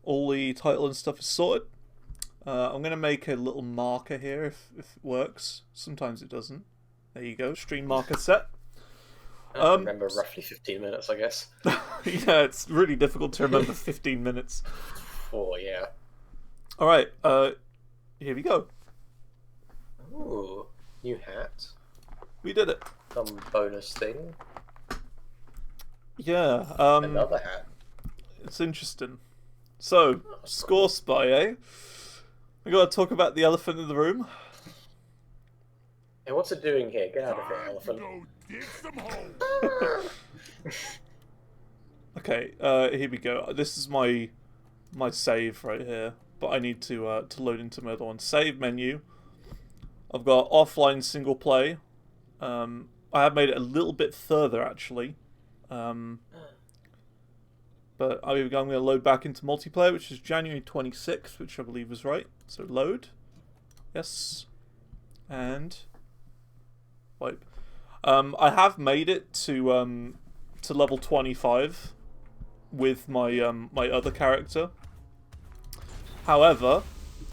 all the title and stuff is sorted. I'm going to make a little marker here if it works. Sometimes it doesn't. There you go, stream marker set. I remember roughly 15 minutes, I guess. Yeah, it's really difficult to remember 15 minutes. Oh, yeah. Alright, here we go. Ooh, new hat. We did it. Some bonus thing. Yeah, Another hat. it's interesting. So, ScoreSpy, eh? We gotta talk about the elephant in the room. Hey, what's it doing here? Get out of here, elephant. Okay, here we go. This is my save right here, but I need to load into my other one. Save menu. I've got offline single play. I have made it a little bit further actually, but I'm going to load back into multiplayer, which is January 26th, which I believe was right. So load, yes, and wipe. I have made it to level 25 with my my other character. However,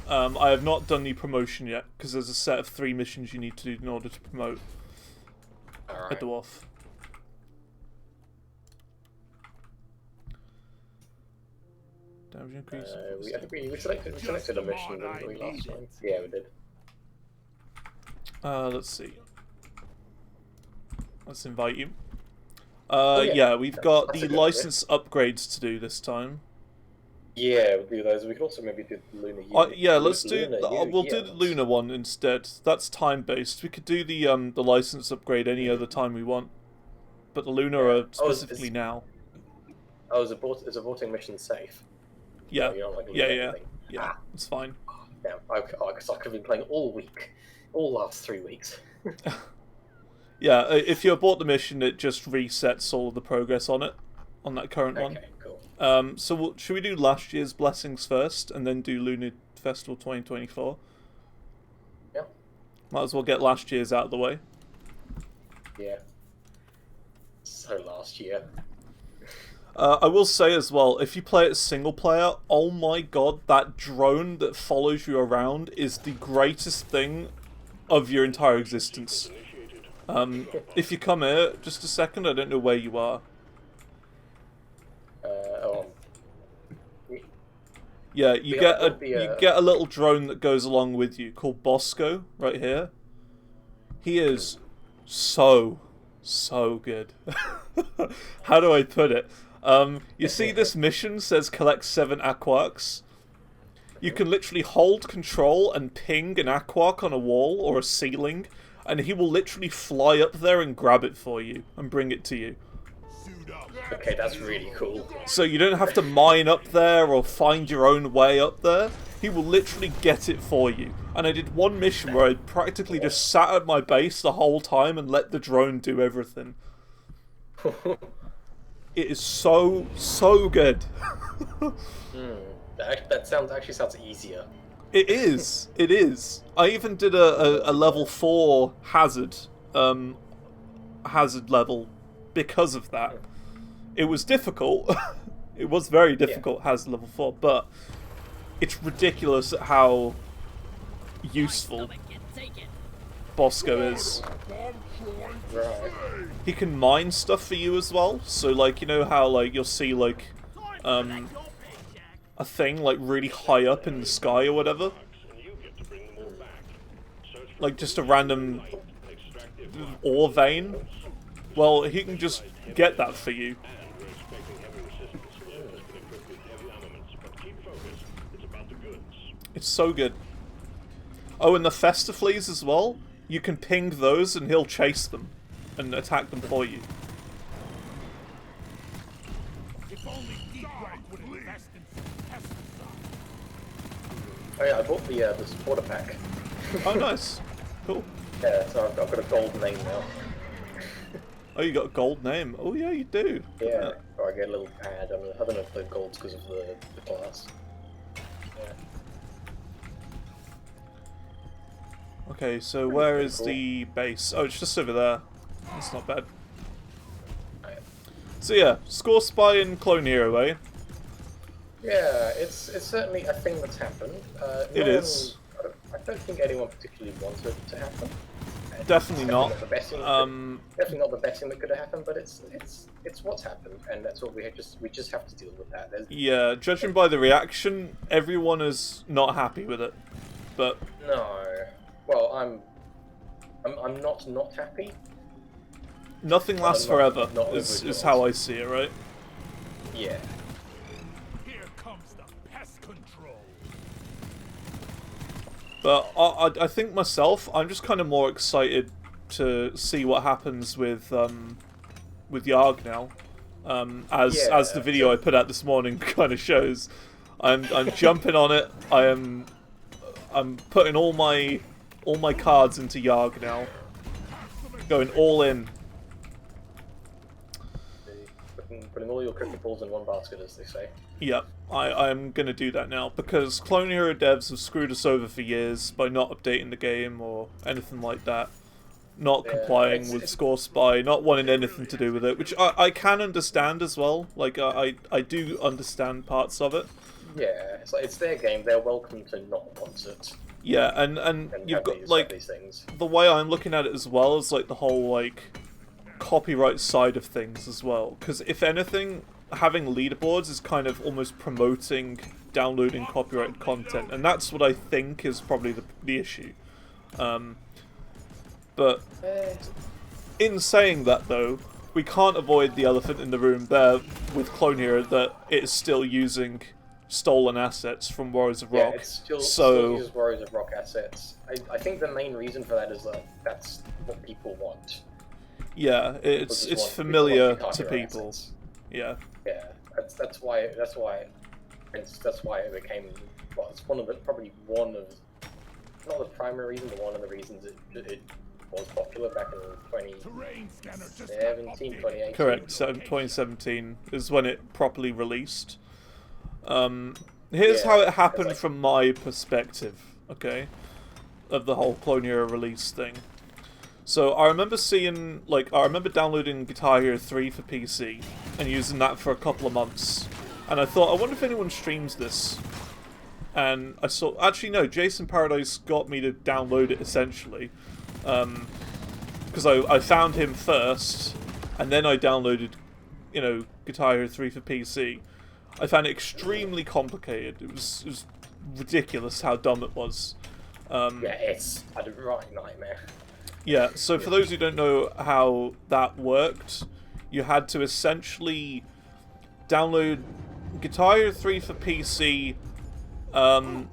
I have not done the promotion yet because there's a set of 3 missions you need to do in order to promote a dwarf. Damage increase. I think we selected a mission, didn't we, last time? Yeah, we did. Let's see. Let's invite you. yeah. Yeah, we've got That's the a good license upgrades to do this time. Yeah, we'll do those. We could also maybe do the Lunar Year. Yeah, let's do. We'll do the ones. Lunar one instead. That's time based. We could do the license upgrade any other time we want, but the Lunar are specifically now. Oh, is aborting mission safe? Yeah, Oh, you don't like yeah, anything. it's fine. Damn. Okay. Oh, I guess I could have been playing all week, all last 3 weeks. Yeah, if you abort the mission, it just resets all of the progress on it, on that current one. Okay, cool. So should we do last year's blessings first, and then do Lunar Festival 2024? Yeah. Might as well get last year's out of the way. Yeah. So last year. I will say as well, if you play it single player, oh my god, that drone that follows you around is the greatest thing of your entire existence. If you come here, just a second, I don't know where you are. Yeah, you get a little drone that goes along with you called Bosco right here. He is so good. How do I put it? You see this mission says collect 7 aquarks. You can literally hold control and ping an aquark on a wall or a ceiling, and he will literally fly up there and grab it for you and bring it to you. Okay, that's really cool. So you don't have to mine up there or find your own way up there. He will literally get it for you. And I did one mission where I practically just sat at my base the whole time and let the drone do everything. It is so good. That actually sounds easier. It is. I even did a level 4 hazard level because of that. It was difficult. It was very difficult, hazard level 4, but it's ridiculous at how useful Bosco is. Right. He can mine stuff for you as well. So like, you know how like you'll see like a thing like really high up in the sky or whatever? Like just a random ore vein? Well, he can just get that for you. It's so good. Oh, and the Festifleas as well. You can ping those and he'll chase them and attack them for you. Oh yeah, I bought the supporter pack. Oh, nice. Cool. Yeah, so I've got a gold name now. Oh, you got a gold name. Oh, yeah, you do. Yeah, or I get a little pad. I don't know if the gold's because of the class. Yeah. Okay, so where is the base? Oh, it's just over there. That's not bad. So yeah, ScoreSpy and Clone Hero, eh? Yeah, it's certainly a thing that's happened. It is. I don't think anyone particularly wanted it to happen. Definitely not. The best thing definitely not the best thing that could have happened, but it's what's happened, and that's what we just have to deal with that. Yeah, judging by the reaction, everyone is not happy with it. But no, well, I'm not happy. Nothing lasts forever. Is how I see it, right? Yeah. Here comes the pest control. But I think myself, I'm just kind of more excited to see what happens with YARG now, as the video I put out this morning kind of shows. I'm jumping on it. I'm putting all my cards into YARG now, going all in. Putting all your cricket balls in one basket, as they say. Yep, I'm going to do that now, because Clone Hero devs have screwed us over for years by not updating the game or anything like that. Not complying with ScoreSpy, not wanting anything to do with it, which I can understand as well. Like, I do understand parts of it. Yeah, it's their game, they're welcome to not want it. Yeah, and you've got, like, these things. The way I'm looking at it as well is, like, the whole, like, copyright side of things as well. Because if anything, having leaderboards is kind of almost promoting downloading copyrighted content, and that's what I think is probably the issue. But in saying that, though, we can't avoid the elephant in the room there with Clone Hero that it is still using stolen assets from Warriors of Rock. Yeah, it still uses Warriors of Rock assets. I think the main reason for that is that that's what people want. Yeah, it's familiar to people. Assets. Yeah. Yeah, that's why it became. Well, it's probably one of, not the primary reason, but one of the reasons it was popular back in 2017, 2018. Correct. 2017 is when it properly released. Here's how it happened from my perspective, okay, of the whole Clone Hero release thing. So I remember downloading Guitar Hero 3 for PC and using that for a couple of months, and I thought, I wonder if anyone streams this. And I saw, actually no, Jason Paradise got me to download it essentially, because I found him first, and then I downloaded, Guitar Hero 3 for PC. I found it extremely complicated. It was ridiculous how dumb it was. Yeah, it's a right nightmare. Yeah, so for those who don't know how that worked, you had to essentially download Guitar Hero 3 for PC, a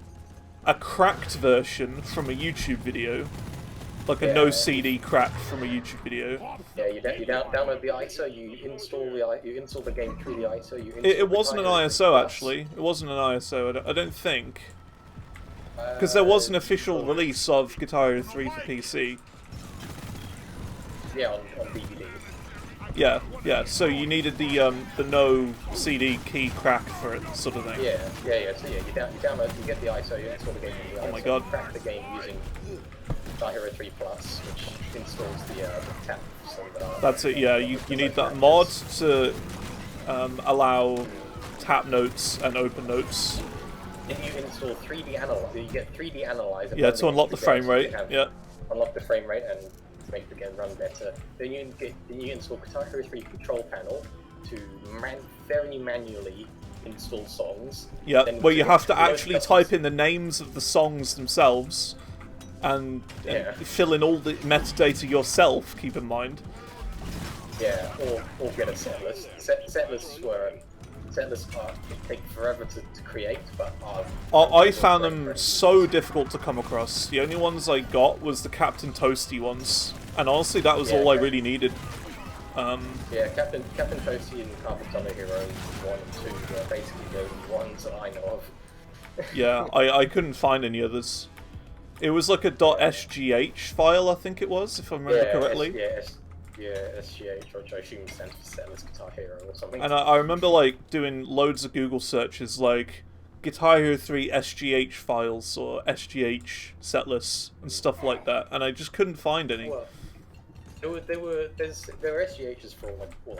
cracked version from a YouTube video, like a no CD crack from a YouTube video. Yeah, you download the ISO, you install the game through the ISO. It wasn't an ISO actually. It wasn't an ISO. I don't think, because there was an official release of Guitar Hero 3 for PC. Yeah, on DVD. Yeah. So you needed the no CD key crack for it, sort of thing. Yeah. So you download, you get the ISO, you install the game in the ISO. Oh my god. You crack the game using Guitar Hero 3 Plus, which installs the tap. That's it. Yeah, you need that mod to allow tap notes and open notes. Then you install 3D Analyzer. You get 3D Analyzer. Yeah, to unlock the frame rate. Yeah. Unlock the frame rate and make the game run better. Then you install Guitar Hero 3 Control Panel to very manually install songs. Yeah, where you have to actually type in the names of the songs themselves and fill in all the metadata yourself, keep in mind. Yeah, or get a setlist. Setlists take forever to create, but I found them so difficult to come across. The only ones I got was the Captain Toasty ones, and honestly, that was all I really needed. Yeah, Captain Toasty and Carpenter Hero 1 and 2 were basically the only ones that I know of. Yeah, I couldn't find any others. It was like a .sgh file, I think it was, if I remember correctly. SGH, which I assume stands for Setlist Guitar Hero or something. And I remember doing loads of Google searches like Guitar Hero 3 SGH files or SGH setlists and stuff like that, and I just couldn't find any. Well, there were SGHs for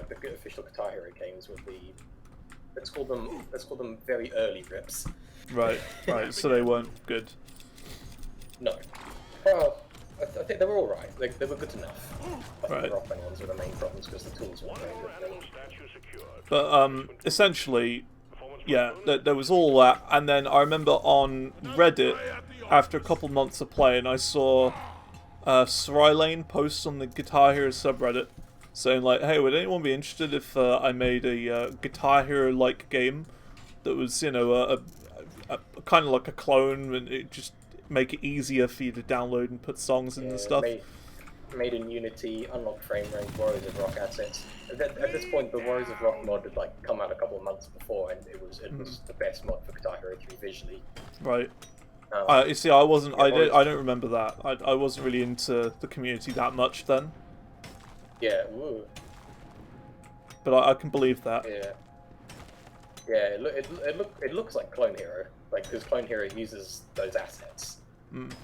the good official Guitar Hero games with let's call them very early rips. Right, right. So they weren't good. No. Well, I think they were all right. They were good enough. I think Right. the rock band ones were the main problems because the tools weren't very good. But essentially, yeah, there was all that, and then I remember on Reddit, after a couple months of playing, I saw Lane post on the Guitar Hero subreddit saying like, "Hey, would anyone be interested if I made a Guitar Hero-like game that was, you know, a kind of like a clone, and it just make it easier for you to download and put songs in and stuff." Made in Unity, unlocked frame rate, Warriors of Rock assets. At this point, the Warriors of Rock mod had like come out a couple of months before, and it was the best mod for Guitar Hero 3 visually. Right. You see, I wasn't. Yeah, I don't remember that. I wasn't really into the community that much then. Yeah. Woo. But I can believe that. Yeah. Yeah. It looks like Clone Hero, like because Clone Hero uses those assets. Mm.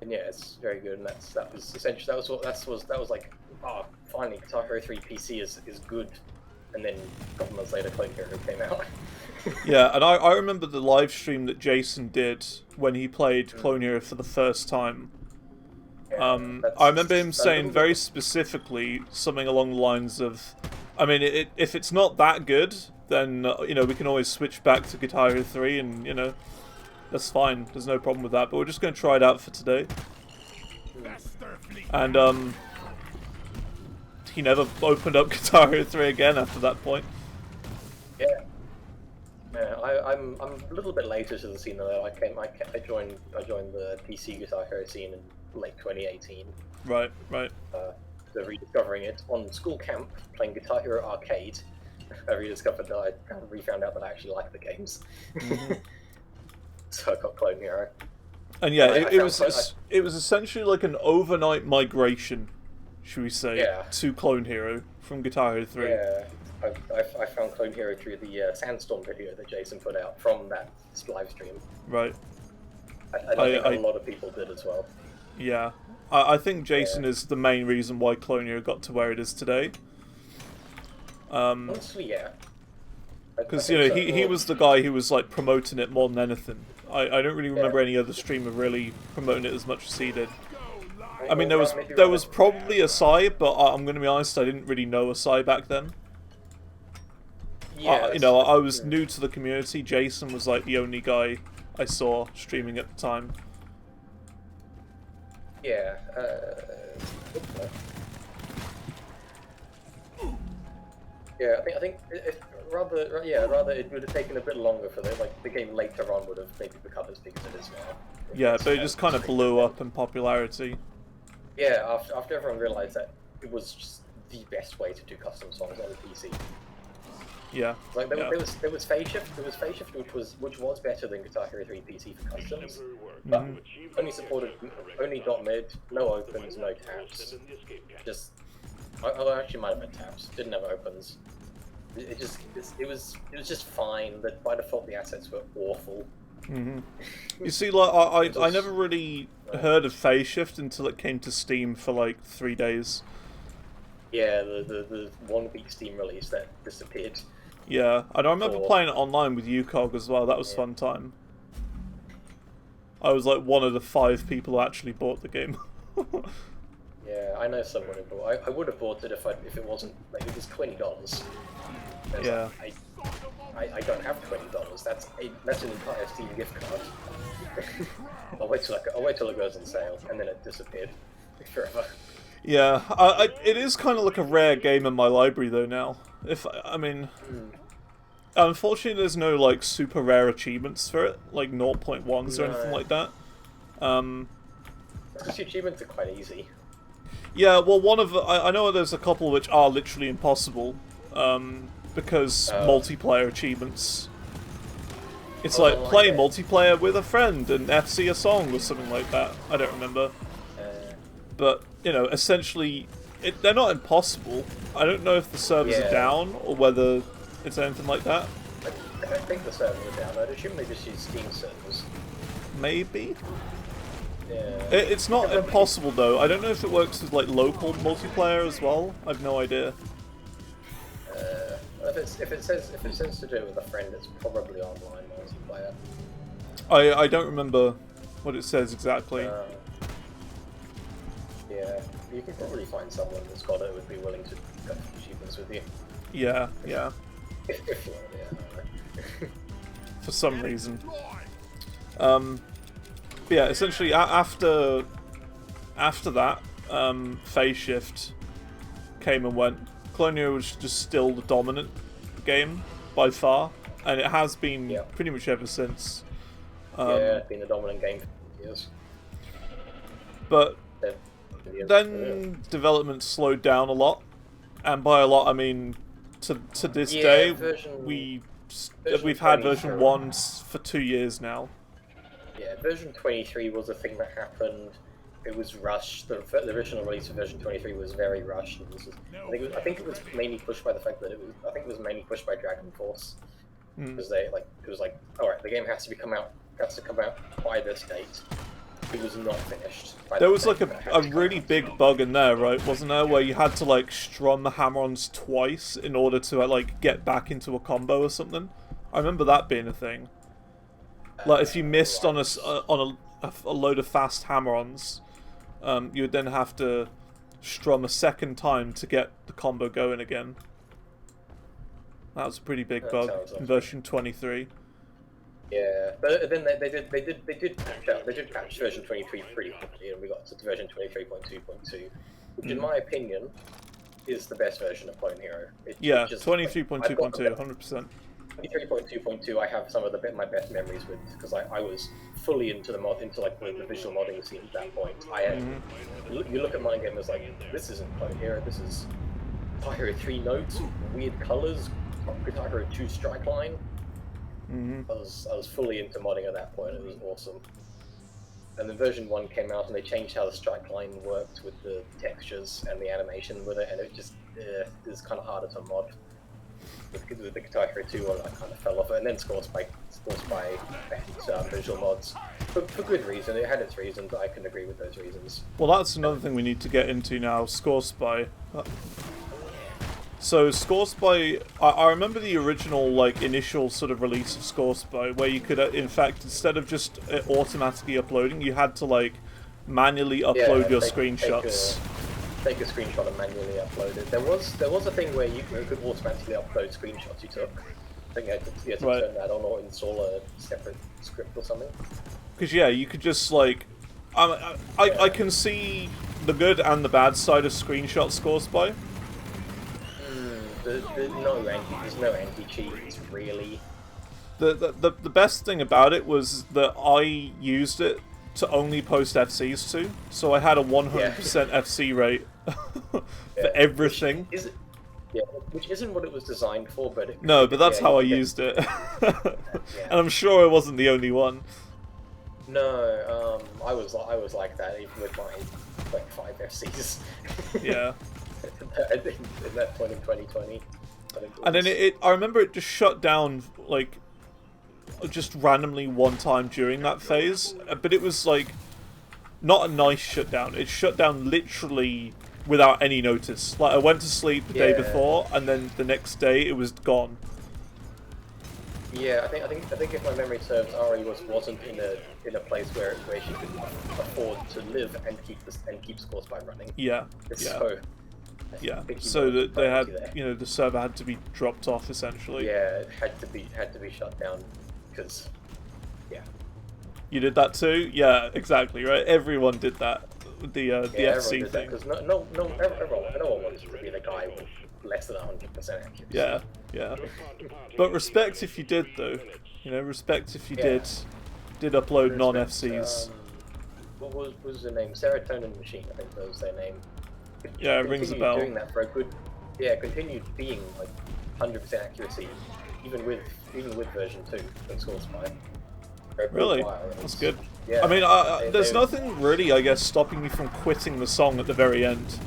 And yeah, it's very good, and that was essentially that was like, oh, finally Guitar Hero 3 PC is good, and then a couple months later Clone Hero came out. Yeah, and I remember the live stream that Jason did when he played Clone Hero for the first time. Yeah, I remember him saying very specifically something along the lines of, I mean, if it's not that good, then you know, we can always switch back to Guitar Hero 3, and you know, that's fine. There's no problem with that. But we're just going to try it out for today. And he never opened up Guitar Hero 3 again after that point. Yeah. Yeah, I'm a little bit later to the scene though. I joined the PC Guitar Hero scene in late 2018. Right, right. So rediscovering it on school camp, playing Guitar Hero Arcade. I rediscovered that I kind of found out that I actually like the games. Mm-hmm. So I got Clone Hero. And yeah, it was essentially like an overnight migration, should we say, to Clone Hero from Guitar Hero 3. Yeah, I found Clone Hero through the Sandstorm video that Jason put out from that live stream. Right. I think a lot of people did as well. Yeah. I think Jason is the main reason why Clone Hero got to where it is today. Honestly, yeah. Because, you know, he was the guy who was, like, promoting it more than anything. I don't really remember any other streamer really promoting it as much as he did. I mean, there was probably Asai, but I'm going to be honest, I didn't really know Asai back then. Yeah, you know, I was new to the community. Jason was, like, the only guy I saw streaming at the time. Yeah, yeah, I think rather it would have taken a bit longer for the game later on would have maybe become as big as it is now. Yeah, but it just kind of blew up in popularity. Yeah, after everyone realized that it was just the best way to do custom songs on the PC. Yeah. Like there was Phase Shift, which was better than Guitar Hero 3 PC for customs, but only supported .mid, no opens, no tabs. Just although actually might have been tabs, didn't have opens. It was just fine, but by default the assets were awful. Mm-hmm. You see, like I never really heard of Phase Shift until it came to Steam for like 3 days. Yeah, the 1 week Steam release that disappeared. Yeah, and I remember playing it online with UCOG as well. That was fun time. I was like one of the 5 people who actually bought the game. Yeah, I know someone who bought. I would have bought it if it wasn't like it was $20. Yeah. Like, I don't have $20. That's an entire Steam gift card. I'll wait till it goes on sale, and then it disappeared forever. Yeah, it is kind of like a rare game in my library though now. Unfortunately, there's no like super rare achievements for it, like 0.1s or anything like that. Because the achievements are quite easy. Yeah, well, I know there's a couple which are literally impossible, because multiplayer achievements. It's like play multiplayer with a friend and FC a song or something like that. I don't remember. But, you know, essentially, they're not impossible. I don't know if the servers are down or whether it's anything like that. I think the servers are down. I'd assume they just use Steam servers. Maybe? Yeah. It's not impossible, though. I don't know if it works with, like, local multiplayer as well. I've no idea. if it says to do it with a friend, it's probably online multiplayer. I don't remember what it says exactly. Yeah, you can probably find someone that's got it who would be willing to go for achievements with you. Yeah, yeah. If you want, yeah. For some reason. But yeah, essentially after that, phase shift came and went. Colonial was just still the dominant game by far, and it has been pretty much ever since. Yeah, it's been the dominant game for years. But then development slowed down a lot, and by a lot I mean to this day we've had version 1 for 2 years now. Yeah, version 23 was a thing that happened. It was rushed. The original release of version 23 was very rushed. I think it was mainly pushed by the fact that it was mainly pushed by Dragon Force, because it was like, all right, the game has to come out by this date. It was not finished. There was like a really big bug in there, right? Wasn't there, where you had to like strum the hammer-ons twice in order to like get back into a combo or something? I remember that being a thing. Like if you missed on a load of fast hammer-ons, you would then have to strum a second time to get the combo going again. That was a pretty big bug in version 23. Yeah, but then they did patch version 23 pretty quickly, and we got to version 23.2.2, which in my opinion is the best version of Clone Hero. 23.2.2, 100%. 23.2.2 I have some of my best memories with, because I was fully into the visual modding scene at that point. You look at my game as like, this isn't Clone Hero, this is Guitar Hero 3 notes, weird colours, Guitar Hero 2 strike line. I was fully into modding at that point. It was awesome. And then version 1 came out, and they changed how the strike line worked with the textures and the animation with it, and it just is kind of harder to mod. With the Guitar Hero 2 one, I kind of fell off it, and then ScoreSpy banned visual mods for good reason. It had its reasons, but I can agree with those reasons. Well, that's another thing we need to get into now. ScoreSpy. So ScoreSpy, I remember the original, like, initial sort of release of ScoreSpy, where you could, in fact, instead of just automatically uploading, you had to, like, manually upload your screenshots. Take a screenshot and manually upload it. There was a thing where you could automatically upload screenshots you took. I think you had to turn that on or install a separate script or something. Because, yeah, you could just, like... I can see the good and the bad side of screenshot ScoreSpy. There's no anti-cheat, really. The best thing about it was that I used it to only post FCs to, so I had a 100% FC rate for everything. Which isn't what it was designed for, but but that's how I used it. And I'm sure I wasn't the only one. No, I was like that even with my like 5 FCs. Yeah. In that point in 2020. And then I remember it just shut down, like, just randomly one time during that phase, but it was, like, not a nice shutdown. It shut down literally without any notice. Like, I went to sleep the day before, and then the next day it was gone. Yeah, I think if my memory serves, Ari wasn't in a place where she could afford to live and keep ScoreSpy running. Yeah. So that they had, the server had to be dropped off essentially. Yeah, it had to be shut down because, You did that too? Yeah, exactly. Right. Everyone did that. The FC thing. Because no one wants to be the guy with less than 100% accuracy. Yeah. But respect if you did though. Respect if you did upload non-FCs. What was the name? Serotonin Machine, I think that was their name. Yeah, it rings a bell. Doing that for a good, continued being like 100% accuracy, even with version 2 of ScoreSpy. Really? That's good. Yeah. I mean, there's nothing really, I guess, stopping you from quitting the song at the very end.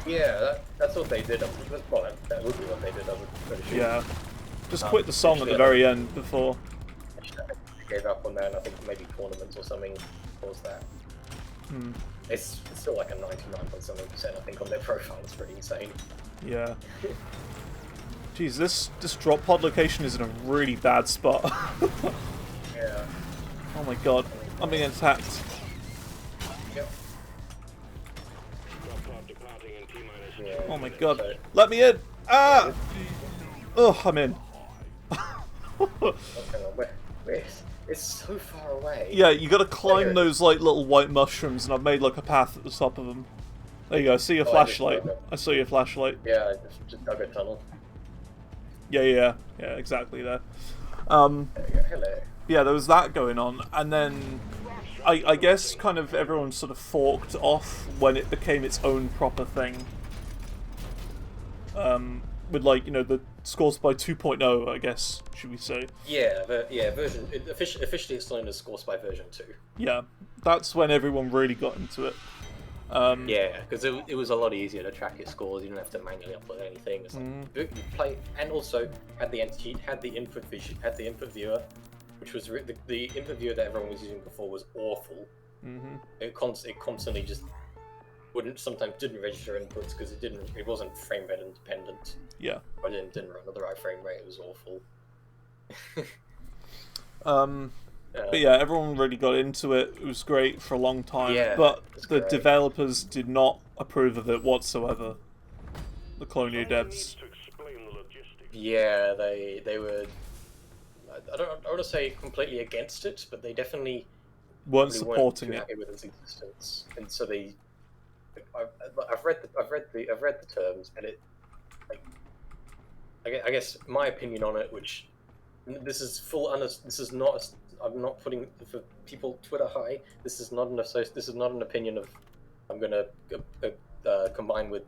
Yeah, that's what they did. Well, that would be what they did. I would pretty sure. Yeah. Just quit the song at the very end before. I gave up on that, and I think maybe tournaments or something caused that. It's still like a 99.something%, I think, on their profile. It's pretty insane. Yeah. Jeez, this drop pod location is in a really bad spot. Yeah. Oh my god, I'm being attacked. Yep. Yeah, Oh my god, so, let me in! Ah! Oh, I'm in. it's so far away. Yeah, you gotta climb those like little white mushrooms, and I've made like a path at the top of them. There you go, I see your flashlight. I saw your flashlight. Yeah, I just dug a tunnel. Yeah, exactly there. There you go. Hello. Yeah, there was that going on, and then I guess kind of everyone sort of forked off when it became its own proper thing. With like, you know, the ScoreSpy 2.0, I guess, should we say. Yeah, version officially it's known as ScoreSpy version 2. Yeah, that's when everyone really got into it. Yeah, because it was a lot easier to track your scores. You didn't have to manually upload anything. It's like, you play, and also had the anti-cheat, had the input viewer, which was the input viewer that everyone was using before was awful. It constantly just sometimes didn't register inputs because it wasn't frame rate independent. Yeah. Or it didn't run at the right frame rate. It was awful. But yeah, everyone really got into it. It was great for a long time. Yeah, but the developers did not approve of it whatsoever. The Colonial devs. Yeah, they were. I don't want to say completely against it, but they definitely weren't supporting it. Happy with its existence, and so they. I've read the terms, and it. Like, I guess my opinion on it, which this is this is not. I'm not putting for people Twitter high. This is not an opinion of. I'm gonna combine with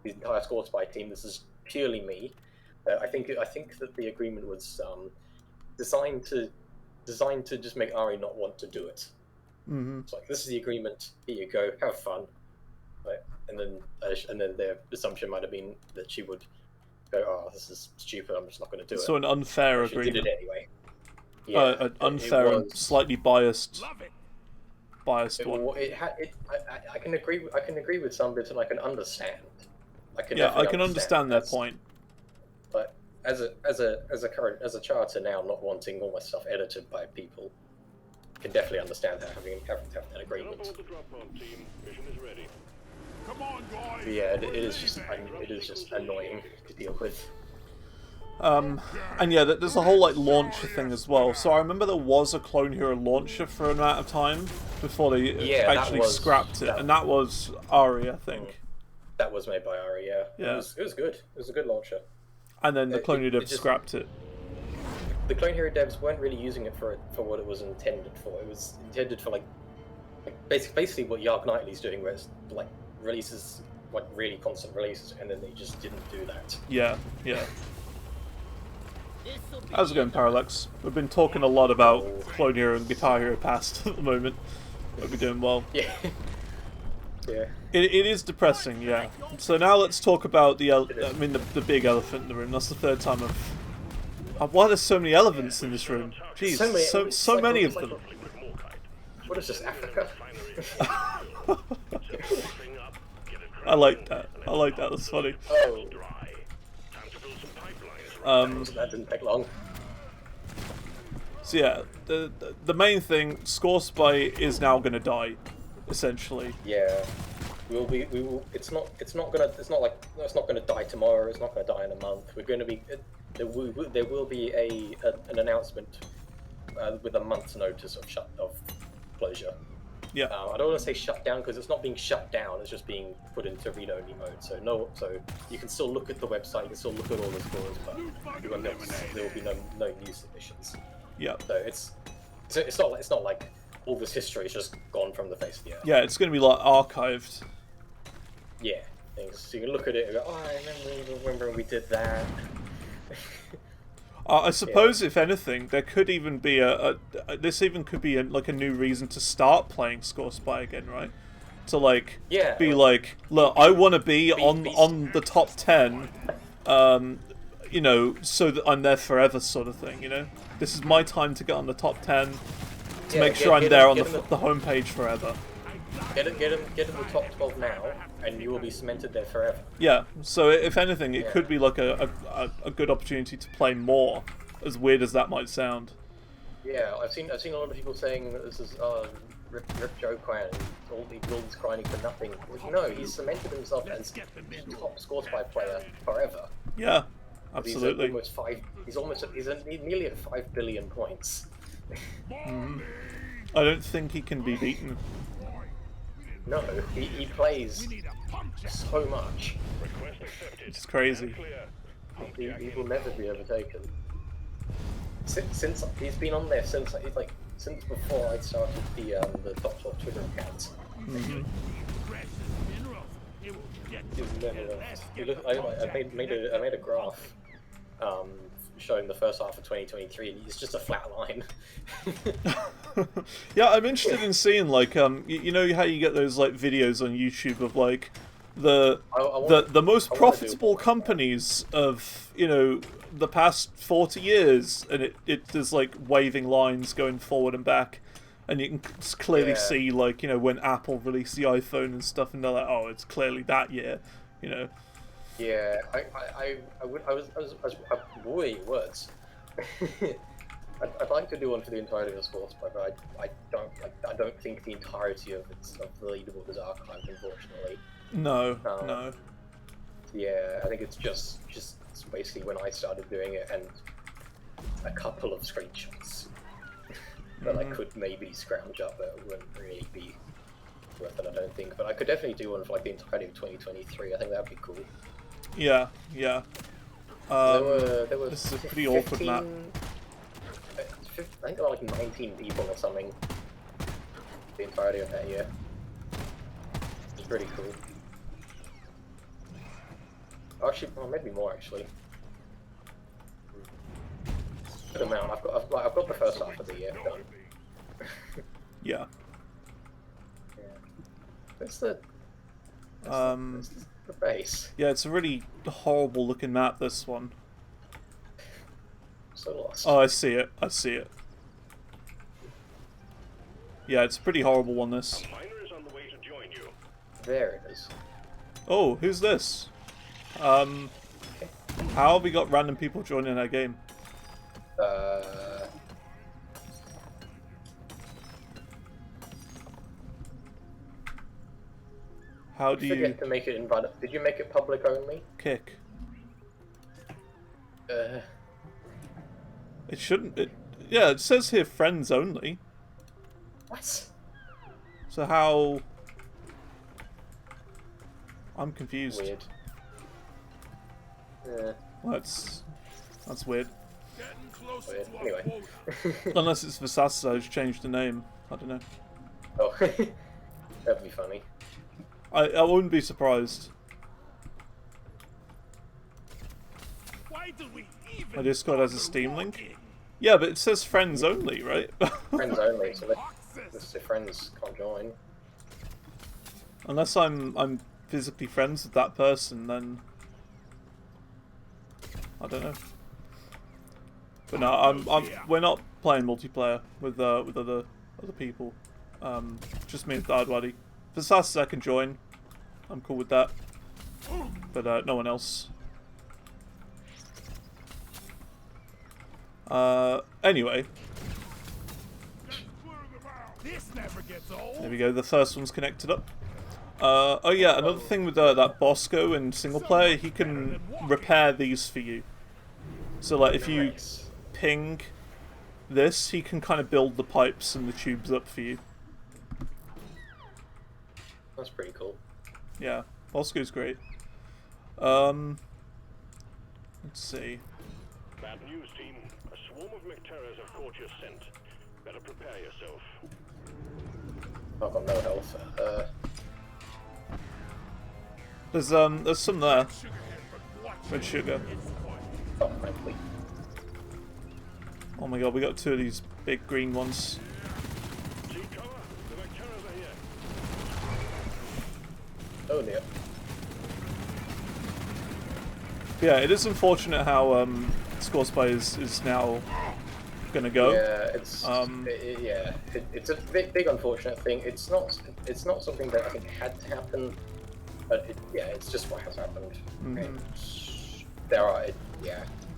the entire ScoreSpy team. This is purely me. I think that the agreement was designed to just make Ari not want to do it. It's like, this is the agreement. Here you go. Have fun. Right? And then their assumption might have been that she would go, "Oh, this is stupid. I'm just not going to do it." So an unfair agreement. She did it anyway. Yeah, an unfair and slightly biased one. I can agree with some bits, and I can understand. I can understand their point. But as a charter now, not wanting all my stuff edited by people, I can definitely understand having that agreement. Come on, guys. But yeah, it is just annoying to deal with. And yeah, there's a whole like launcher thing as well. So I remember there was a Clone Hero launcher for an amount of time before they actually scrapped it, and that was Ari, I think. That was made by Ari, yeah. It was good. It was a good launcher. And then the Clone Hero devs scrapped it. The Clone Hero devs weren't really using it for what it was intended for. It was intended for like basically what YARG Nightly's doing, where it's like releases, like really constant releases, and then they just didn't do that. Yeah. How's it going, Parallax? We've been talking a lot about Clone Hero and Guitar Hero Past at the moment. Hope you're doing well. Yeah. Yeah. It is depressing, yeah. So now let's talk about the big elephant in the room. That's the third time why are there so many elephants in this room? Jeez, so many of them. What is this, Africa? I like that. That's funny. That didn't take long. So yeah, the main thing, ScoreSpy is now going to die, essentially. Yeah, we will. It's not gonna die tomorrow. It's not gonna die in a month. We're going to be. There will be an announcement with a month's notice of closure. Yeah. I don't want to say shut down because it's not being shut down. It's just being put into read-only mode. So you can still look at the website. You can still look at all the scores, but there will be no new submissions. Yeah. So it's not like all this history is just gone from the face of the earth. Yeah, it's going to be like archived. Yeah. So you can look at it and go, "Oh, I remember when we did that." I suppose, if anything, there could even be this even could be like a new reason to start playing ScoreSpy again, right? To like be like, look, I want to be on the top 10, you know, so that I'm there forever, sort of thing. You know, this is my time to get on the top 10, to make sure I'm there on the homepage forever. Get in the top 12 now, and you will be cemented there forever. Yeah, so if anything, it could be like a good opportunity to play more, as weird as that might sound. Yeah, I've seen a lot of people saying that this is Rip Joe Quan, all this grinding for nothing. Like, no, he's cemented himself as the top ScoreSpy player forever. Yeah, absolutely. He's nearly at 5 billion points. I don't think he can be beaten. No, he plays so much. It's crazy. He will never be overtaken. Since he's been on there since before I started the top 12 Twitter accounts. He's never left. I made a graph showing the first half of 2023, and it's just a flat line. Yeah, I'm interested in seeing like you know how you get those like videos on YouTube of like the most profitable companies of, you know, the past 40 years, and there's like waving lines going forward and back, and you can clearly see, like, you know, when Apple released the iPhone and stuff, and they're like, oh, it's clearly that year, you know. Yeah, words. I'd like to do one for the entirety of sports, but I don't think the entirety of the leaderboard is archived, unfortunately. No. Yeah, I think it's just basically when I started doing it, and a couple of screenshots that I could maybe scrounge up, but it wouldn't really be worth it, I don't think. But I could definitely do one for like the entirety of 2023. I think that'd be cool. Yeah. There were this is a pretty awkward map. I think there were like 19 people or something the entirety of that year. It's pretty cool. Actually, well, maybe more actually. Good amount. I've got the first half of the year done. Yeah. That's the base. Yeah, it's a really horrible looking map, this one. So lost. Oh, I see it. Yeah, it's a pretty horrible one, this. There it is. Oh, who's this? How have we got random people joining our game? How do you forget to make it invite? Did you make it public only? Kick. It shouldn't. Yeah, it says here friends only. What? So how? I'm confused. Weird. Well, that's weird. Weird. Anyway. Unless it's Versace who's changed the name. I don't know. Oh, that'd be funny. I wouldn't be surprised. My Discord has a Steam link. Yeah, but it says friends only, right? Friends only, so the friends can't join. Unless I'm physically friends with that person, then I don't know. But no, we're not playing multiplayer with other people. Just me and Thardwaddy. Versace I can join. I'm cool with that. But no one else. Anyway. There we go, the first one's connected up. Oh yeah, another thing with that Bosco in single player, he can repair these for you. So like if you ping this, he can kind of build the pipes and the tubes up for you. That's pretty cool. Yeah, Bosco's great. Let's see. Bad news, team. A swarm of McTerrors have caught your scent. Better prepare yourself. I've got no health. There's some there. Red sugar. Oh, frankly. Oh my god, we got two of these big green ones. See cover? The McTerrors are here. Oh dear. Yeah, it is unfortunate how ScoreSpy is now gonna go. Yeah, it's it's a big unfortunate thing. It's not something that I think had to happen, but it's just what has happened. And there are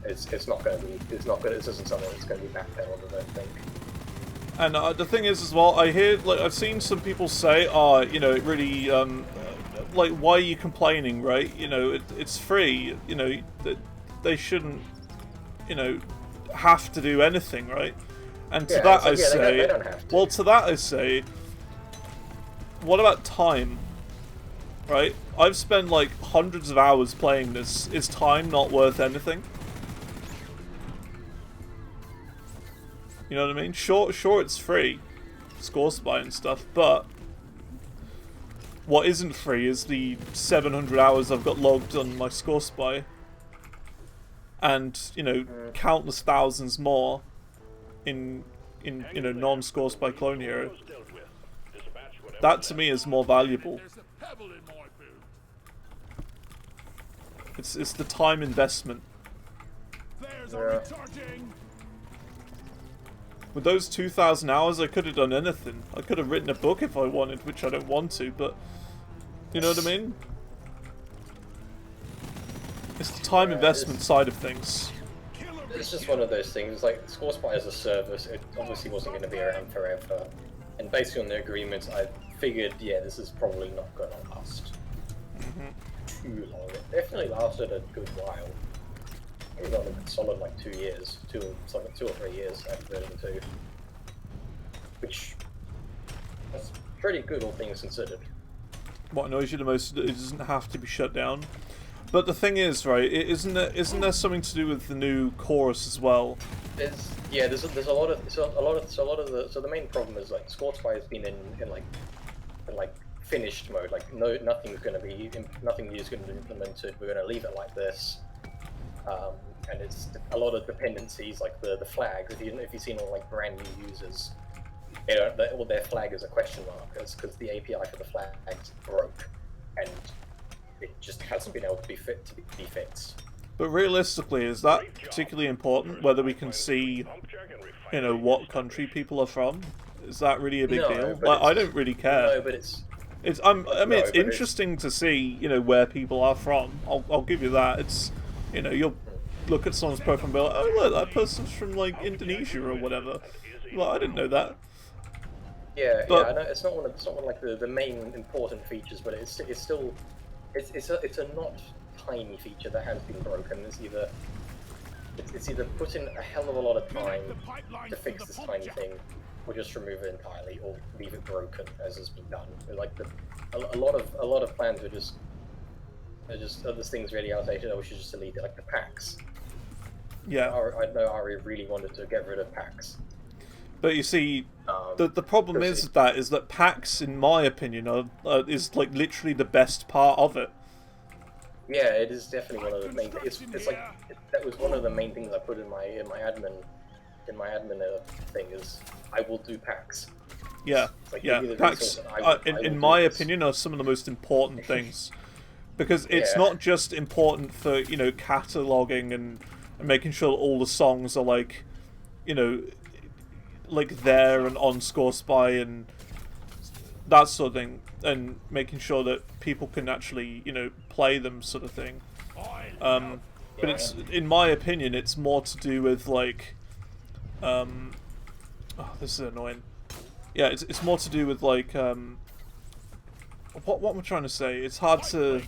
it's not going to be this isn't something that's going to be backpedaled, I don't think. And the thing is as well, I hear I've seen some people say, it really why are you complaining, right? It's free. They shouldn't have to do anything, right? And to that I say, they don't have to. Well, to that I say, what about time? Right? I've spent hundreds of hours playing this. Is time not worth anything? You know what I mean? Sure, it's free, ScoreSpy and stuff, but what isn't free is the 700 hours I've got logged on my ScoreSpy, and countless thousands more in non-ScoreSpy Clone Hero. That to me is more valuable. It's the time investment. Yeah. With those 2,000 hours, I could have done anything. I could have written a book if I wanted, which I don't want to, but you know what I mean? It's the time investment side of things. It's just one of those things. ScoreSpy as a service, it obviously wasn't going to be around forever, and based on the agreements, I figured, this is probably not going to last too long. It definitely lasted a good while. It got a solid 2 years, 2 or 3 years after version 2, which that's pretty good, all things considered. What annoys you the most is that it doesn't have to be shut down. But the thing is, right? Isn't there something to do with the new chorus as well? There's a lot of the main problem is ScoreSpy has been in finished mode. Nothing new is going to be implemented. We're going to leave it like this. And it's a lot of dependencies, like the flags. If you've seen all brand new users, their flag is a question mark. It's because the API for the flags broke, and it just hasn't been able to be fixed. But realistically, is that particularly important? Whether we can see, what country people are from? Is that really a big deal? I don't really care. No, but it's interesting to see, where people are from. I'll give you that. It's, you'll look at someone's profile and be like, oh look, that person's from Indonesia or whatever. I didn't know that. I know it's not one of the main important features, but it's still it's a not tiny feature that has been broken. It's either put in a hell of a lot of time to fix this tiny thing, or just remove it entirely, or leave it broken as has been done. A lot of plans are just this thing's really outdated. We should just delete it, like the packs. Yeah. I know Ari really wanted to get rid of packs. But you see, the problem is that packs, in my opinion, is literally the best part of it. Yeah, it is definitely one of the main. That was one of the main things I put in my admin thing is I will do packs. Yeah, packs. In my opinion, are some of the most important things, because it's not just important for cataloging and making sure that all the songs are there and on ScoreSpy and that sort of thing, and making sure that people can actually play them, sort of thing. But it's, in my opinion, it's more to do with this is annoying. Yeah, it's more to do with what am I trying to say? It's hard to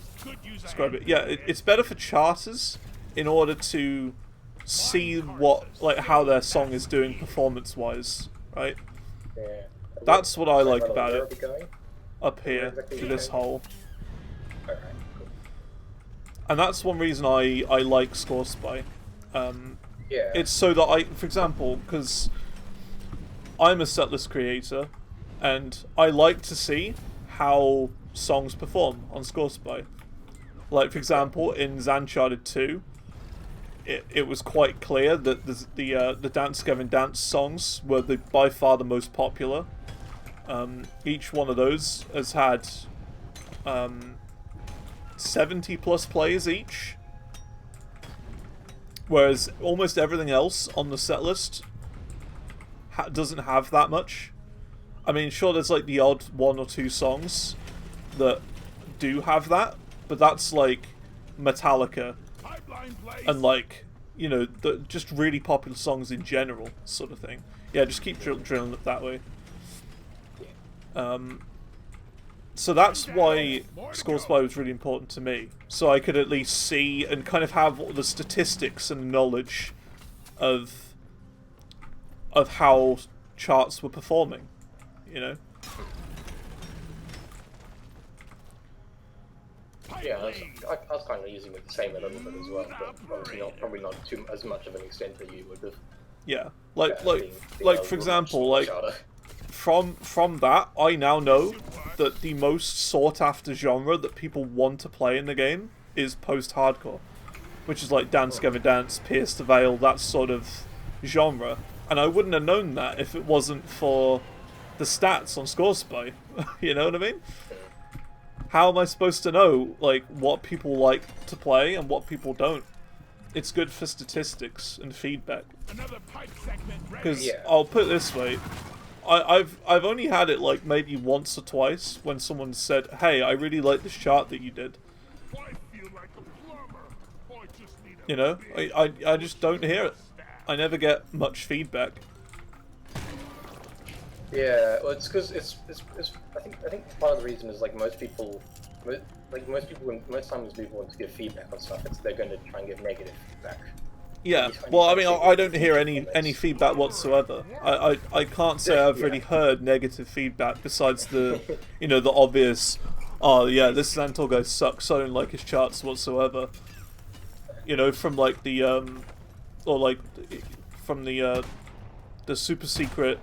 describe it. Yeah, it's better for charters in order to see how their song is doing performance-wise, right? Yeah. That's what I like about it. Up here, to this hole. Alright, cool. And that's one reason I like ScoreSpy. It's so that for example, because I'm a setlist creator, and I like to see how songs perform on ScoreSpy. For example, in Zantor 2, it was quite clear that the Dance Gavin Dance songs were by far the most popular. Each one of those has had 70 plus plays each, whereas almost everything else on the set list doesn't have that much. I mean, sure, there's like the odd 1 or 2 songs that do have that, but that's like Metallica and like, you know, just really popular songs in general, sort of thing. Yeah, just keep drilling it that way. So that's why ScoreSpy was really important to me, so I could at least see and kind of have all the statistics and knowledge of how charts were performing, you know. Yeah, I was kind of using it the same a little bit as well, but obviously probably not as much of an extent that you would have. Yeah, like for example, like from that, I now know that the most sought after genre that people want to play in the game is post-hardcore, which is like Dance Together Dance, Pierce the Veil, that sort of genre. And I wouldn't have known that if it wasn't for the stats on ScoreSpy. You know what I mean? How am I supposed to know like what people like to play and what people don't? It's good for statistics and feedback. Because I'll put it this way, I've only had it like maybe once or twice when someone said, "Hey, I really like this chart that you did." You know, I just don't hear it. I never get much feedback. Yeah, well, it's because it's I think part of the reason is like most times people want to give feedback on stuff, they're going to try and give negative feedback. Yeah, well, I mean, I don't hear any feedback whatsoever. I can't say I've really heard negative feedback besides the, you know, the obvious, oh yeah, this Zantor guy sucks, I don't like his charts whatsoever. You know, from like the, or like, from the super secret,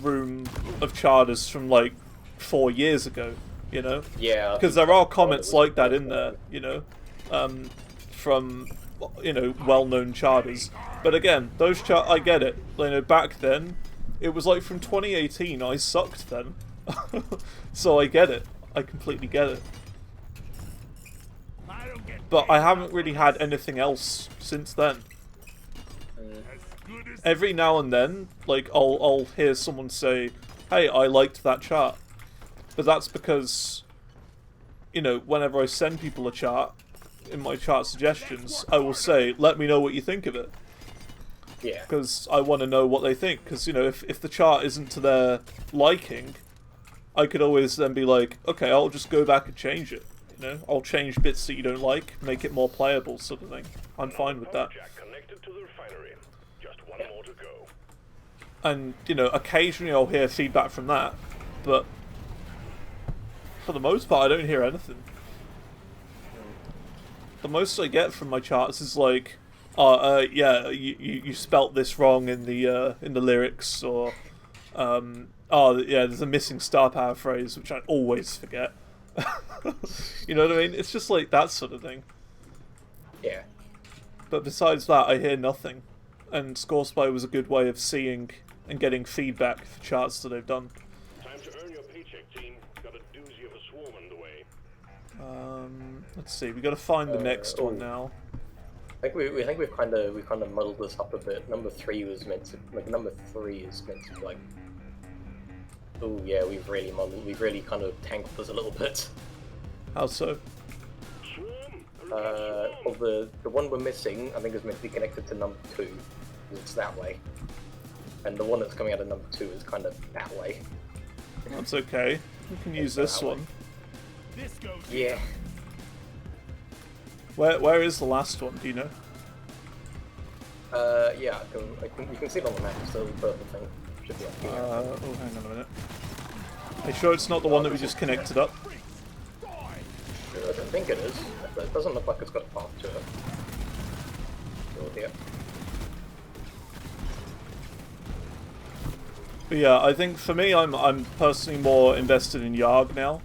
room of charters from like 4 years ago, you know? Yeah. Because there are comments like that in there, you know, from, you know, well-known charters. But again, those I get it. You know, back then, it was like from 2018, I sucked then. So I get it. I completely get it. But I haven't really had anything else since then. Every now and then, like, I'll hear someone say, "Hey, I liked that chart." But that's because, you know, whenever I send people a chart, in my chart suggestions, I will say, "Let me know what you think of it." Yeah. Because I want to know what they think. Because, you know, if the chart isn't to their liking, I could always then be like, "Okay, I'll just go back and change it." You know, I'll change bits that you don't like, make it more playable, sort of thing. I'm fine with that. And, you know, occasionally I'll hear feedback from that, but for the most part I don't hear anything. The most I get from my charts is like, yeah, you spelt this wrong in the lyrics, or oh yeah, there's a missing star power phrase, which I always forget. You know what I mean? It's just like that sort of thing. Yeah. But besides that, I hear nothing. And ScoreSpy was a good way of seeing and getting feedback for charts that they've done. Time to earn your paycheck, team. Got a doozy of a swarm underway. Let's see. We got to find the next one now. I think we've kind of muddled this up a bit. Number 3 was meant to number 3 is meant to be like. Oh yeah, we've really kind of tangled this a little bit. How so? Well, the one we're missing, I think, is meant to be connected to number 2. It's that way. And the one that's coming out of number 2 is kind of that way. That's okay. We can use this one. Yeah. Where is the last one? Do you know? Yeah, you can see it on the map. It's the purple thing. Should be up here. Oh, hang on a minute. Are you sure it's not the one that we just connected up? I don't think it is. It doesn't look like it's got a path to it. Oh dear. But yeah, I think for me, I'm personally more invested in YARG now.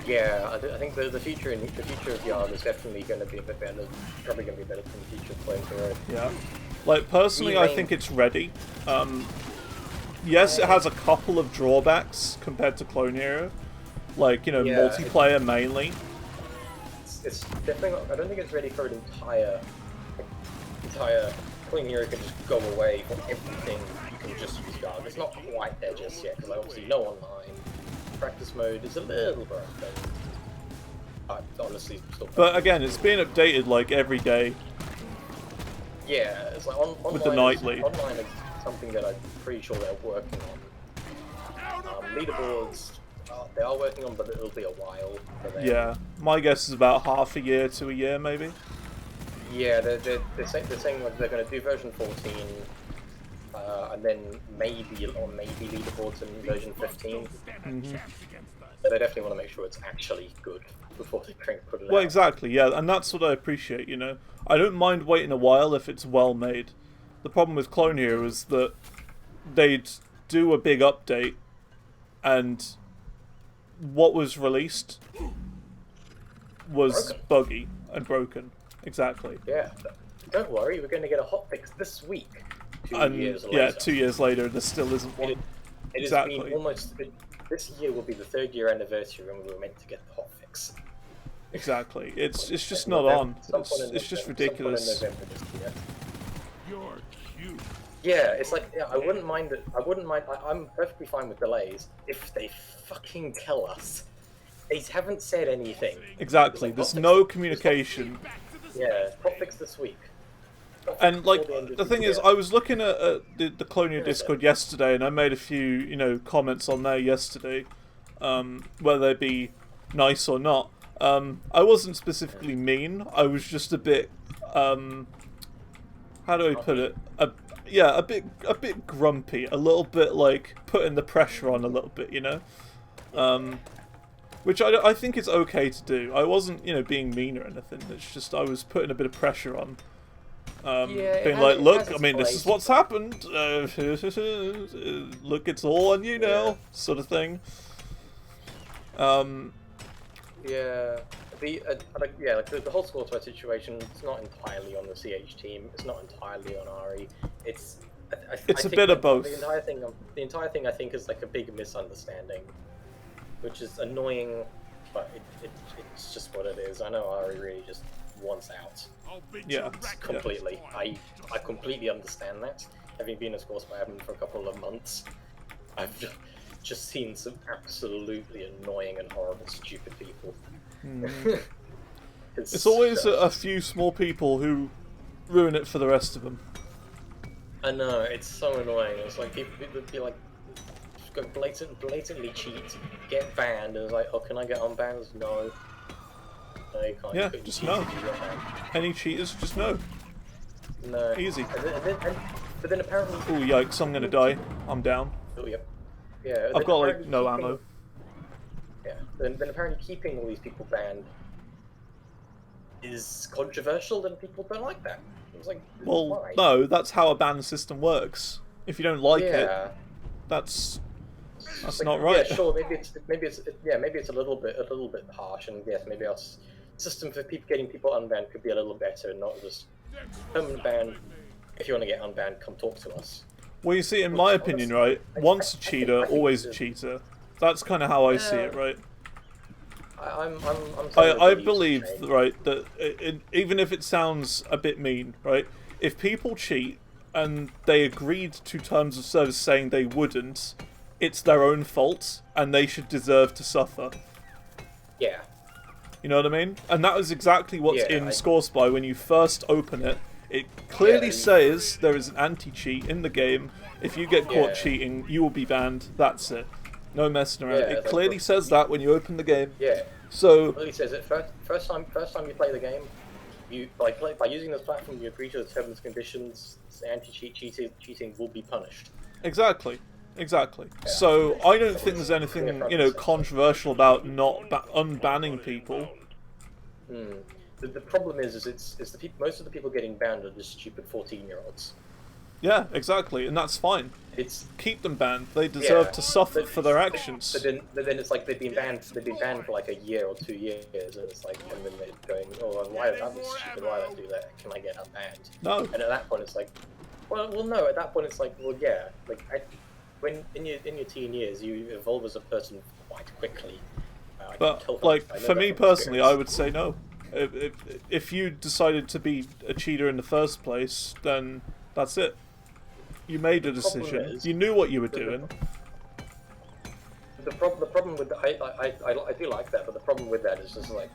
Yeah, I think the future of YARG is definitely going to be a bit better. Probably going to be better than the future of Flames of Red. Yeah, like personally, I think it's ready. Yes, it has a couple of drawbacks compared to Clone Hero, like, you know, multiplayer mainly. It's definitely not, I don't think it's ready for an entire Clean Hero can just go away from everything. You can just use YARG. It's not quite there just yet because I obviously know online. Practice mode is a little broken. Honestly, still. But again, it's being updated like every day. Yeah, it's like online. With the nightly. Online is something that I'm pretty sure they're working on. Leaderboards, they are working on, but it'll be a while. Yeah, my guess is about half a year to a year, maybe. Yeah, they're saying like they're going to do version 14, and then maybe leaderboards in version 15. But they definitely want to make sure it's actually good before they put it out. Well, exactly, yeah, and that's what I appreciate, you know. I don't mind waiting a while if it's well made. The problem with Clone Hero is that they'd do a big update, and what was released was broken. Buggy and broken. Exactly. Yeah, don't worry, we're going to get a hotfix this week. 2 years later. Yeah, 2 years later, there still isn't one. It has been almost. This year will be the 3rd year anniversary when we were meant to get the hotfix. Exactly. It's just not on. It's just ridiculous. You're cute. Yeah, it's like I wouldn't mind it. I'm perfectly fine with delays if they fucking tell us. They haven't said anything. Exactly. There's no communication. Yeah, hotfix this week. And like the thing is, I was looking at the Clone Hero Discord yesterday, and I made a few comments on there yesterday, whether they be nice or not. I wasn't specifically mean. I was just a bit how do I put it? A bit grumpy, a little bit like putting the pressure on a little bit, which I think is okay to do. I wasn't being mean or anything. It's just I was putting a bit of pressure on. Being like, look, I mean, this is what's happened. Look, it's all on you now, sort of thing. Yeah, the whole ScoreSpy situation. It's not entirely on the CH team. It's not entirely on Ari. It's I a think bit of both. The entire thing I think is like a big misunderstanding, which is annoying, but it's just what it is. I know Ari really just wants out. Yeah, completely. I completely understand that. Having been a ScoreSpy admin for a couple of months, I've just seen some absolutely annoying and horrible, stupid people. It's always a few small people who ruin it for the rest of them. I know, it's so annoying. It's like people would be like, just go blatantly cheat, get banned, and it's like, oh, can I get unbanned? No. No, you can't. Yeah, just no. Any cheaters, just no. No. Easy. But then apparently... Oh, yikes, I'm gonna die. I'm down. Oh, yep. Yeah. I've got, like, no ammo. Yeah. Then apparently keeping all these people banned is controversial, and people don't like that. It's like, well, why? No, that's how a ban system works. If you don't like it, that's like, not right. Yeah, sure. Maybe it's a little bit harsh, and yes, maybe our system for getting people unbanned could be a little better, and not just permanent ban. If you want to get unbanned, come talk to us. Well, you see, in my opinion, right, once a cheater, always a cheater. That's kind of how I see it, right? I believe, right, that even if it sounds a bit mean, right, if people cheat and they agreed to terms of service saying they wouldn't, it's their own fault and they should deserve to suffer. Yeah. You know what I mean? And that is exactly what's in ScoreSpy when you first open it. It clearly says there is an anti-cheat in the game. If you get caught cheating, you will be banned. That's it. No messing around. It clearly says that when you open the game. Yeah. So. It clearly says it first time you play the game, you by using this platform, you agree to the terms and conditions. Anti-cheating will be punished. Exactly. Exactly. Yeah. So I don't think there's anything controversial about not unbanning people. The problem is most of the people getting banned are just stupid 14-year-olds. Yeah, exactly, and that's fine. Keep them banned. They deserve to suffer for their actions. But then it's like they've been banned for like a year or 2 years, and it's like, and then they're going, oh, why that was stupid? Why did I do that? Can I get unbanned? No. And at that point, it's like, well, no. At that point, it's like, well, yeah, like when in your teen years, you evolve as a person quite quickly. But like for me personally, I would say no. If you decided to be a cheater in the first place, then That's it. You made a decision. You knew what you were doing. The problem with I do like that, but the problem with that is just like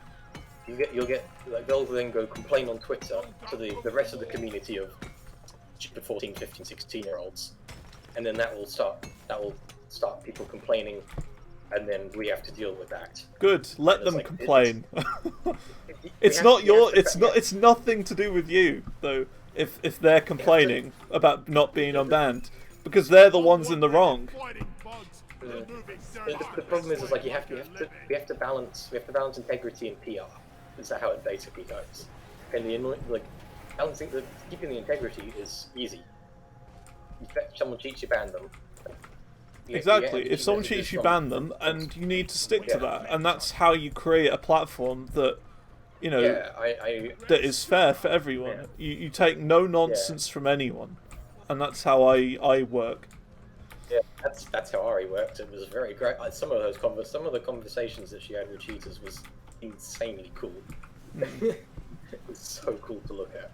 you'll get like they'll then go complain on Twitter to the rest of the community of stupid 14, 15, 16-year-olds, and then that will start people complaining, and then we have to deal with that. Good. Let them complain. It's nothing to do with you though. If they're complaining about not being unbanned, because they're the ones in the wrong. The problem is like we have to balance integrity and PR. Is that how it basically goes? And keeping the integrity is easy. If someone cheats, you ban them. Exactly. If someone cheats, you ban them, and you need to stick to that. And that's how you create a platform that, you know, that is fair for everyone. You take no nonsense from anyone, and that's how I work. Yeah, that's how Ari worked. It was very great. Some of the conversations that she had with cheaters was insanely cool. It was so cool to look at.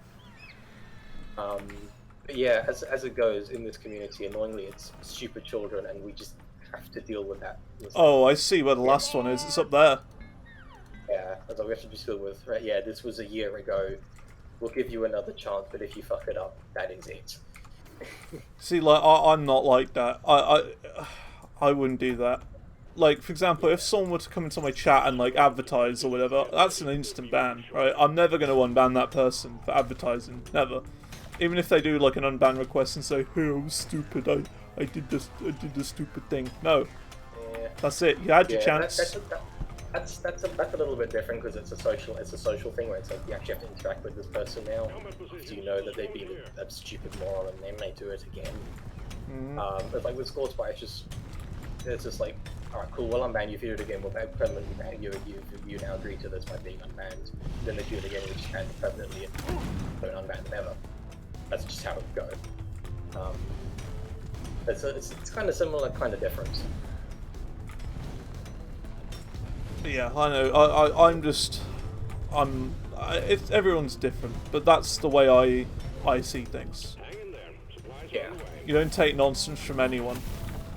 But yeah, as it goes in this community, annoyingly, it's stupid children, and we just have to deal with that. Oh, I see where the last one is. It's up there. Yeah, that's what we have to deal with. Right? Yeah, this was a year ago. We'll give you another chance, but if you fuck it up, that is it. See, like I'm not like that. I wouldn't do that. Like, for example, if someone were to come into my chat and like advertise or whatever, that's an instant ban, right? I'm never going to unban that person for advertising, never. Even if they do like an unban request and say, "Hey, I was stupid. I did this stupid thing." No, that's it. You had your chance. That's a little bit different because it's a social thing where it's like you actually have to interact with this person now, so you know that they've been a stupid moron and they may do it again. But like with ScoreSpy, it's just like, all right, cool. Well, unban you. If you do it again, we'll permanently ban you. You now agree to this by being unbanned. Then they do it again, we just ban them permanently and don't unban them ever. That's just how it goes. It's kind of similar, kind of different. Yeah, I know. Everyone's different, but that's the way I see things. Yeah. You don't take nonsense from anyone.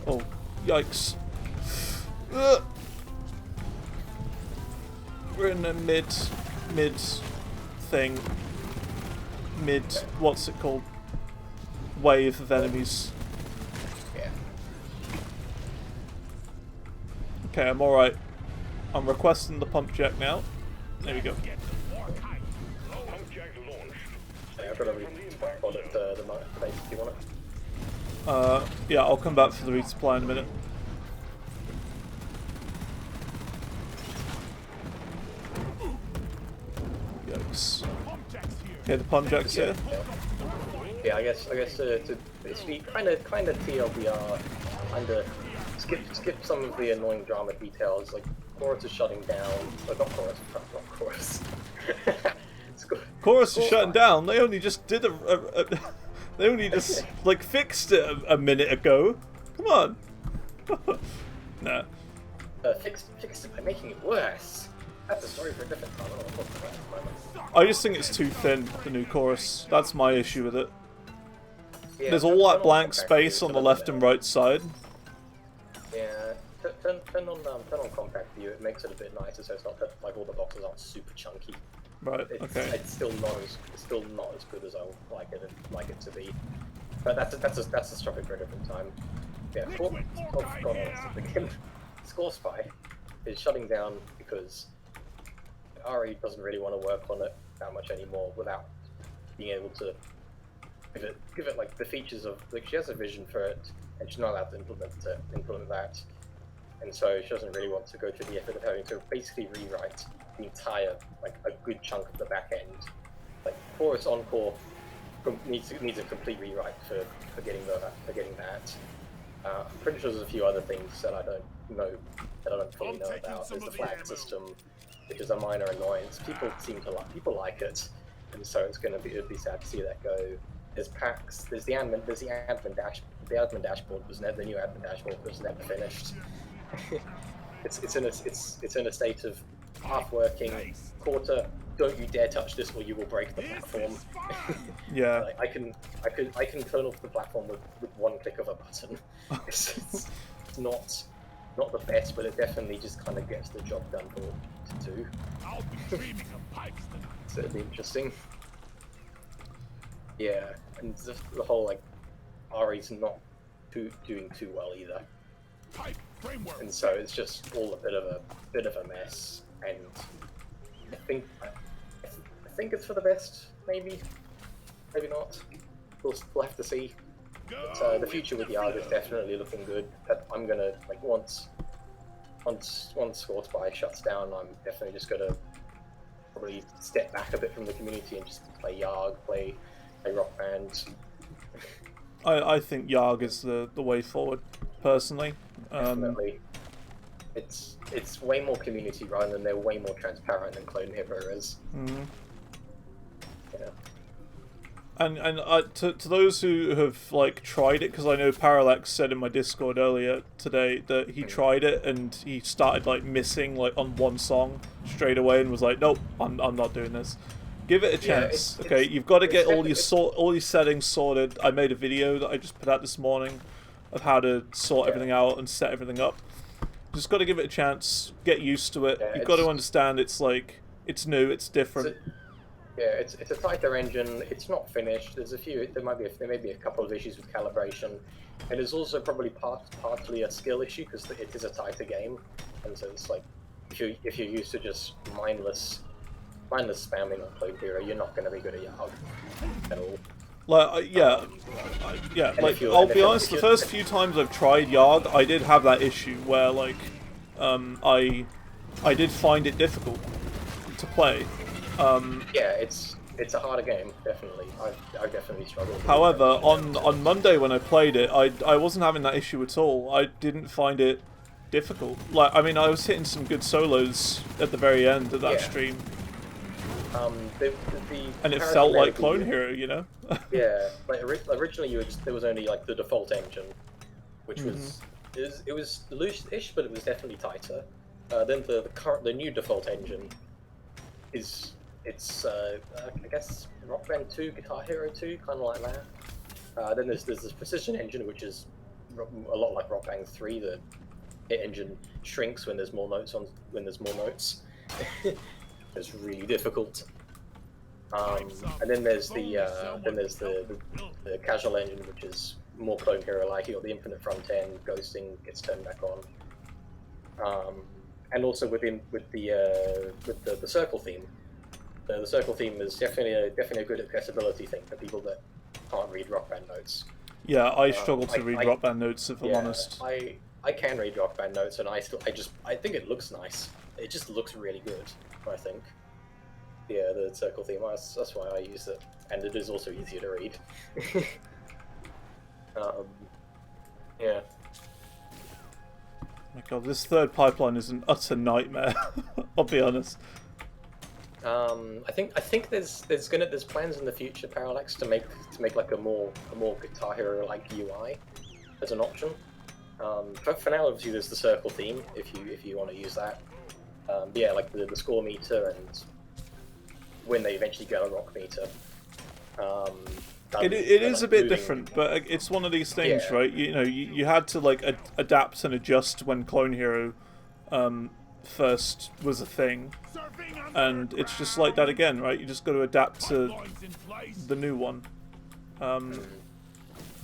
Oh, yikes! We're in a mid thing. What's it called? Wave of enemies. Yeah. Okay, I'm alright. I'm requesting the pump jack now. There we go. Pump jack launched. I've got a resupply at the marketplace if you want it. Yeah, I'll come back for the resupply in a minute. Yikes. Okay, the pump jack's here. Yeah, I guess to basically kind of TLDR, skip some of the annoying drama details. Like Chorus is shutting down. Not Chorus. Chorus is shutting down. They only just did they only just like fixed it a minute ago. Come on. Nah. Fixed it by making it worse. That's a story for a different time. I don't know what about at the moment. I just think it's too thin, the new Chorus. That's my issue with it. Yeah, There's all that blank space on the left and right side. Yeah, turn on compact view. It makes it a bit nicer, so it's not that like all the boxes aren't super chunky. Right. Okay. It's still not as good as I would like it to be. But that's a topic for a different time. Yeah. ScoreSpy is shutting down because Ari doesn't really want to work on it that much anymore without being able to give it like the features of like she has a vision for it and she's not allowed to implement that, and so she doesn't really want to go through the effort of having to basically rewrite the entire like a good chunk of the back end. Like Chorus Encore needs a complete rewrite for getting that. I'm pretty sure there's a few other things that I don't fully know about. There's the flag system, which is a minor annoyance. People like it, and so it'd be sad to see that go. There's packs. There's the admin dashboard. The admin dashboard was never the new admin dashboard was never finished. it's in a state of half working, quarter don't you dare touch this, or you will break the platform. Yeah. Like, I can turn off the platform with one click of a button. It's not the best, but it definitely just kind of gets the job done for two. I'll be dreaming of pipes tonight. So it'd be interesting. Yeah, and the whole like Ari's not doing too well either. Pipe framework. And so it's just all a bit of a mess, and I think it's for the best, maybe not. We'll have to see. But the future with YARG is definitely looking good. I'm gonna like once ScoreSpy shuts down, I'm definitely just gonna probably step back a bit from the community and just play YARG, play Rock Band. I think YARG is the way forward, personally. Definitely. It's way more community run, and they're way more transparent than Clone Hero is. Mm-hmm. Yeah. And to those who have like tried it, because I know Parallax said in my Discord earlier today that he tried it and he started like missing like on one song straight away and was like, nope, I'm not doing this. Give it a chance. Okay, you've got to get all your settings sorted. I made a video that I just put out this morning of how to sort everything out and set everything up. Just got to give it a chance, get used to it. You've got to understand it's like it's new, it's different. It's a tighter engine. It's not finished. There may be a couple of issues with calibration. It is also probably partly a skill issue because it is a tighter game, and so it's like if you're used to just mindless spamming on Clone Hero, you're not going to be good at YARG at all. Like like I'll be honest, the first few times I've tried YARG, I did have that issue where like I did find it difficult to play. Yeah, it's a harder game, definitely. I definitely struggled. However, on Monday when I played it, I wasn't having that issue at all. I didn't find it difficult. Like, I mean, I was hitting some good solos at the very end of that stream. And it felt like Clone Hero, you know? Yeah, like originally there was only like the default engine, which was it was loose-ish, but it was definitely tighter. Then the new default engine is I guess Rock Band 2, Guitar Hero 2, kind of like that. Then there's this precision engine, which is a lot like Rock Band 3. The hit engine shrinks when there's more notes It's really difficult. And then there's the casual engine, which is more Clone Hero like. You got the infinite front end, ghosting gets turned back on, and also with the circle theme. The circle theme is definitely a good accessibility thing for people that can't read Rock Band notes. Yeah, I struggle to read Rock Band notes, if I'm honest. I can read Rock Band notes, and I think it looks nice. It just looks really good, I think. Yeah, the circle theme, that's why I use it. And it is also easier to read. Yeah. My god, this third pipeline is an utter nightmare. I'll be honest. I think there's plans in the future, Parallax, to make like a more Guitar Hero like UI as an option. For now, obviously, there's the circle theme if you want to use that. Yeah, like the score meter, and when they eventually get a rock meter. It is a bit different, but it's one of these things, right? You know, you had to like adapt and adjust when Clone Hero first was a thing, and it's just like that again, right? You just got to adapt to the new one. And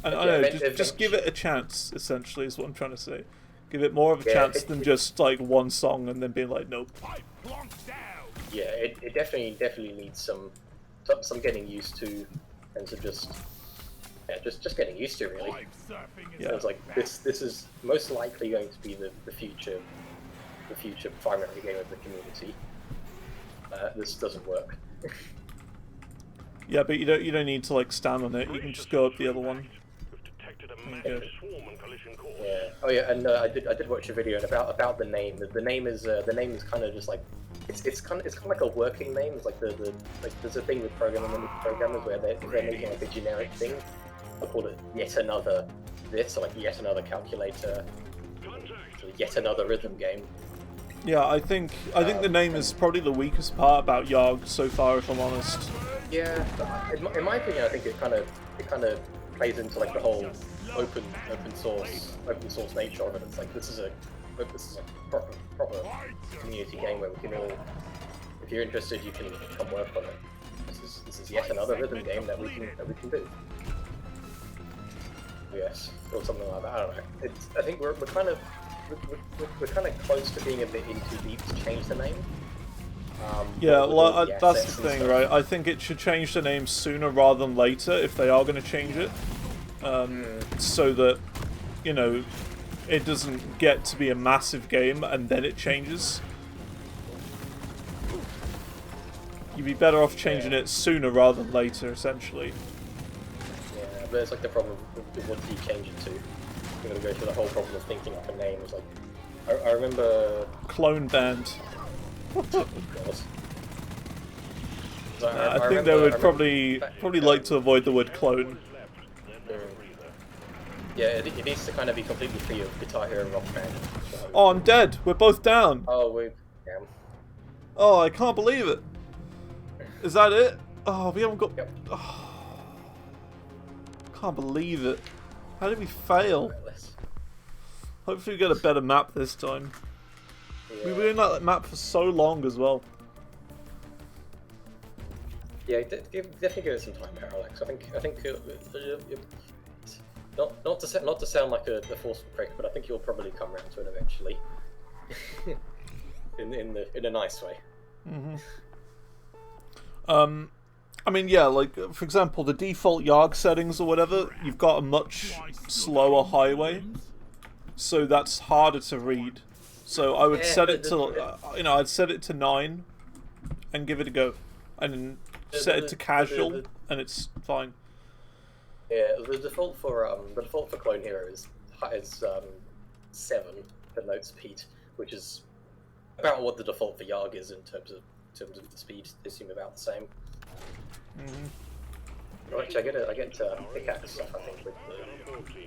I don't know, just give it a chance. Essentially, is what I'm trying to say. Give it more of a chance than just like one song and then being like, nope. Yeah, it definitely needs some getting used to, and to just getting used to, really. Yeah, it's like this is most likely going to be the future primary game of the community. This doesn't work. Yeah, but you don't need to like stand on it. You can just go up the other one. Yeah. Oh yeah, and I did watch a video about the name. The name is kind of just like it's kind of like a working name. It's like there's a thing with programmers where they're making like a generic thing. I call it yet another this, or like yet another calculator, yet another rhythm game. Yeah, I think the name is probably the weakest part about YARG so far, if I'm honest. Yeah, in my opinion, I think it kind of plays into like the whole open source nature of it. It's like this is a proper community game where we can all, if you're interested, you can come work on it. This is yet another rhythm game that we can do. Yes, or something like that. I don't know. I think we're kind of close to being a bit in too deep to change the name. Yeah, well, that's the thing, right? I think it should change the name sooner rather than later if they are going to change it, so that, you know, it doesn't get to be a massive game and then it changes. You'd be better off changing it sooner rather than later, essentially. Yeah, but it's like the problem with what do you change it to? You're going to go through the whole problem of thinking up a name. It's like, I remember... Clone Band. So I think they would probably like to avoid the word clone. Yeah, it needs to kind of be completely free of Guitar Hero and Rock Band. So. Oh, I'm dead. We're both down. Oh, we're down. Oh, I can't believe it. Is that it? Oh, we haven't got... Yep. Oh, can't believe it. How did we fail? Hopefully we get a better map this time. Yeah. We were in that map for so long as well. Yeah, definitely give it some time, Parallax. I think not to sound like a forceful prick, but I think you'll probably come around to it eventually. in a nice way. Mm-hmm. I mean, yeah, like, for example, the default YARG settings or whatever, you've got a much slower highway, so that's harder to read. So I would set it to, I'd set it to 9 and give it a go, and then set it to casual, and it's fine. Yeah, the default for Clone Hero is 7 for note speed, which is about what the default for YARG is in terms of the speed. They seem about the same. Mm-hmm. Actually, I get pickaxe stuff, I think, with the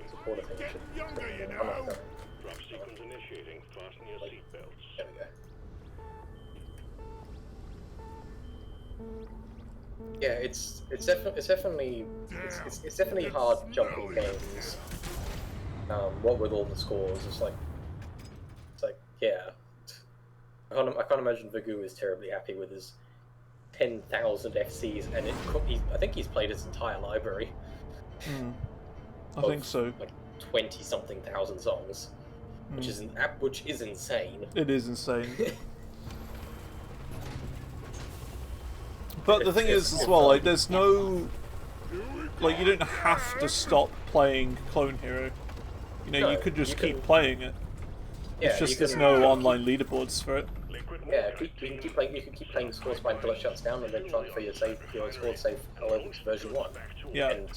supporter thing. Drop sequence initiating. Fasten your seatbelts. There we go. Yeah, it's definitely hard jumping games. What with all the scores, it's like yeah. I can't imagine Vagu is terribly happy with his 10,000 FCs, and I think he's played his entire library. I think so. Like 20-something thousand songs, which is insane. It is insane. But the thing is, as well, like, there's no, like, you don't have to stop playing Clone Hero. You know, you could just keep playing it. Yeah, it's just there's no online leaderboards for it. Yeah, you can keep playing. You can keep playing ScoreSpy until it shuts down, and then transfer your score save over to version 1. Yeah. And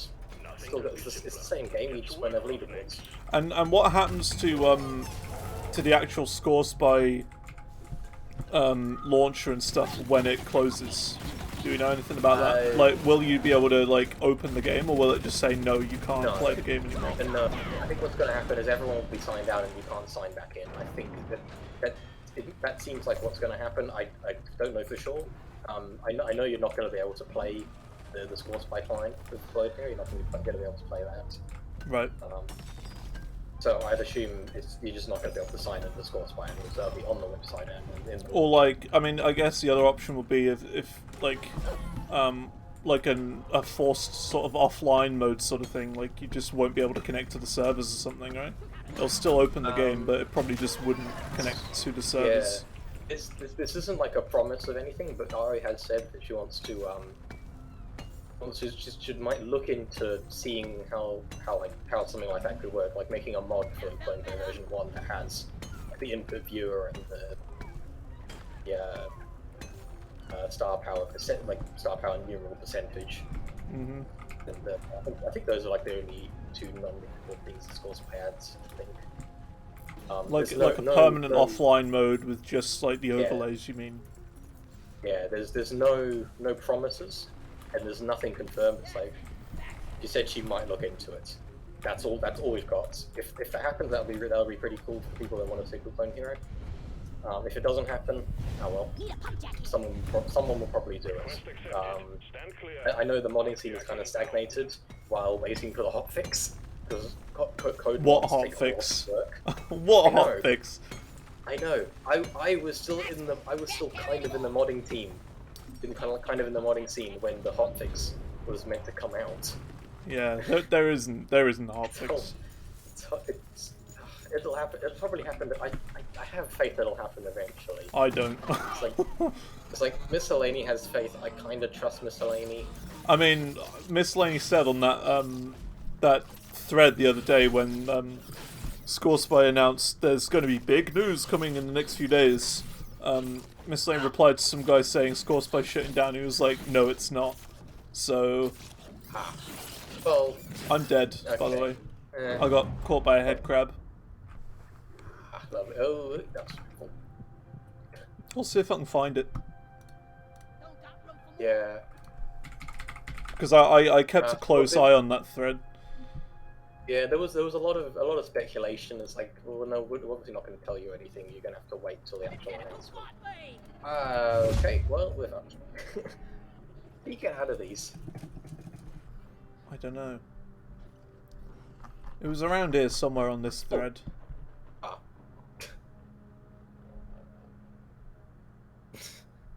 still, it's the same game. You just won't have leaderboards. And what happens to the actual ScoreSpy launcher and stuff when it closes? Do you know anything about that? Like, will you be able to like open the game, or will it just say no, you can't play the game anymore? No, I think what's going to happen is everyone will be signed out, and you can't sign back in. I think that seems like what's going to happen. I don't know for sure. I know you're not going to be able to play the ScoreSpy client with Clone Hero. You're not going to be able to play that. Right. So I'd assume you're just not going to be able to sign in the ScoreSpy, and it'll be on the website or like, I mean, I guess the other option would be if like a forced sort of offline mode sort of thing. Like, you just won't be able to connect to the servers or something, right? It'll still open the game, but it probably just wouldn't connect to the servers. Yeah. This isn't like a promise of anything, but Ari has said that she wants to she might look into seeing how something like that could work, like making a mod for Clone Hero version 1 that has the input viewer and the star power numeral percentage. Mm-hmm. And I think those are like the only two non-difficult things that ScoreSpy adds, I think. Like a permanent offline mode with just like the overlays, you mean? Yeah, there's no promises, and there's nothing confirmed. It's like she said she might look into it. That's all we've got. If that happens, that'll be pretty cool for people that want to stick with Clone Hero. If it doesn't happen, oh well. Someone will probably do it. I know the modding scene is kind of stagnated while waiting for the hotfix. Because code What mods take a lot hotfix? of work. What hotfix? I know. I was still kind of in the modding team, kind of in the modding scene when the hotfix was meant to come out. Yeah, there isn't a hotfix. It'll happen. It'll probably happen. I have faith it'll happen eventually. I don't. It's like Miscellany has faith. I kind of trust Miscellany. I mean, Miscellany said on that thread the other day when ScoreSpy announced there's going to be big news coming in the next few days. Miscellany replied to some guy saying ScoreSpy shutting down. He was like, "No, it's not." So, well, I'm dead. Okay. By the way, I got caught by a head crab. Oh, that's cool. I'll see if I can find it. Yeah. Because I kept a close eye on that thread. Yeah, there was a lot of speculation. It's like, well, no, we're obviously not going to tell you anything. You're going to have to wait till the actual announcement. Okay, well, we're fucked. How do you get out of these? I don't know. It was around here somewhere on this thread.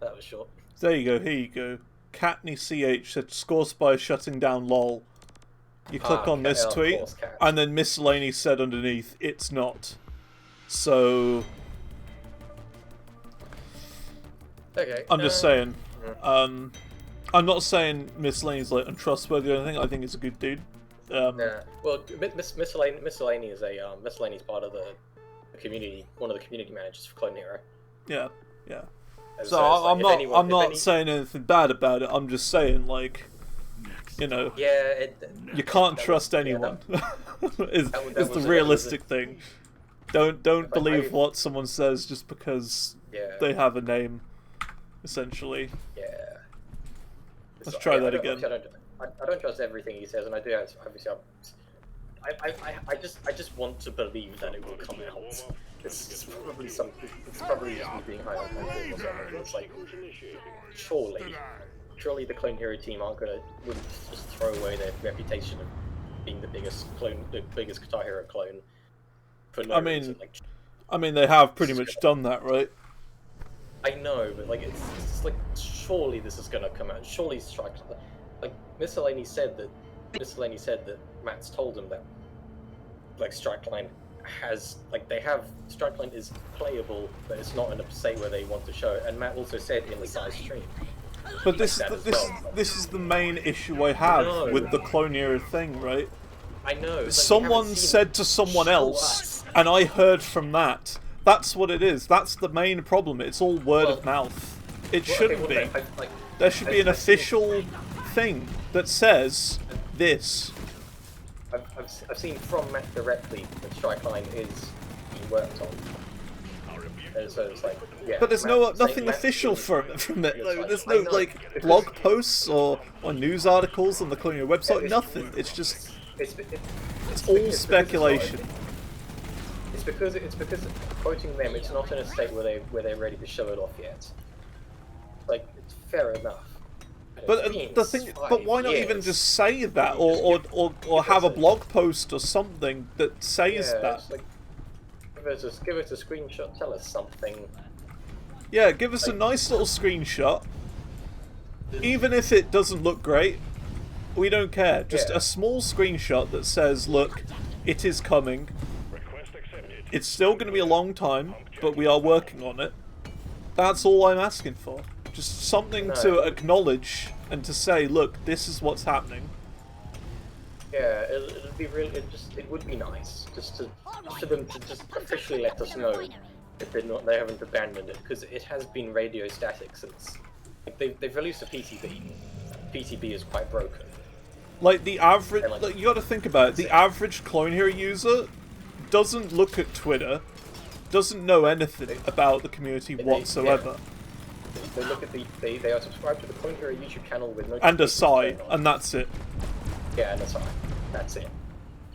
That was short. There you go, here you go. Catney CH said ScoreSpy shutting down LOL. You click on this tweet, and then Miscellany said underneath, it's not. So... Okay. I'm just saying. I'm not saying Miscellany's like untrustworthy or anything. I think he's a good dude. Yeah. Well, Miscellany is Miscellany's part of the community, one of the community managers for Clone Hero. Yeah, yeah. And So I'm not saying anything bad about it. I'm just saying, like, you know, yeah, you can't trust anyone. is the realistic thing. Don't believe what someone says just because they have a name, essentially. Yeah. Let's try that again. I don't trust everything he says, and I do have, obviously. I just want to believe that it will come out. It's probably just me being high on something. It's like, surely the Clone Hero team wouldn't just throw away their reputation of being the biggest Guitar Hero clone for no reason. I mean, they have pretty much done that, right? I know, but like it's just like surely this is gonna come out. Surely Miscellany said that Matt's told him that like Strikeline Strikeline is playable, but it's not in a state where they want to show it. And Matt also said in the side stream. But this is the main issue I have with the Clone Hero thing, right? I know. Like someone said to someone else, and I heard from that. That's what it is. That's the main problem. It's all word of mouth. It shouldn't be. There should be an official thing that says this. I've seen from Matt directly that Strikeline is being worked on. And so it's like, yeah. But there's nothing official from it. There's no like blog posts or news articles on the Clone Hero website. Nothing. It's just it's all speculation. It's because quoting them, it's not in a state where they're ready to show it off yet. Like, it's fair enough. But but why not even just say that, or have a blog post or something that says that? Like, give us a screenshot. Tell us something. Yeah, give us a nice little screenshot. Even if it doesn't look great, we don't care. Just a small screenshot that says, "Look, it is coming. It's still going to be a long time, but we are working on it." That's all I'm asking for. Just something to acknowledge and to say, look, this is what's happening. Yeah, it'd be really. It would be nice just for them to just officially let us know that they haven't abandoned it, because it has been radio static since they've released a PCB. PCB is quite broken. Like the average, you got to think about it. The average Clone Hero user doesn't look at Twitter, doesn't know anything about the community whatsoever. They look at they are subscribed to the Clone Hero YouTube channel with no. And a sigh, and that's it. Yeah, and a sigh. That's it.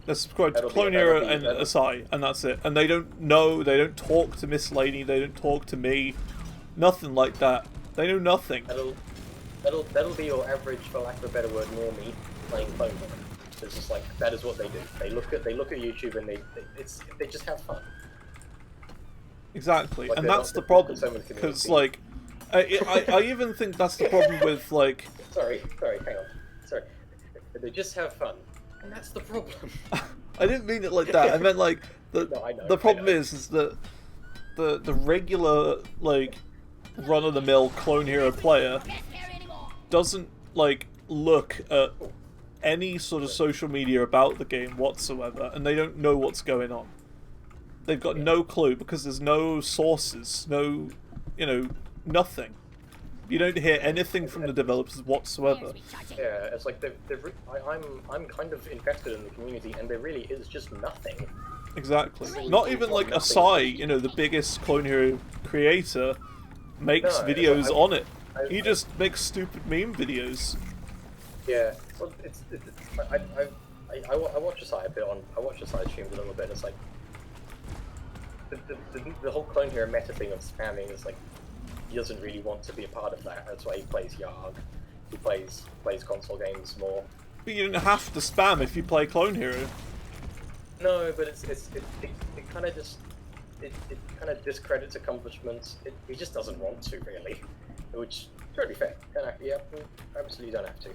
They're subscribed to That'll be- Clone that'll Hero be- and that'll- Asai, and that's it. And they don't talk to Miss Lady, they don't talk to me, nothing like that. They know nothing. That'll be your average, for lack of a better word, normie playing Clone Hero. It's just like that is what they do. They look at YouTube and they just have fun. Exactly, Like, and they're that's not the problem. concerned with the Because community. like, I even think that's the problem with like. Sorry, hang on. Sorry. They just have fun. And that's the problem. I didn't mean it like that. I meant like the No, I know, the problem I know. is that the regular like run of the mill Clone Hero player doesn't like look at any sort of social media about the game whatsoever, and they don't know what's going on. They've got no clue because there's no sources, no, nothing. You don't hear anything from the developers whatsoever. Yeah, it's like I'm kind of invested in the community, and there really is just nothing. Exactly. Not even like Asai, the biggest Clone Hero creator, makes No, videos on it. I- He just makes stupid meme videos. Yeah, well, I watch Asai a bit on. I watch Asai streams a little bit. It's like the whole Clone Hero meta thing of spamming is like he doesn't really want to be a part of that. That's why he plays YARG. He plays console games more. But you don't have to spam if you play Clone Hero. No, but it kind of just it kind of discredits accomplishments. He just doesn't want to really, which is totally fair. Yeah, absolutely don't have to.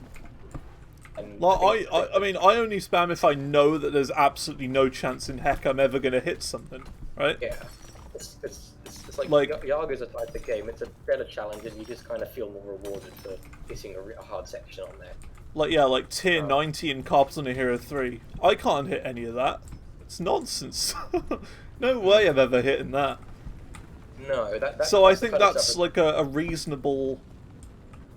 And Like I mean, I only spam if I know that there's absolutely no chance in heck I'm ever gonna hit something, right? yeah, it's like, Like- YARG is a type of game. It's a better challenge, and you just kind of feel more rewarded for hitting a hard section on there. Like tier 90 in Carpet on a Hero 3. I can't hit any of that. It's nonsense. No way I'm ever hitting that. No, that So I that's the think kind of that's stuff like a reasonable,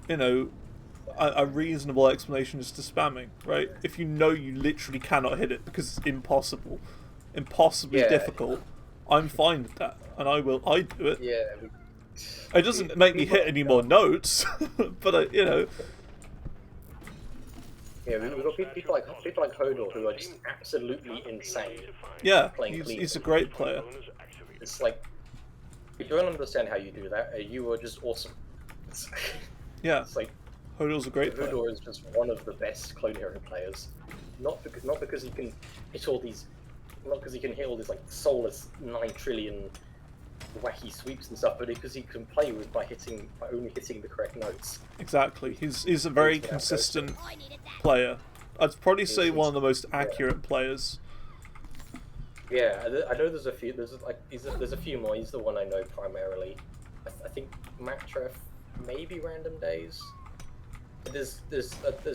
a reasonable explanation as to spamming, right? If you know you literally cannot hit it because it's impossible, impossibly Yeah. difficult, I'm fine with that, and I do it. Yeah. It doesn't make me hit any more notes, but Yeah, we've got people like Hodor who are just absolutely insane. yeah, Playing clean. he's a great player. It's like, if you don't understand how you do that, you are just awesome. It's Yeah, like Hodor's a great player. Hodor is just one of the best Clone Hero players. Not because he can hit all these, like soulless 9 trillion wacky sweeps and stuff, but because he can play with by only hitting the correct notes. Exactly, he's a very Yeah, consistent player. I'd probably say one of the most accurate players. Yeah, I know there's a few. There's a few more. He's the one I know primarily. I think Matref, maybe Random Days. There's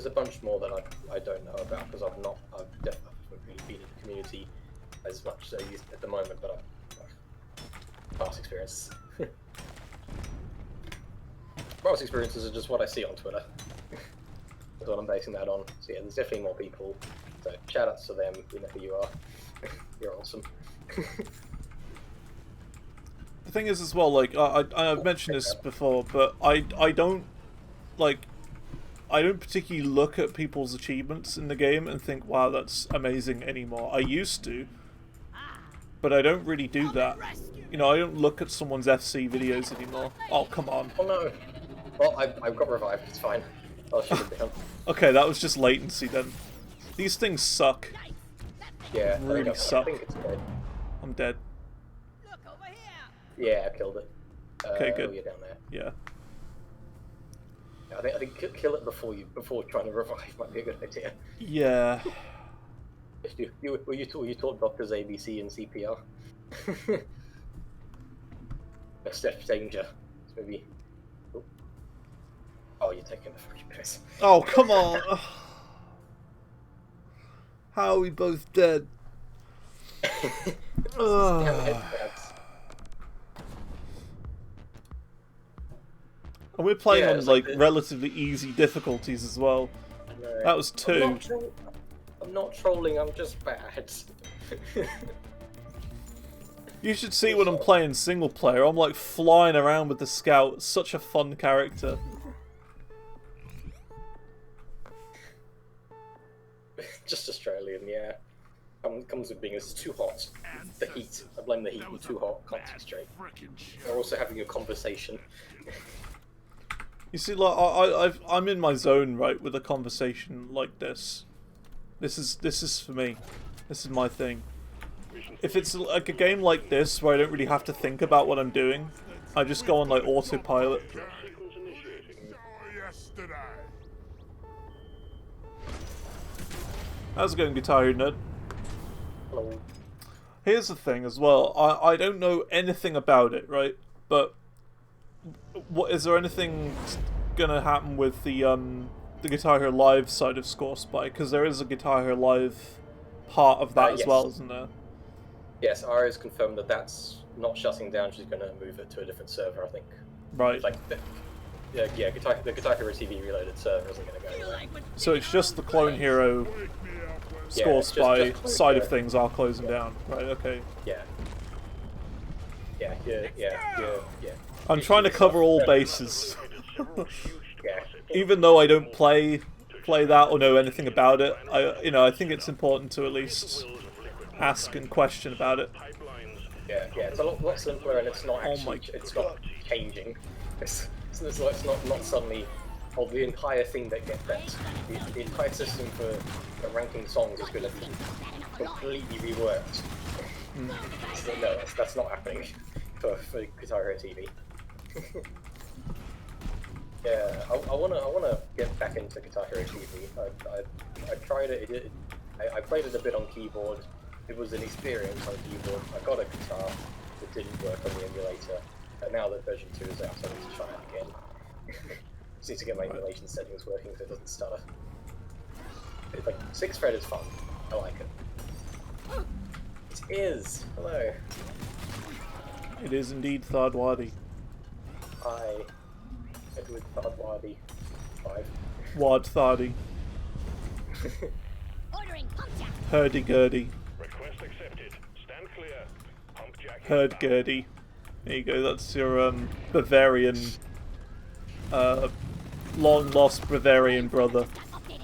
a bunch more that I don't know about because I've definitely really been in the community as much as I used at the moment, but I've past experiences. Past experiences are just what I see on Twitter. That's what I'm basing that on. So yeah, there's definitely more people. So shout outs to them. You know who you are. You're awesome. The thing is as well, like I've mentioned this before, but I don't particularly look at people's achievements in the game and think, wow, that's amazing anymore. I used to, but I don't really do that. I don't look at someone's FC videos anymore. Oh, come on. Oh no. Well, I've got revived. It's fine. I'll shoot him down. Okay, that was just latency then. These things suck. Yeah, Really I suck. think it's dead. I'm dead. Yeah, I killed it. Okay, good. Oh, you're down there. Yeah. Yeah, I think kill it before trying to revive might be a good idea. Yeah. Were you taught doctors ABC and CPR? A step danger. Maybe. Oh, you're taking the fucking piss. Oh, come on. How are we both dead? Ugh. And we're playing Yeah, on it's like like relatively easy difficulties as well. No. That was 2. I'm not trolling, I'm just bad. You should see when I'm playing single player. I'm like flying around with the scout. It's such a fun character. Just Australian, yeah. comes with being it's too hot. The heat. I blame the heat. And too hot. Can't concentrate. They're also having a conversation. You see, like I'm in my zone, right, with a conversation like this. This is for me. This is my thing. If it's like a game like this where I don't really have to think about what I'm doing, I just go on like autopilot. How's it going, Guitar Hero Nerd? Hello. Here's the thing as well. I don't know anything about it, right? But what is there anything gonna happen with the Guitar Hero Live side of ScoreSpy? Because there is a Guitar Hero Live part of that as yes. well, isn't there? Yes, Aria's confirmed that that's not shutting down. She's going to move it to a different server, I think. Right. Like, the Guitar Hero TV Reloaded server isn't going to go anywhere. So it's just the Clone Hero ScoreSpy just side of things are closing down. Right, okay. Yeah. I'm trying to cover all bases. Yeah. Even though I don't play that or know anything about it, I think it's important to at least ask and question about it. Yeah, it's a lot simpler, and it's not actually, it's not changing. It's not suddenly, the entire thing that gets that. The entire system for ranking songs is going to be completely reworked. So, no, that's not happening for Guitar Hero TV. Yeah, I wanna get back into Guitar Hero TV. I tried it. I played it a bit on keyboard. It was an experience on keyboard. I got a guitar that didn't work on the emulator. And now that version 2 is out, so I need to try it again. Just need to get my emulation settings working so it doesn't stutter. It's like 6 thread is fun. I like it. It is. Hello. It is indeed Thardwadi. Hi. Edward Thardwadi 5. Wad Thardy. Hurdy-gurdy. Request accepted. Stand clear. Pump jack. Hurd-gurdy. There you go, that's your Bavarian, long-lost Bavarian brother. Yeah,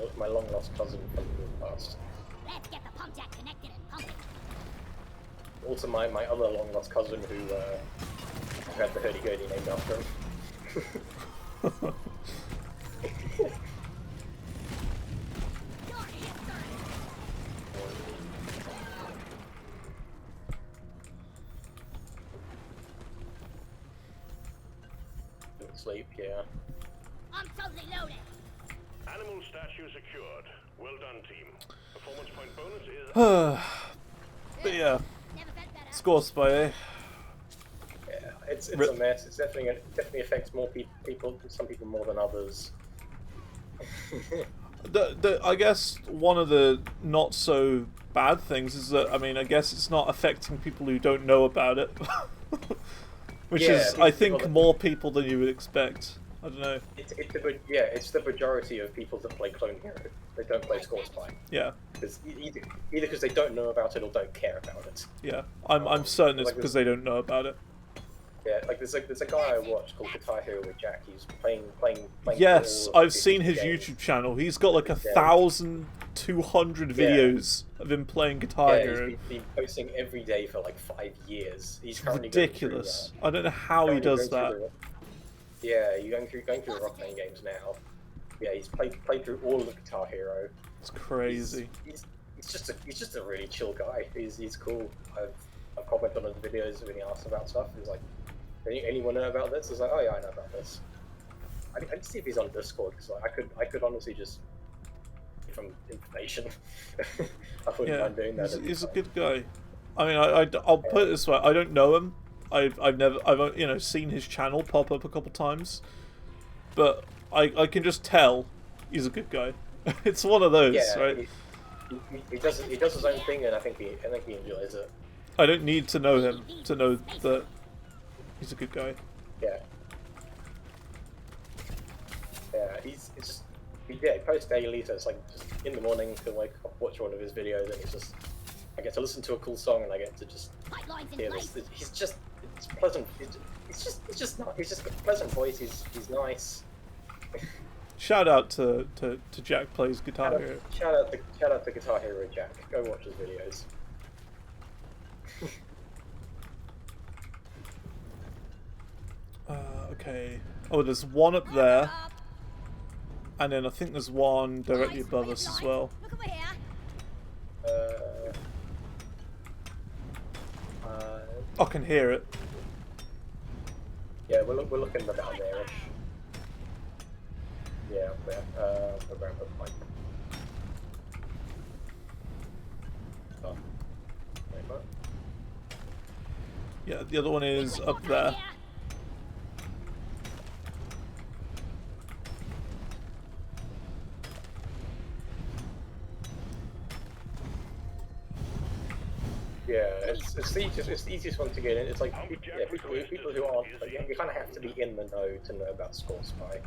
it's my long-lost cousin from the past. Let's get the pump jack connected and pumping. Also my other long-lost cousin who had the hurdy-gurdy named after him. Sleep, yeah. I'm totally loaded. Animal statue secured. Well done, team. Performance point bonus is... But yeah, Never felt better. ScoreSpy, eh? Yeah, it's a mess. It definitely affects more people. Some people more than others. I guess one of the not so bad things is that, I guess it's not affecting people who don't know about it. Which is, I think, more people than you would expect. I don't know. It's the majority of people that play Clone Hero. They don't play ScoreSpy. Yeah. Either because they don't know about it or don't care about it. Yeah, I'm certain it's because they don't know about it. Yeah, like there's a guy I watched called Guitar Hero with Jack. He's playing. Yes, I've seen his YouTube channel. He's got like 1,200 videos of him playing Guitar Hero. He's been posting every day for like 5 years. He's currently ridiculous. I don't know how he does that. Yeah, you're going through the Rockman games now. Yeah, he's played through all of the Guitar Hero. It's crazy. He's just a really chill guy. He's cool. I've commented on his videos when he asks about stuff. He's like, anyone know about this? I was like, oh yeah, I know about this. I need to see if he's on Discord because like, I could honestly just give him information. I wouldn't mind doing that. He's a good guy. I mean, I'll put it this way: I don't know him. I've seen his channel pop up a couple times, but I can just tell he's a good guy. It's one of those, right? He does his own thing, and I think he enjoys it. I don't need to know him to know that he's a good guy. Yeah. Yeah, he posts daily, so it's like just in the morning to like watch one of his videos, and it's just I get to listen to a cool song, and I get to just hear this. It's pleasant. He's just got a pleasant voice. He's nice. Shout out to Jack Plays Guitar Hero. Shout out to Guitar Hero Jack. Go watch his videos. Okay. Oh, there's one up there. And then I think there's one directly above us as well. Look over here. I can hear it. Yeah, we're looking about there-ish. Yeah, up there. We'll grab a mic. Oh. Wait, what? Yeah, the other one is up there. Yeah, it's the easiest one to get in. It's like people who aren't, like, you kind of have to be in the know to know about ScoreSpy.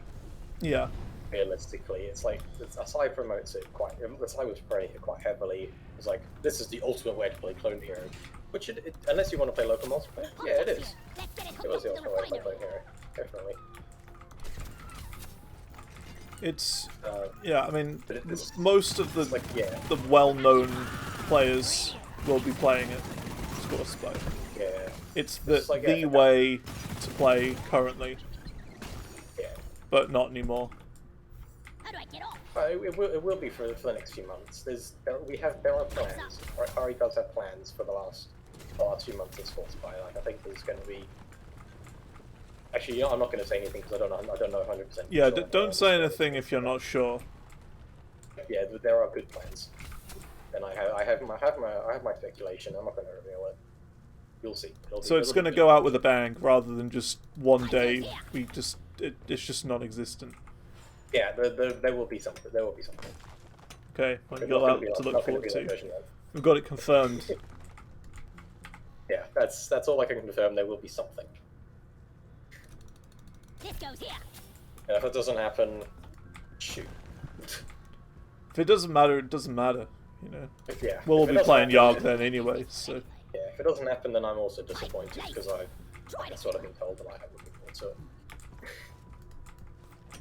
Yeah. Realistically, it's like aside promotes it quite. Aside was praising it quite heavily. It's like this is the ultimate way to play Clone Hero, which unless you want to play local multiplayer, yeah, it is. It was the ultimate way to play Clone Hero, definitely. It's yeah. I mean, it's most of the like, yeah. the well-known players will be playing it. ScoreSpy. Yeah. It's the like, the way to play currently. Yeah. But not anymore. How do I get off? It will be for the next few months. There are plans. Ari does have plans for the last few months of ScoreSpy. Like I think there's going to be. Actually, you know, I'm not going to say anything because I don't know 100%. Yeah, sure don't say anything if you're not sure. Yeah, there are good plans, and I have my speculation. I'm not going to reveal it. You'll see. So it's going to go out with a bang rather than just one day. It's just non-existent. Yeah, there will be something. There will be something. Okay, well, you got that to look forward to. We've got it confirmed. Yeah, that's all I can confirm. There will be something. This goes here. And if it doesn't happen, shoot. If it doesn't matter, it doesn't matter. You know. Yeah. We'll all be playing YARG then anyway. So. Yeah, if it doesn't happen, then I'm also disappointed because that's what I've been told and I haven't been told. So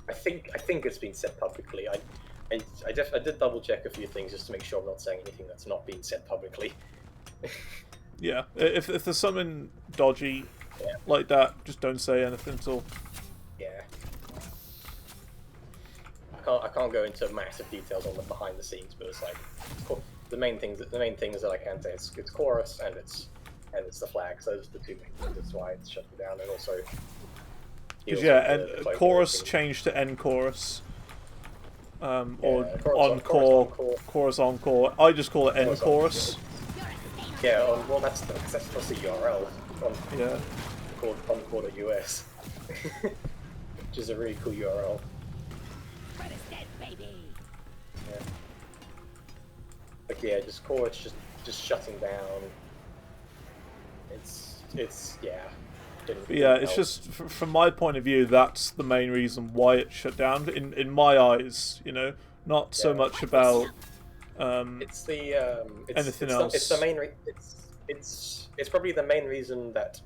I think it's been said publicly. I did double check a few things just to make sure I'm not saying anything that's not being said publicly. Yeah, if there's something dodgy like that, just don't say anything at all. Yeah. I can't go into massive details on the behind the scenes, but it's like the main things that I can say it's chorus and it's the flags. Those are the two main things. That's why it's shutting down, and also. Yeah, and chorus changed to end chorus. Or encore, chorus encore. I just call it end chorus. Yeah, well that's the URL. Yeah. Called encore.us, which is a really cool URL. Yeah. Like yeah, just chorus just shutting down. It's yeah. Yeah, it's just from my point of view, that's the main reason why it shut down. In my eyes, you know, not so much about anything else. It's the main. It's probably the main reason that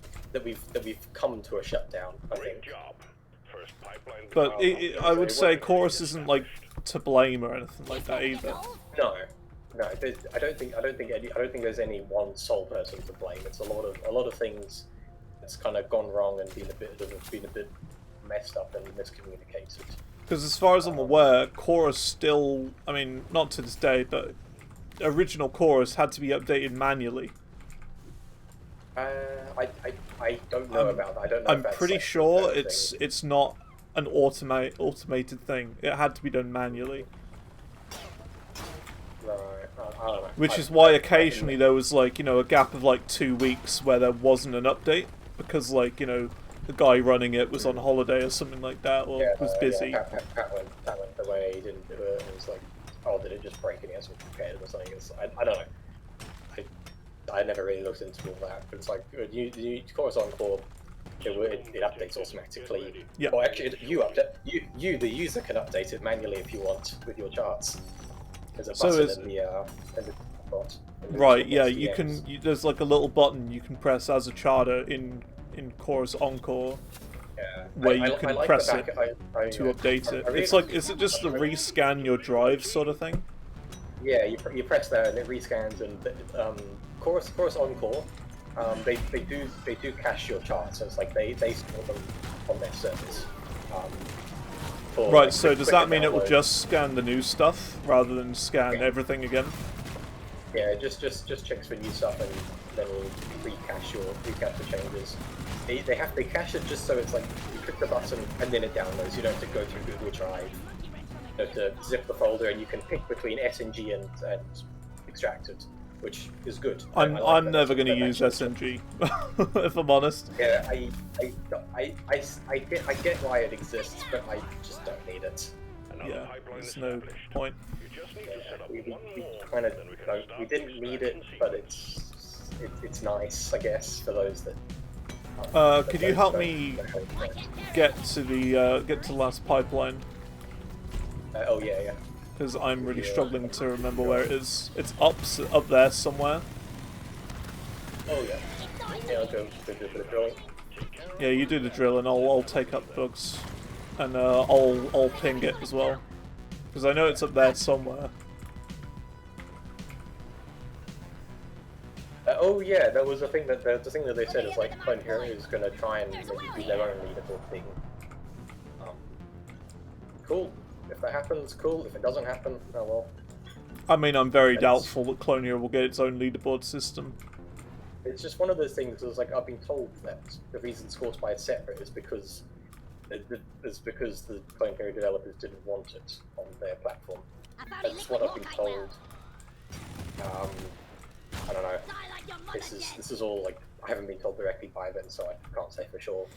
we've come to a shutdown. I think. But I would say chorus isn't like to blame or anything like that either. No. I don't think there's any one sole person to blame. It's a lot of things. It's kind of gone wrong and been a bit messed up and miscommunicated. Because as far as I'm aware, chorus still, I mean, not to this day, but original chorus had to be updated manually. I don't know about that. I don't know. I'm pretty sure it's not an automated thing. It had to be done manually. Right. I don't know. Which is why occasionally there was like, you know, a gap of like 2 weeks where there wasn't an update because like, you know, the guy running it was on holiday or something like that or was busy. Yeah, Pat went away, he didn't do it, and it was like, oh, did it just break and he hasn't prepared or something? I don't know. I never really looked into all that, but it's like, you chorus encore, it updates automatically. Yeah. Or actually, you the user can update it manually if you want with your charts. There's a button in the bot. Right, yeah, you can. There's like a little button you can press as a charter in Chorus Encore, where you can like press the it back, to update it. really It's like, is it just the rescan your drive sort of thing? Yeah, you press that and it rescans, and Chorus Encore, they do cache your charts, so it's like they store them on their servers. For, Right, like, so does quicker that mean it will download. just scan the new stuff rather than scan everything again? Yeah, just checks for new stuff and then will recache the changes. They cache it just so it's like you click the button and then it downloads. You don't have to go through Google Drive. You have to zip the folder and you can pick between SNG and extracted, which is good. I like I'm that. never going to That's use SNG, if I'm honest. Yeah, I get why it exists, but I just don't need it. Yeah, there's no point. We didn't need it, but it's nice, I guess, for those that. Could you help me get to the last pipeline? Oh yeah. Because I'm really struggling to remember where it is. It's up there somewhere. Oh yeah. Yeah, I'll go do a bit of drilling. Yeah, you do the drill, and I'll take up bugs, and I'll ping it as well, because I know it's up there somewhere. Oh yeah, that was the thing that the thing that they said is like Clone Hero is going to try and maybe do their own leaderboard thing. Cool. If that happens, cool. If it doesn't happen, oh well. I mean, I'm very doubtful that Clone Hero will get its own leaderboard system. It's just one of those things. It's like I've been told that the reason ScoreSpy is separate is because the Clone Hero developers didn't want it on their platform. That's what I've been told. I don't know. This is all like I haven't been told directly by them, so I can't say for sure.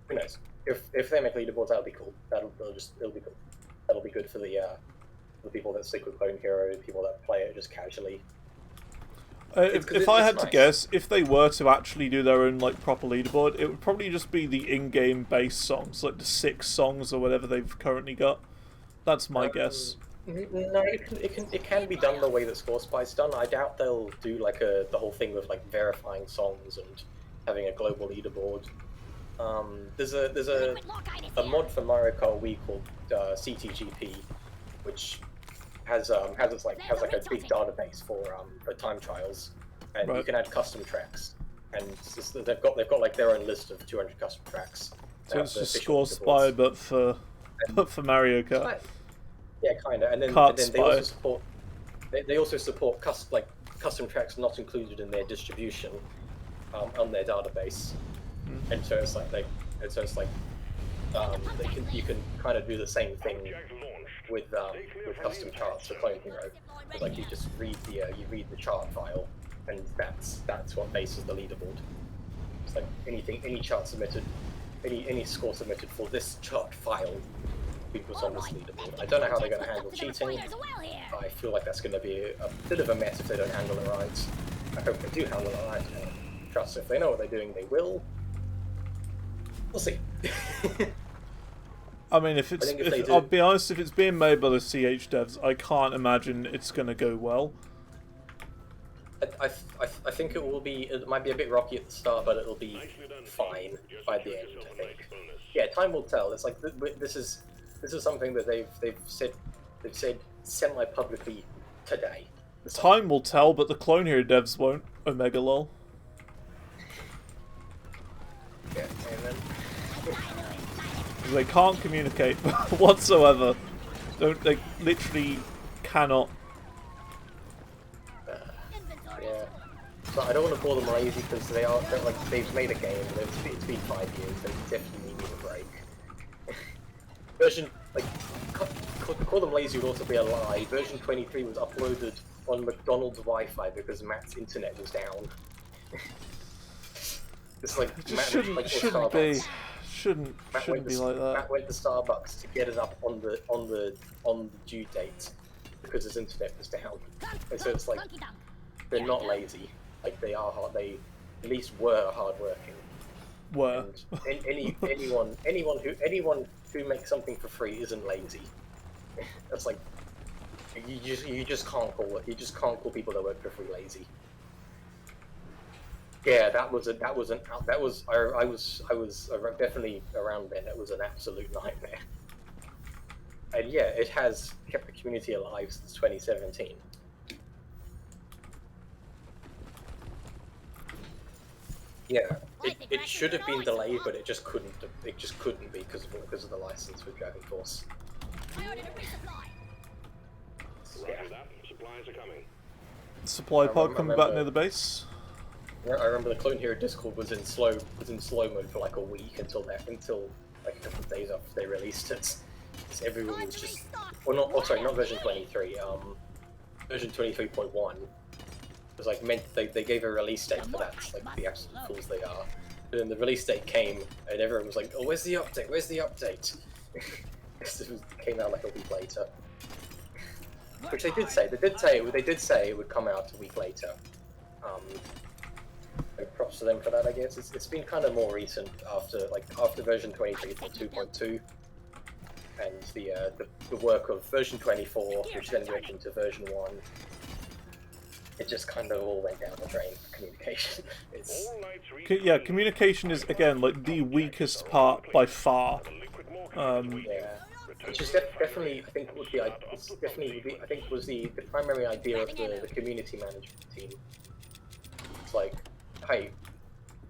Who knows? If they make leaderboards, that'll be cool. It'll be cool. That'll be good for the people that stick with Clone Hero, people that play it just casually. If I had to guess, if they were to actually do their own like proper leaderboard, it would probably just be the in-game base songs, like the 6 songs or whatever they've currently got. That's my guess. No, it can be done the way that ScoreSpy's done. I doubt they'll do like the whole thing with like verifying songs and having a global leaderboard. There's a mod for Mario Kart Wii called CTGP, which has a big database for time trials, and you can add custom tracks. And they've got like their own list of 200 custom tracks. So it's just ScoreSpy, but for Mario Kart. Yeah, kind of. And then they also support custom tracks not included in their distribution on their database. And so it's like you can kind of do the same thing with custom charts for Clone Hero. It's like you just read the chart file, and that's what bases the leaderboard. It's like any chart submitted, any score submitted for this chart file was on this leaderboard. I don't know how they're going to handle cheating. I feel like that's going to be a bit of a mess if they don't handle it right. I hope they do handle it right. Trust if they know what they're doing, they will. We'll see. I mean, I'll be honest, if it's being made by the CH devs, I can't imagine it's going to go well. I think it will be. It might be a bit rocky at the start, but it'll be fine by the end. I think. Yeah, time will tell. It's like this is something that they've said semi-publicly today. Time will tell, but the Clone Hero devs won't. Omega lol. Yeah, amen. They can't communicate whatsoever. They literally cannot. Yeah. So I don't want to call them lazy because they've made a game. It's been 5 years. They definitely need a break. Version call them lazy would also be a lie. Version 23 was uploaded on McDonald's Wi-Fi because Matt's internet was down. It's like It just Matt shouldn't be like that. Matt went to Starbucks to get it up on the due date because his internet was down. And so it's like they're not lazy. Like they are hard. They at least were hardworking. And anyone who makes something for free isn't lazy. That's like you just can't call people that work for free lazy. Yeah, I was definitely around then. That was an absolute nightmare. And yeah, it has kept the community alive since 2017. Yeah, it should have been delayed, but it just couldn't. It just couldn't be because of the license with Dragon Force. I ordered a resupply. Roger that. Supplies are coming. Supply pod coming back near the base. I remember the Clone Hero Discord was in slow mode for like a week until like a couple of days after they released it. Because everyone was just, well, not version 23. Version 23.1 was like meant they gave a release date for that, like the absolute fools they are. But then the release date came, and everyone was like, "Oh, where's the update? Where's the update?" It came out like a week later. Which they did say. They did say it would come out a week later. Props to them for that, I guess. It's been kind of more recent after version 23.2, and the work of version 24, which then went into version 1. It just kind of all went down the drain for communication. Yeah, communication is again like the weakest part by far. Yeah. Which is definitely, I think, was the primary idea of the community management team. It's like, hey,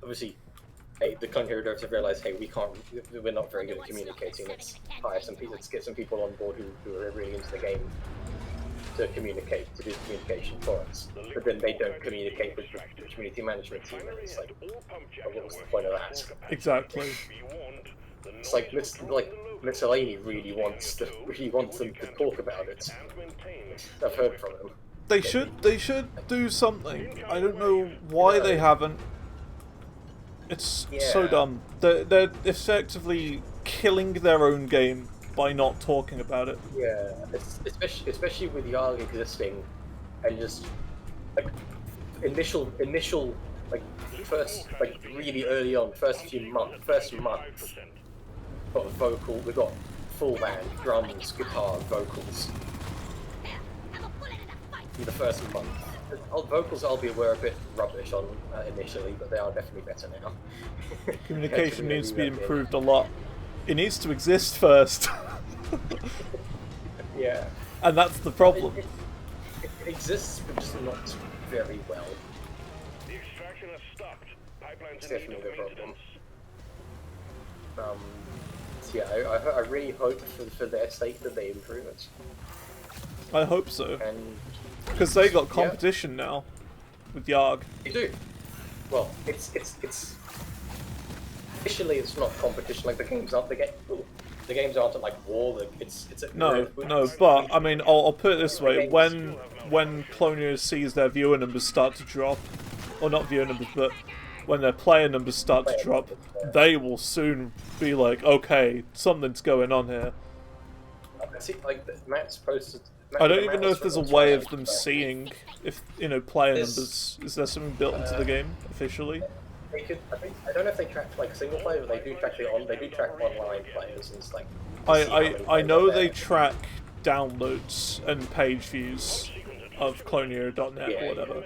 obviously, the Clone Hero devs have realized, hey, we're not very good at communicating. Let's hire some people, let's get some people on board who are really into the game to do communication for us. But then they don't communicate with the community management team, and it's like, well, what's the point of that? Exactly. It's like Miscellany really wants them to talk about it. I've heard from them. They should do something. I don't know why they haven't. It's so dumb. They're effectively killing their own game by not talking about it. Yeah, especially with YARG existing, and just like initial like first like really early on, first month. Got vocal. We got full band, drums, guitar, vocals. In the first month, vocals I'll be aware a bit rubbish on initially, but they are definitely better now. Communication needs to be improved a lot. It needs to exist first. Yeah. And that's the problem. It exists, but just not very well. The extraction has stopped. Pipelines It's in need definitely of the problem. maintenance. So yeah, I really hope for their sake that they improve it. I hope so. And Because they got competition now with YARG. they do. Well, it's officially it's not competition. Like the games aren't the games aren't at like war. It's No, but I mean, I'll put it this way: when Clone Hero sees their viewer numbers start to drop, or not viewer numbers, but when their player numbers start to drop, they will soon be like, okay, something's going on here. See, like Matt's posted. I don't even know if there's a way of them seeing if player numbers. Is there something built into the game officially? They could. I don't know if they track like single player, but they do track They do track online players and like. I know they track downloads and page views of clonehero.net or whatever.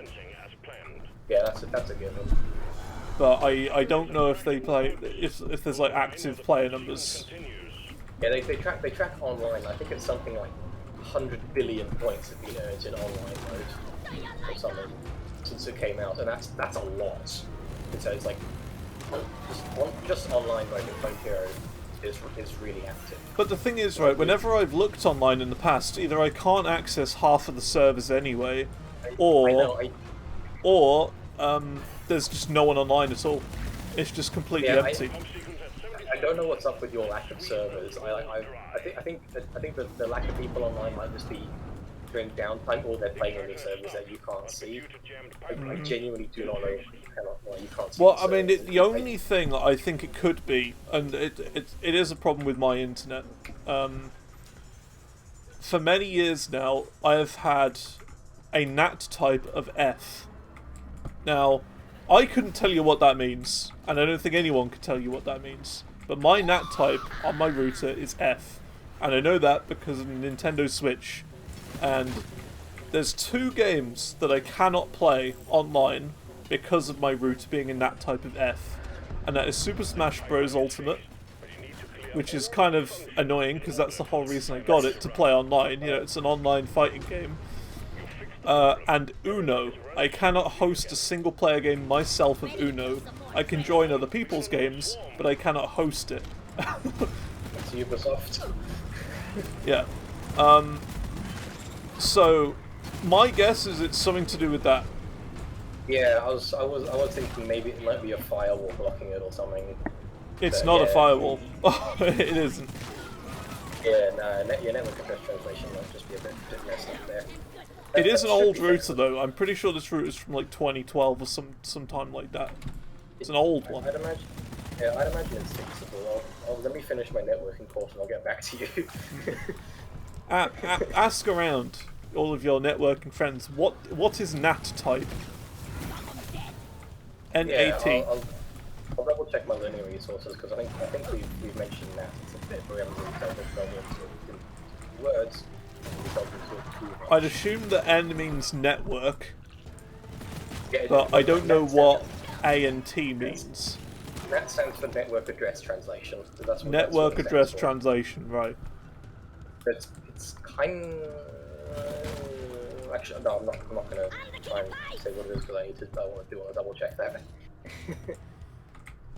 Yeah, that's a given. But I don't know if they play if there's like active player numbers. Yeah, they track online. I think it's something like 100 billion points have been earned in online mode or something since it came out, and that's a lot. And so it's like just online mode in Clone Hero is really active. But the thing is, right, whenever I've looked online in the past, either I can't access half of the servers anyway, or there's just no one online at all. It's just completely empty. I don't know what's up with your lack of servers. I think that the lack of people online might just be during downtime, or they're playing on the servers that you can't see. I genuinely do not know why you can't see. Well, I mean, the only thing I think it could be, and it is a problem with my internet. For many years now, I have had a NAT type of F. Now, I couldn't tell you what that means, and I don't think anyone could tell you what that means. But my NAT type on my router is F, and I know that because of the Nintendo Switch. And there's 2 games that I cannot play online because of my route being a nat type of F, and that is Super Smash Bros. Ultimate, which is kind of annoying because that's the whole reason I got it, to play online. You know, it's an online fighting game. And Uno. I cannot host a single player game myself of Uno. I can join other people's games, but I cannot host it. It's Ubisoft. Yeah. So, my guess is it's something to do with that. Yeah, I was thinking maybe it might be a firewall blocking it or something. It's But not a yeah. firewall. It isn't. Yeah, no, your network address translation might just be a bit messed up there. It is an That should old be router fixed. though. I'm pretty sure this router is from like 2012 or some time like that. It's an old one. I'd imagine it's fixable. Let me finish my networking course and I'll get back to you. Ask around all of your networking friends. What is NAT type? Yeah, NAT. I'll double check my learning resources because I think we've mentioned that it's a bit, but we haven't really delved into words. We've delved into it too much. I'd assume that N means network, Yeah, but I don't know NAT what A and T means. NAT stands for network address translation. So that's what Network it stands address for. translation, right? It's kind. Actually, no, I'm not going to try and say what it is because I want to double check that.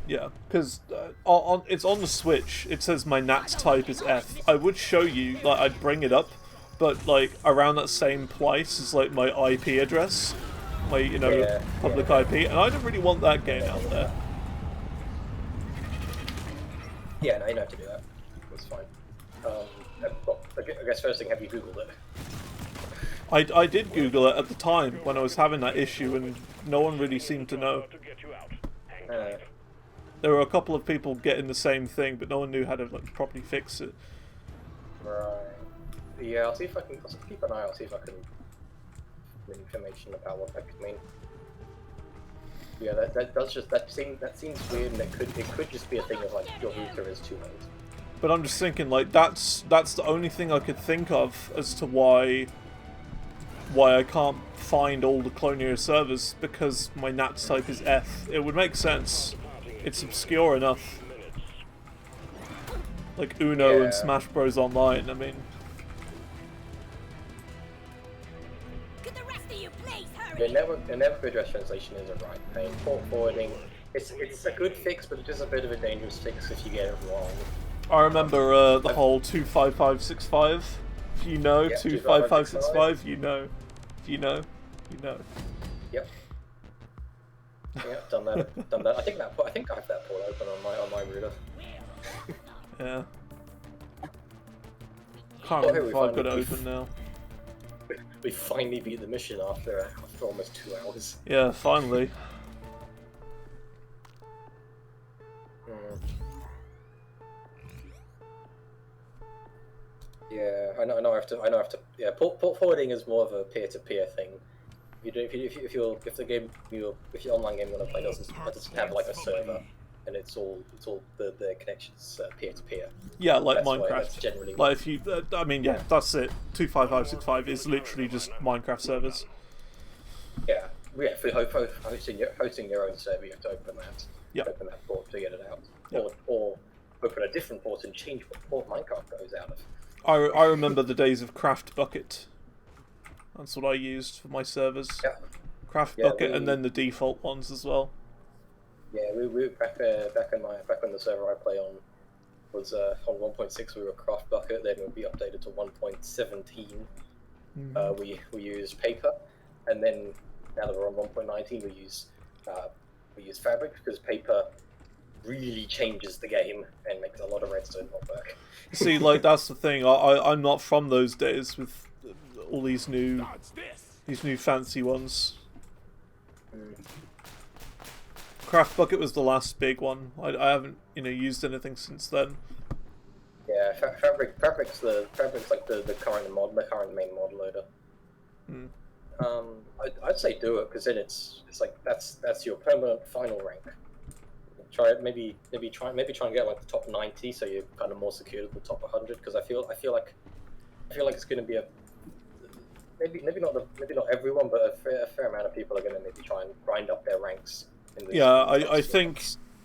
Yeah, because it's on the Switch. It says my NAT type is F. I would show you, like, I'd bring it up, but like around that same place is like my IP address, my public IP, and I don't really want that game out there. Yeah, no, you don't have to do that. That's fine. Well, I guess first thing, have you Googled it? I did Google it at the time when I was having that issue, and no one really seemed to know. There were a couple of people getting the same thing, but no one knew how to like properly fix it. Right. Yeah, I'll see if I can. I'll keep an eye. I'll see if I can get information about what that could mean. Yeah, that seems weird, and it could just be a thing of like your router is too late. But I'm just thinking, like, that's the only thing I could think of as to why I can't find all the Clone servers, because my NAT type is F. It would make sense. It's obscure enough. Like Uno and Smash Bros. Online, I mean. Could the rest of you please hurry? The network address translation is a right pain. Port forwarding, it's a good fix, but it is a bit of a dangerous fix if you get it wrong. I remember the whole 25565. If you know, Yeah, 25565, you know. If you know, you know. Yep. Yeah, done that. I think I have that port open on my router. Yeah. Can't remember if I've got it open now. We finally beat the mission after almost 2 hours. Yeah, finally. Yeah, I know. I have to. Yeah, port forwarding is more of a peer-to-peer thing. If your online game you want to play doesn't have like a server, and it's all the connections peer-to-peer. Yeah, like That's Minecraft. That's generally like if you, I mean, yeah, that's it. 25565 is literally just Minecraft servers. Yeah. For hosting your own server, you have to open that. Yep. Open that port to get it out, Yep. or open a different port and change what port Minecraft goes out of. I remember the days of Craft Bucket. That's what I used for my servers. Yeah. Craft Yeah, Bucket, and then the default ones as well. Yeah, we back when the server I play on was on 1.6. We were Craft Bucket. Then we'd be updated to 1.17. We used Paper, and then now that we're on 1.19, we use Fabric, because Paper really changes the game and makes a lot of redstone not work. See, like, that's the thing. I'm not from those days with all these new fancy ones. Craft Bucket was the last big one. I haven't used anything since then. Yeah, Fabric's like the current main mod loader. I'd say do it, because then it's like that's your permanent final rank. Try it, maybe try and get like the top 90, so you're kind of more secure at the top 100. Because I feel like it's going to be maybe not everyone, but a fair amount of people are going to maybe try and grind up their rank Yeah, I think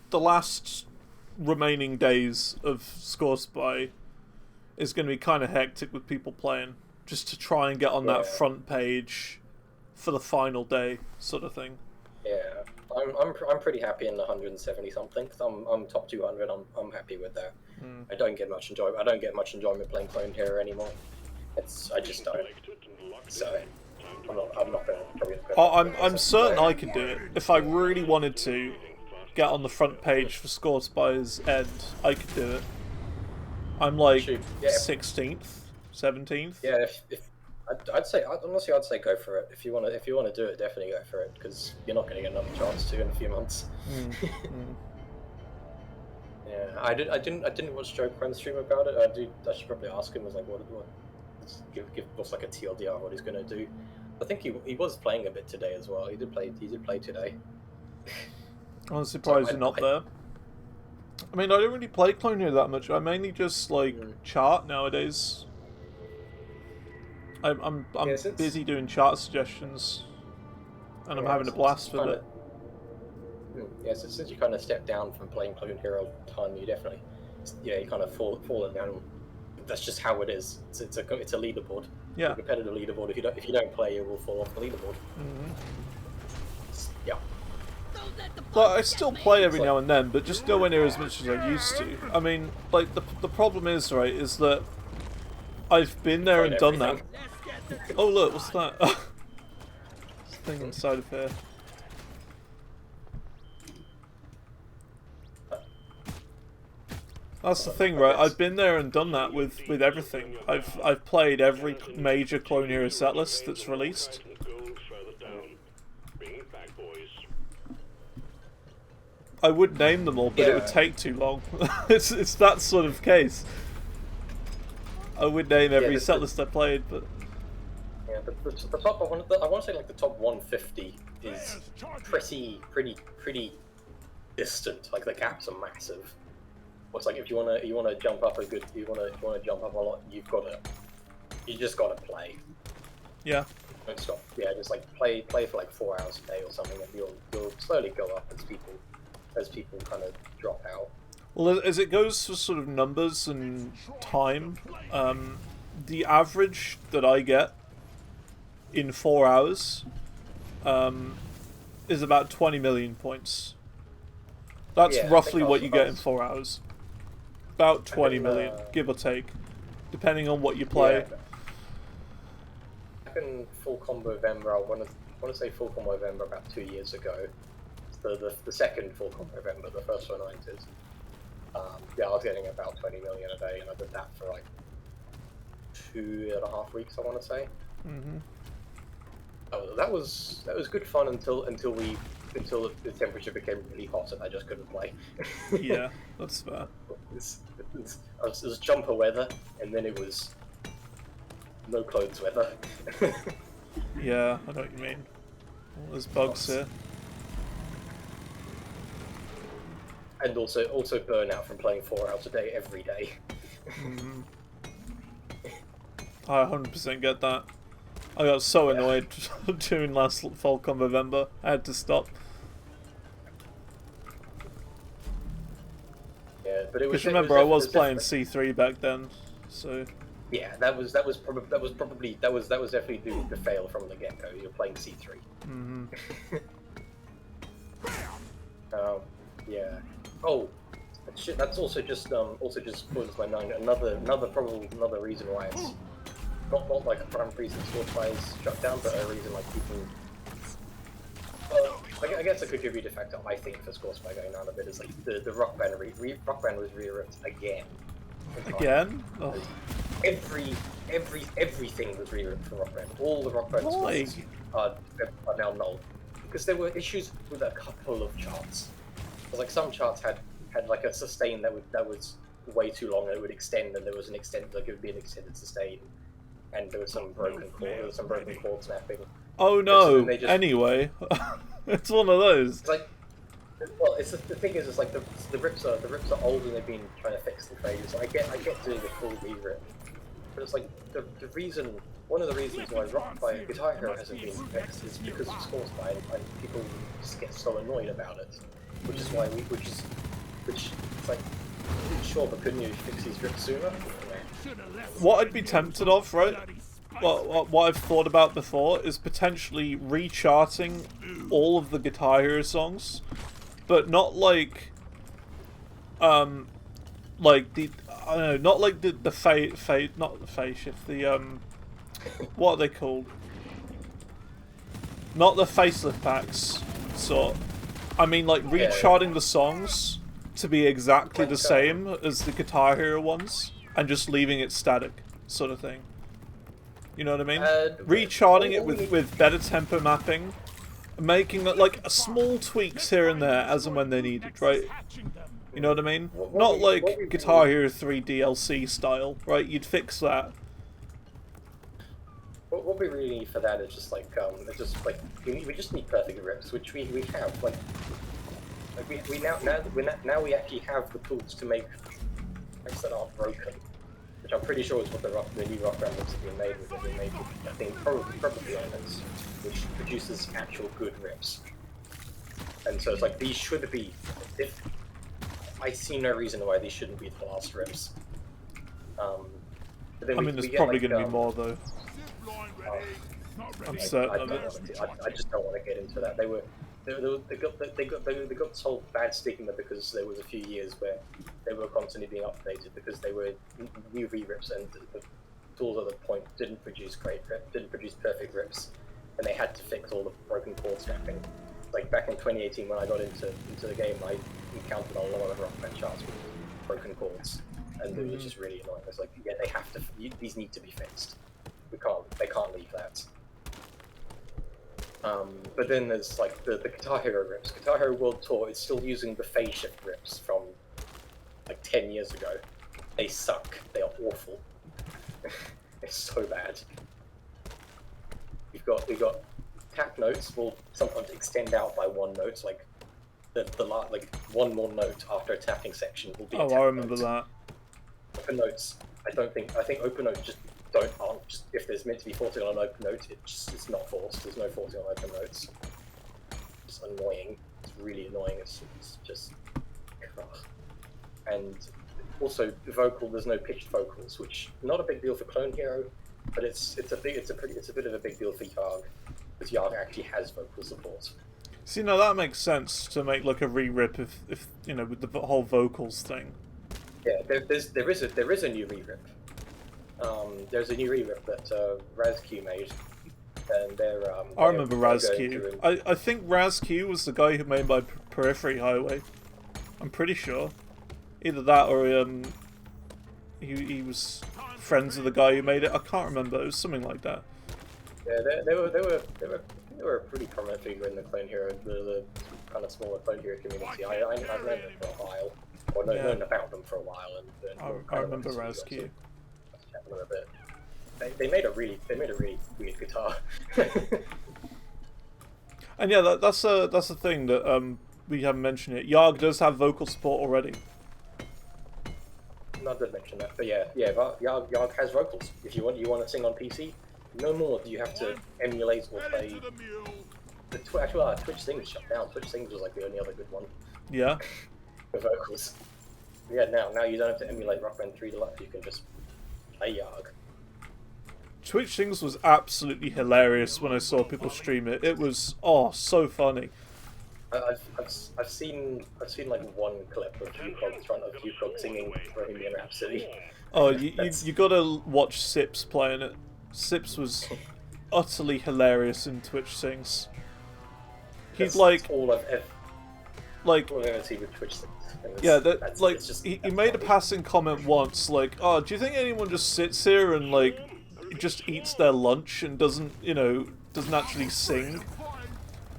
the last remaining days of ScoreSpy is going to be kind of hectic with people playing, just to try and get on that front page for the final day, sort of thing. Yeah, I'm pretty happy in the 170 something. I'm top 200. I'm happy with that. I don't get much enjoyment. I don't get much enjoyment playing Clone Hero anymore. I just don't. So I'm not gonna probably. I'm certain I could do it if I really wanted to. Get on the front page for ScoreSpy's end. I could do it. I'm like 16th, 17th. Yeah, if I'd say honestly, I'd say go for it. If you wanna do it, definitely go for it because you're not gonna get another chance to in a few months. Yeah, I didn't watch Joe Quenn's stream about it. I should probably ask him. Like, what give us like a TLDR of what he's gonna do. I think he was playing a bit today as well. He did play today. I'm surprised you're not there. I mean, I don't really play Clone Hero that much. I mainly just like chart nowadays. I'm busy doing chart suggestions, and I'm having a blast with it. Yeah, so since you kind of stepped down from playing Clone Hero a ton, you definitely, you kind of fallen down. That's just how it is. It's a leaderboard. Yeah. A competitive leaderboard. If you don't play, you will fall off the leaderboard. Yeah. But I still play every now and then, but just nowhere near as much as I used to. I mean, like, the problem is, right, is that I've been there and done that. Oh, look, what's that? This thing inside of here. That's the thing, right? I've been there and done that with everything. I've played every major Clone Hero setlist that's released. I would name them all, but it would take too long. it's that sort of case. I would name every setlist I played, but yeah, the top. I want to say like the top 150 is pretty distant. Like the gaps are massive. It's like if you wanna jump up you wanna jump up a lot, you just gotta play. Yeah. Don't stop. Yeah, just like play for like 4 hours a day or something, and you'll slowly go up as people kind of drop out. Well, as it goes for sort of numbers and time, the average that I get in 4 hours is about 20 million points. That's roughly what you get in 4 hours. About 20 million, give or take, depending on what you play. Back in Full Combo November, I want to say Full Combo November about 2 years ago. The second Full Combo November, the first one I entered. Yeah, I was getting about 20 million a day, and I did that for like 2.5 weeks, I want to say. That was good fun until the temperature became really hot and I just couldn't play. Yeah, that's fair. It was jumper weather, and then it was no clothes weather. Yeah, I know what you mean. Well, there's bugs here. And also burnout from playing 4 hours a day every day. I 100% get that. I got so annoyed during last Falcon November. I had to stop. Yeah, but it was. Because remember, I was playing C3 back then, so. Yeah, that was definitely the fail from the get-go. You're playing C3. Yeah. Oh, shit, that's also just spoils my mind. Another reason why it's not like a prime reason ScoreSpy is shut down, but a reason like people. Well, I guess a contributing factor I think for ScoreSpy going down a bit is like the Rock Band Rock Band was rewritten again. Again? Oh. Everything was rewritten for Rock Band. All the Rock Band splits are now null because there were issues with a couple of charts. Because like some charts had like a sustain that was way too long and it would extend, and there was an extended it would be an extended sustain, and there was some broken chord snapping. Oh no! Anyway, it's one of those. It's like, well, the thing is, it's like the rips are old and they've been trying to fix them for ages. So I get doing the full rewrite, But it's like the reason, one of the reasons why Guitar Hero hasn't been fixed is because of ScoreSpy, and people just get so annoyed about it. Which is why which it's like, sure, but couldn't you fix these drips sooner? What I'd be tempted of, right? What I've thought about before is potentially recharting all of the Guitar Hero songs, but not like the I don't know, not like the phase shift, the what are they called? Not the facelift packs sort. I mean like recharting the songs to be exactly the same as the Guitar Hero ones and just leaving it static, sort of thing. You know what I mean? Recharting it with better tempo mapping, making like small tweaks here and there as and when they're needed, right? You know what I mean? Not like Guitar Hero 3 DLC style, right? You'd fix that. What we really need for that is just like we just need perfect rips, which we have. Like we now we actually have the tools to make rips that aren't broken, which I'm pretty sure is what the new rock band rips have been made with. They've been made with, I think, probably on this, which produces actual good rips. And so it's like these should be. I see no reason why these shouldn't be the last rips. But then I mean, there's probably going to be more though. I'm certain of it. I just don't want to get into that. They got this whole bad stigma because there was a few years where they were constantly being updated because they were new rips and the tools at the point didn't produce perfect rips, and they had to fix all the broken chord snapping. Like back in 2018 when I got into the game, I encountered a lot of rock band charts with broken chords, and it was just really annoying. It's like, yeah, they have to. These need to be fixed. They can't leave that. But then there's like the Guitar Hero rips. Guitar Hero World Tour is still using the phase shift rips from like 10 years ago. They suck. They are awful. It's so bad. We've got tap notes will sometimes extend out by one note, like like one more note after a tapping section will be. Oh, I remember that. Open notes. I think open notes just aren't just, if there's meant to be forcing on an open note, it's not forced. There's no forcing on open notes. It's annoying. It's really annoying. It's just ugh. And also there's no pitched vocals, which not a big deal for Clone Hero, but it's a bit of a big deal for YARG, because YARG actually has vocal support. See, now that makes sense to make like a re-rip if you know, with the whole vocals thing. Yeah, there is a new re-rip. There's a new re-rip that RazQ made, and they're I remember RazQ. I think RazQ was the guy who made my Periphery Highway. I'm pretty sure. Either that or he was friends with the guy who made it. I can't remember. It was something like that. Yeah, they were a pretty prominent figure in the Clone Hero, the kind of smaller Clone Hero community. I've known them for a while, or known about them for a while, and I remember RazQ. A bit. They made a really weird guitar. And yeah, that's the thing that we haven't mentioned yet. YARG does have vocal support already. I did mention that, but yeah, YARG has vocals. If you want to sing on PC, no more do you have to emulate or play. Twitch Sings shut down. Twitch Sings was like the only other good one. Yeah. For vocals. Yeah, now you don't have to emulate Rock Band 3 Deluxe. You can just play YARG. Twitch Sings was absolutely hilarious when I saw people stream it. It was so funny. I've seen like one clip of Hugh singing Bohemian Rhapsody. Oh, you gotta watch Sips playing it. Sips was utterly hilarious in Twitch Sings. He's like all I've ever seen with Twitch Sings. Yeah, he made a passing comment once, like, "Oh, do you think anyone just sits here and like just eats their lunch and doesn't actually sing?"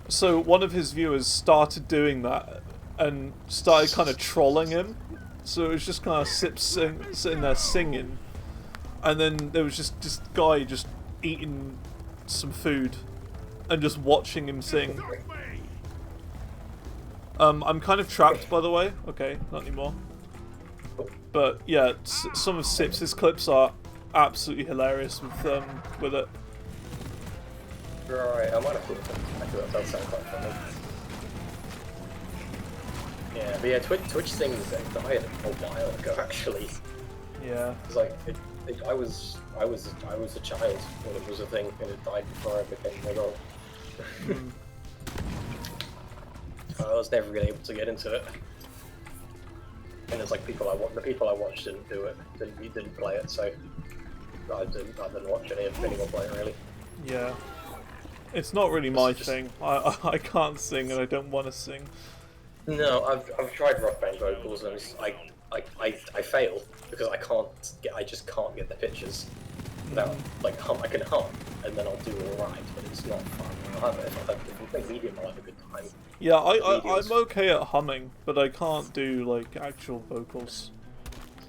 So one of his viewers started doing that and started kind of trolling him. So it was just kind of sitting there singing, and then there was just this guy just eating some food and just watching him sing. I'm kind of trapped, by the way. Okay, not anymore. But yeah, some of Sips' clips are absolutely hilarious with it. Right, I might have thought that does sound quite funny. Yeah, but yeah, Twitch things died a while ago actually. Yeah. It's like I was a child when it was a thing, and it died before I became an adult. I was never really able to get into it, and it's like the people I watched didn't do it, didn't play it, so I didn't watch anyone play it really. Yeah. It's not really my thing. I can't sing and I don't want to sing. No, I've tried rock band vocals and I fail because I just can't get the pitches. Without like I can hum and then I'll do alright, but it's not fun. If I play medium, I'll have a good time. Yeah, I'm okay at humming, but I can't do like actual vocals.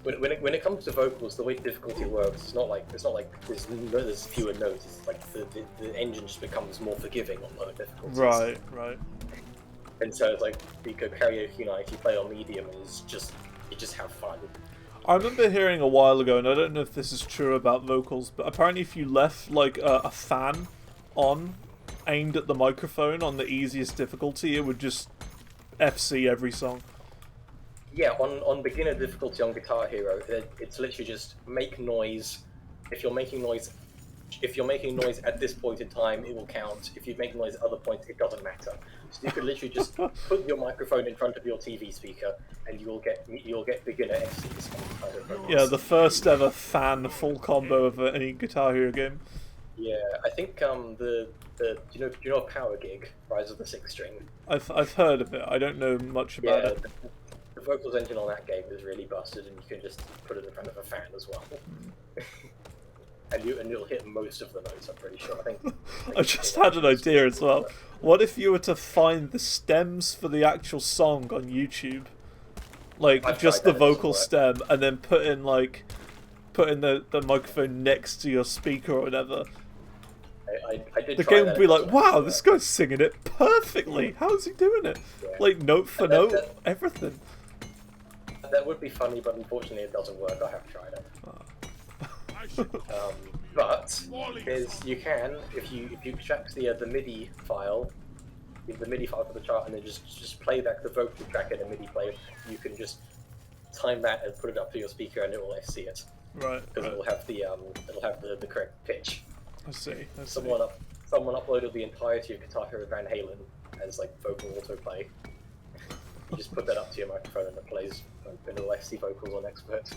When it comes to vocals, the way difficulty works, it's not like there's fewer notes. It's like the engine just becomes more forgiving on lower difficulties. Right. And so it's like you go karaoke night, you play on medium, and you just have fun. I remember hearing a while ago, and I don't know if this is true about vocals, but apparently if you left like a fan on, aimed at the microphone on the easiest difficulty, it would just FC every song. Yeah, on beginner difficulty on Guitar Hero, it's literally just make noise. If you're making noise at this point in time, it will count. If you make noise at other points, it doesn't matter. So you could literally just put your microphone in front of your TV speaker, and you'll get beginner FCs. Yeah, the first ever fan full combo of any Guitar Hero game. Yeah, I think do you know Power Gig, Rise of the Sixth String? I've heard of it. I don't know much about it. The vocals engine on that game is really busted, and you can just put it in front of a fan as well. And you'll hit most of the notes, I'm pretty sure. I think I just had an idea as well. What if you were to find the stems for the actual song on YouTube? Like, just the vocal stem, and then put in the microphone next to your speaker or whatever. I did. The game would be like, wow, this guy's singing it perfectly. How's he doing it? Yeah. Like, note for note, everything. That would be funny, but unfortunately it doesn't work. I have tried it. But you can, if you extract the MIDI file, for the chart, and then just play back the vocal track in a MIDI player, you can just time that and put it up to your speaker, and it will FC it. Right. Because it'll have the correct pitch. I see. Someone uploaded the entirety of Guitar Hero Van Halen as like vocal autoplay. You just put that up to your microphone and it plays little FC vocals on Expert.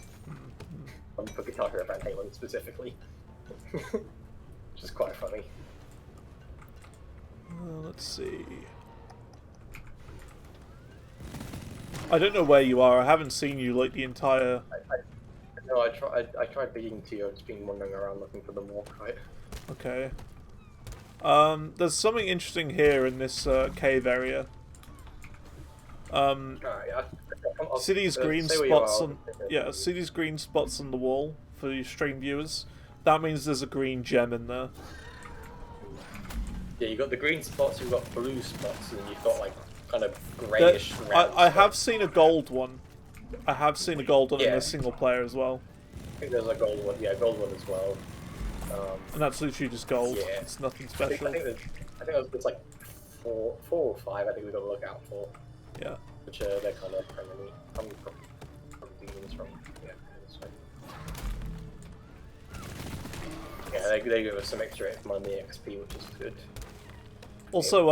For Guitar Hero Van Halen specifically. Which is quite funny. Let's see. I don't know where you are. I haven't seen you like the entire... I tried being to you. I've just been wandering around looking for the morgue, right? Okay. There's something interesting here in this cave area. See these green spots on... Yeah, see these green spots on the wall for your stream viewers? That means there's a green gem in there. Yeah, you've got the green spots, you've got blue spots, and you've got like kind of greyish. I have seen a gold one. I have seen a gold one in a single player as well. I think there's a gold one. Yeah, gold one as well. And that's literally just gold. Yeah. It's nothing special. I think there's like four or five. I think we've got to look out for. Yeah. Which they're kind of permanently. I'm from demons from. Yeah, they give us some extra money XP, which is good. Also,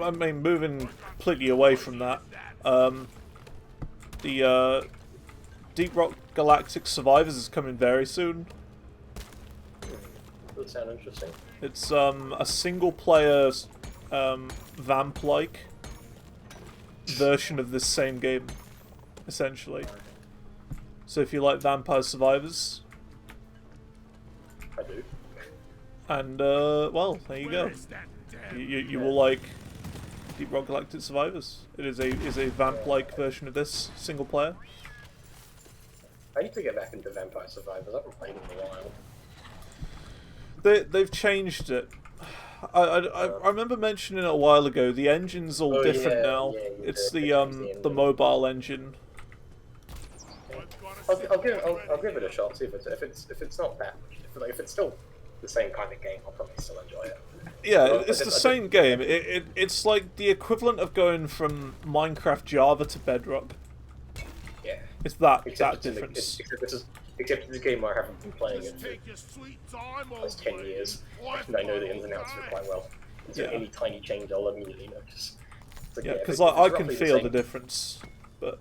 I mean, moving completely away from that, the Deep Rock Galactic Survivors is coming very soon. Does sound interesting. It's a single-player vamp-like version of this same game, essentially. So if you like Vampire Survivors, I do. And well, there you go. You will like Deep Rock Galactic Survivors. It is a vamp-like version of this single player. I need to get back into Vampire Survivors. I haven't played in a while. They've changed it. I remember mentioning it a while ago. The engine's all different now. It's the mobile engine. I'll give it a shot. See if it's not that. If it's still the same kind of game, I'll probably still enjoy it. Yeah, it's the same game. It's like the equivalent of going from Minecraft Java to Bedrock. Yeah. It's that Except difference. Except it's a game where I haven't been playing it for almost 10 years, and I know the ins and outs of it quite well. So any tiny change, I'll immediately notice. Yeah, because I can feel the difference, but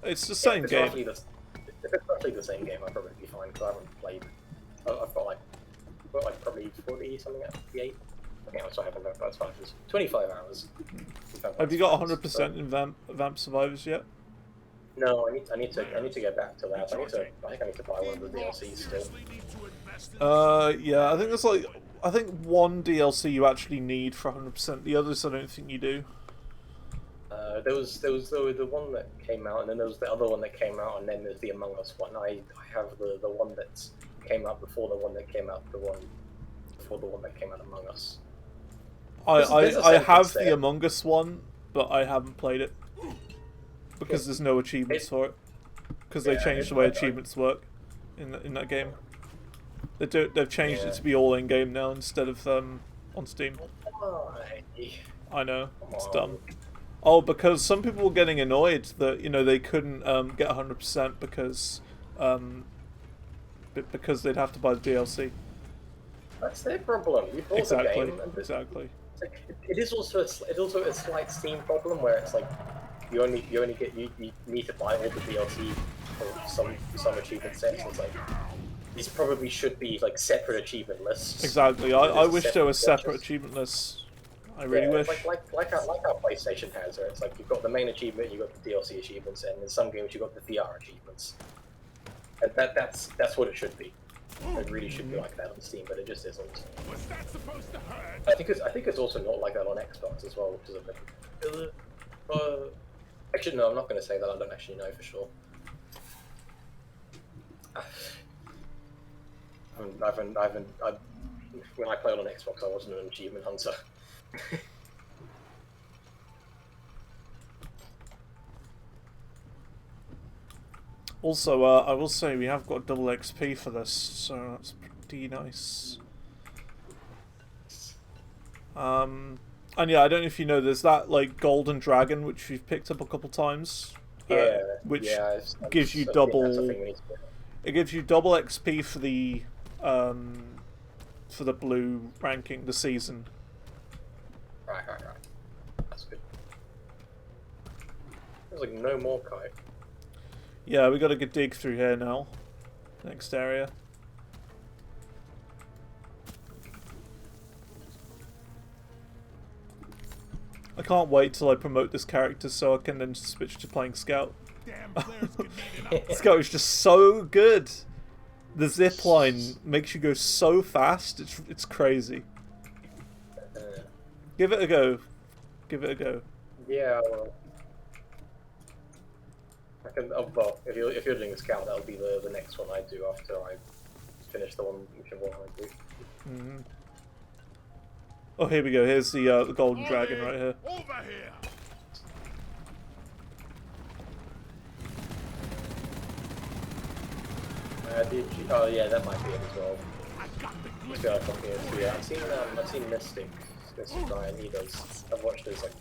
it's the same game. If it's roughly the same game, I'll probably be fine, because I haven't played. I've got like probably 40 something, 58. Okay, so I haven't looked, but it's fine. It's 25 hours. Have you got 100% in Vamp Survivors yet? No, I need to get back to that. I think I need to buy one of the DLCs still. Yeah, I think there's one DLC you actually need for 100%. The others I don't think you do. There was the one that came out, and then there was the other one that came out, and then there's the Among Us one. I have the one that came out before the one that came out, before the one that came out Among Us. I have the Among Us one, but I haven't played it because there's no achievements for it. Because they changed the way achievements work in that game. They've changed it to be all in game now instead of on Steam. I know, it's dumb. Oh, because some people were getting annoyed that they couldn't get 100% because they'd have to buy the DLC. That's their problem. You bought the game. Exactly. It is also a slight Steam problem where it's like you need to buy all the DLC for some achievement sets. It's like these probably should be like separate achievement lists. Exactly. I wish there was separate achievement lists. I really wish. Like our PlayStation has, where it's like you've got the main achievement, you've got the DLC achievements, and in some games you've got the VR achievements. And that's what it should be. It really should be like that on Steam, but it just isn't. Was that supposed to hurt? I think it's also not like that on Xbox as well, which is a bit. Actually, no, I'm not going to say that. I don't actually know for sure. When I played on Xbox, I wasn't an achievement hunter. Also, I will say we have got double XP for this, so that's pretty nice. And yeah, I don't know if you know, there's that like golden dragon which we've picked up a couple times. Which gives you double. It gives you double XP for the blue ranking, the season. Right. That's good. There's like no more kite. Yeah, we got to dig through here now. Next area. I can't wait till I promote this character so I can then switch to playing Scout. Scout is just so good. The zip line makes you go so fast. It's crazy. Give it a go. Give it a go. Yeah, well, I can. Well, if you're doing a Scout, that'll be the next one I do after I finish the whichever one I do. Mm-hmm. Oh, here we go. Here's the golden dragon right here. Over here. Oh yeah, that might be it as well. I feel like I'm here too. Yeah, I've seen Mystic. This guy, and he does. I've watched his like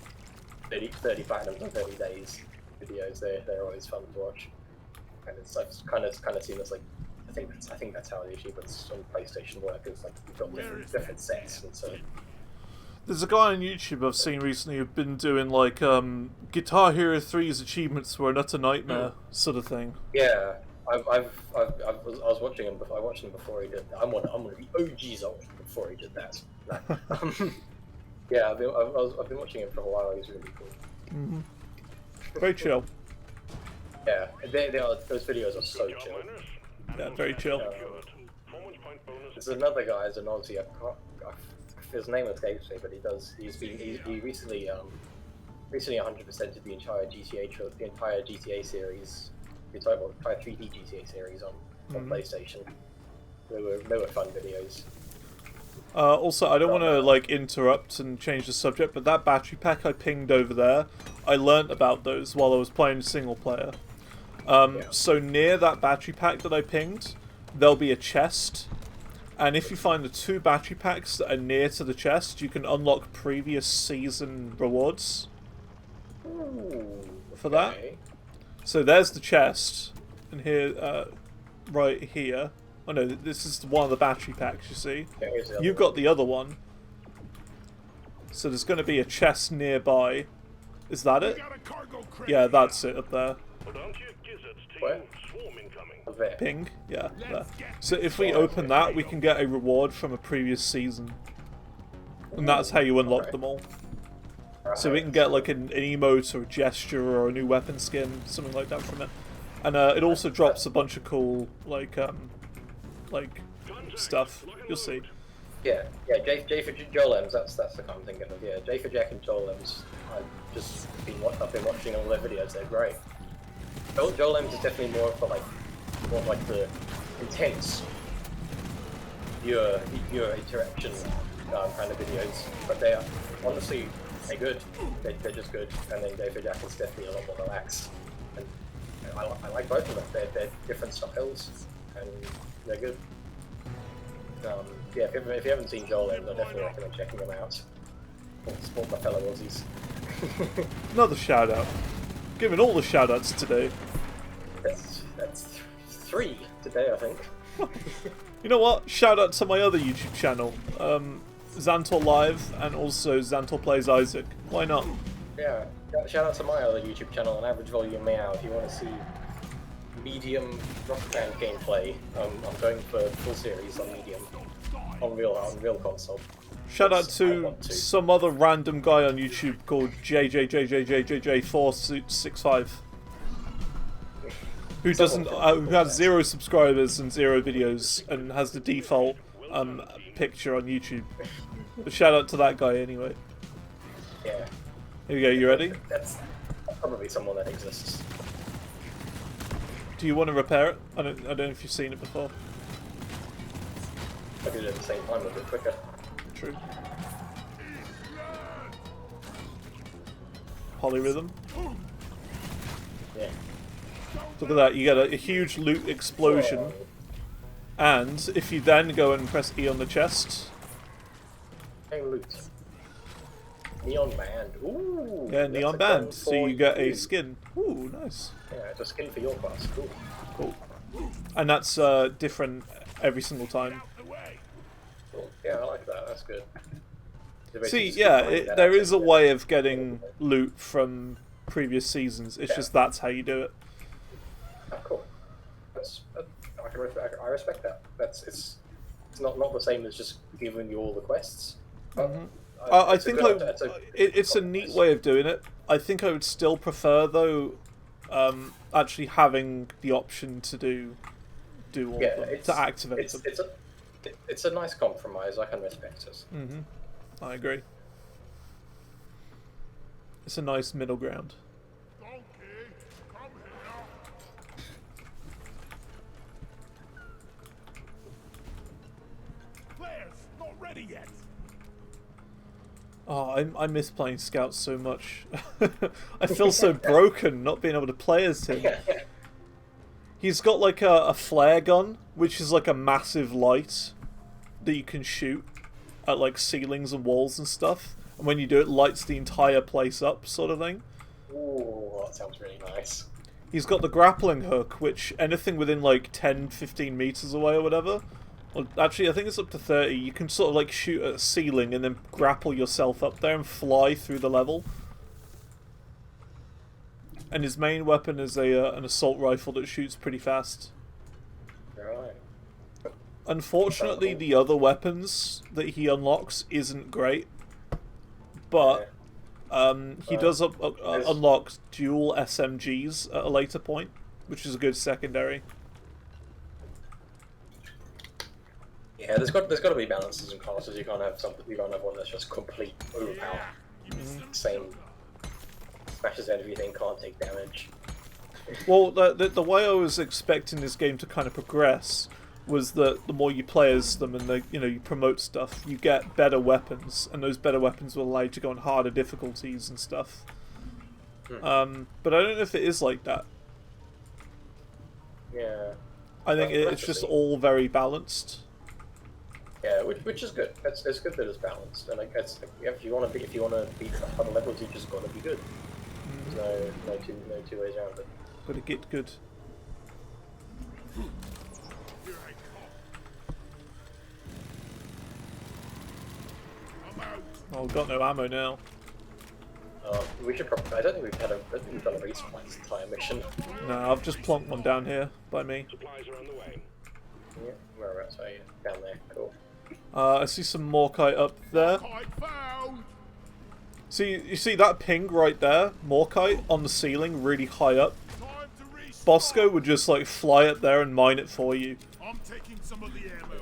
30 platinums in 30 days videos. They're always fun to watch. And I've kind of seen this like. I think that's how the achievements on PlayStation work. Is like you've got different sets, and so. There's a guy on YouTube I've seen recently who've been doing like Guitar Hero 3's achievements were an utter nightmare sort of thing. Yeah, I was watching him. I watched him before he did that. I'm one of the OGs before he did that. Yeah, I've been watching him for a while. He's really cool. Mm-hmm. Very chill. Yeah, those videos are so chill. Yeah, very chill. There's another guy, as an Aussie. His name escapes me, but he recently 100%ed the entire GTA series, the entire 3D GTA series on PlayStation. They were fun videos. Also, I don't want to like interrupt and change the subject, but that battery pack I pinged over there, I learnt about those while I was playing single player. So near that battery pack that I pinged, there'll be a chest. And if you find the 2 battery packs that are near to the chest, you can unlock previous season rewards. Ooh, for that. So there's the chest. And here, right here. Oh no, this is one of the battery packs, you see. You've got the other one. So there's going to be a chest nearby. Is that it? Yeah, that's it up there. Where? There. Ping? Yeah, there. So if we open that, we can get a reward from a previous season. And that's how you unlock them all. So we can get like an emote or a gesture or a new weapon skin, something like that from it. And it also drops a bunch of cool, like stuff. You'll see. Yeah, J for Joel M's, that's the kind of thinking of. Yeah, J for Jack and Joel M's. I've been watching all their videos, they're great. Joel M's is definitely more of like the intense viewer interaction kind of videos, but they are honestly they're good. They're just good. And then J for Jack is definitely a lot more relaxed. And I like both of them. They're different styles and they're good. Yeah, if you haven't seen Joel M's, I definitely recommend checking them out. Support my fellow Aussies. Another shout out. Giving all the shout outs today. That's 3 today, I think. You know what? Shout out to my other YouTube channel, Zantor Live, and also Zantor Plays Isaac. Why not? Yeah, shout out to my other YouTube channel, An Average Volume Meow, if you want to see medium Rock Band gameplay. I'm going for full series on medium, on real console. Shout out to some other random guy on YouTube called JJJJJJJ465, who doesn't, who has 0 subscribers and 0 videos, and has the default picture on YouTube. But shout out to that guy anyway. Yeah. Here we go. You ready? That's probably someone that exists. Do you want to repair it? I don't know if you've seen it before. I did it at the same time, a bit quicker. True. Polyrhythm. Yeah. Look at that, you get a huge loot explosion. Whoa. And if you then go and press E on the chest. Hey, loot. Neon band. Ooh. Yeah, neon band. So you get a skin. Ooh, nice. Yeah, it's a skin for your class. Cool. Cool. And that's different every single time. Cool. Yeah, I like that. That's good. See, yeah, there is a way of getting loot from previous seasons. It's just that's how you do it. Oh, cool. I respect that. It's not the same as just giving you all the quests. I think it's a neat way of doing it. I think I would still prefer though, actually having the option to do all of them, to activate them. It's a nice compromise. I can respect it. I agree. It's a nice middle ground. Players not ready yet. Oh, I miss playing Scouts so much. I feel so broken not being able to play as him. He's got like a flare gun, which is like a massive light that you can shoot at like ceilings and walls and stuff. And when you do it, lights the entire place up, sort of thing. Ooh, that sounds really nice. He's got the grappling hook, which anything within like 10, 15 meters away or whatever. Well, actually, I think it's up to 30. You can sort of like shoot at a ceiling and then grapple yourself up there and fly through the level. And his main weapon is an assault rifle that shoots pretty fast. Right. Unfortunately, the other weapons that he unlocks isn't great. But he does unlock dual SMGs at a later point, which is a good secondary. Yeah, there's got to be balances and classes. You can't have one that's just complete overpower. Same smashes everything, can't take damage. Well, the way I was expecting this game to kind of progress was that the more you play as them and you promote stuff, you get better weapons, and those better weapons will allow you to go on harder difficulties and stuff. But I don't know if it is like that. Yeah. I think it's just all very balanced. Yeah, which is good. It's good that it's balanced, and like if you want to beat the other levels, you just got to be good. There's no two ways around it. Gotta get good. Oh, I've got no ammo now. We should probably. I don't think we've done a resupply this entire mission. No, I've just plonked one down here by me. Supplies are on the way. Yeah, whereabouts are you? Down there. Cool. I see some Morkite up there. You see that ping right there? Morkite on the ceiling, really high up. Bosco would just like fly up there and mine it for you. I'm taking some of the ammo.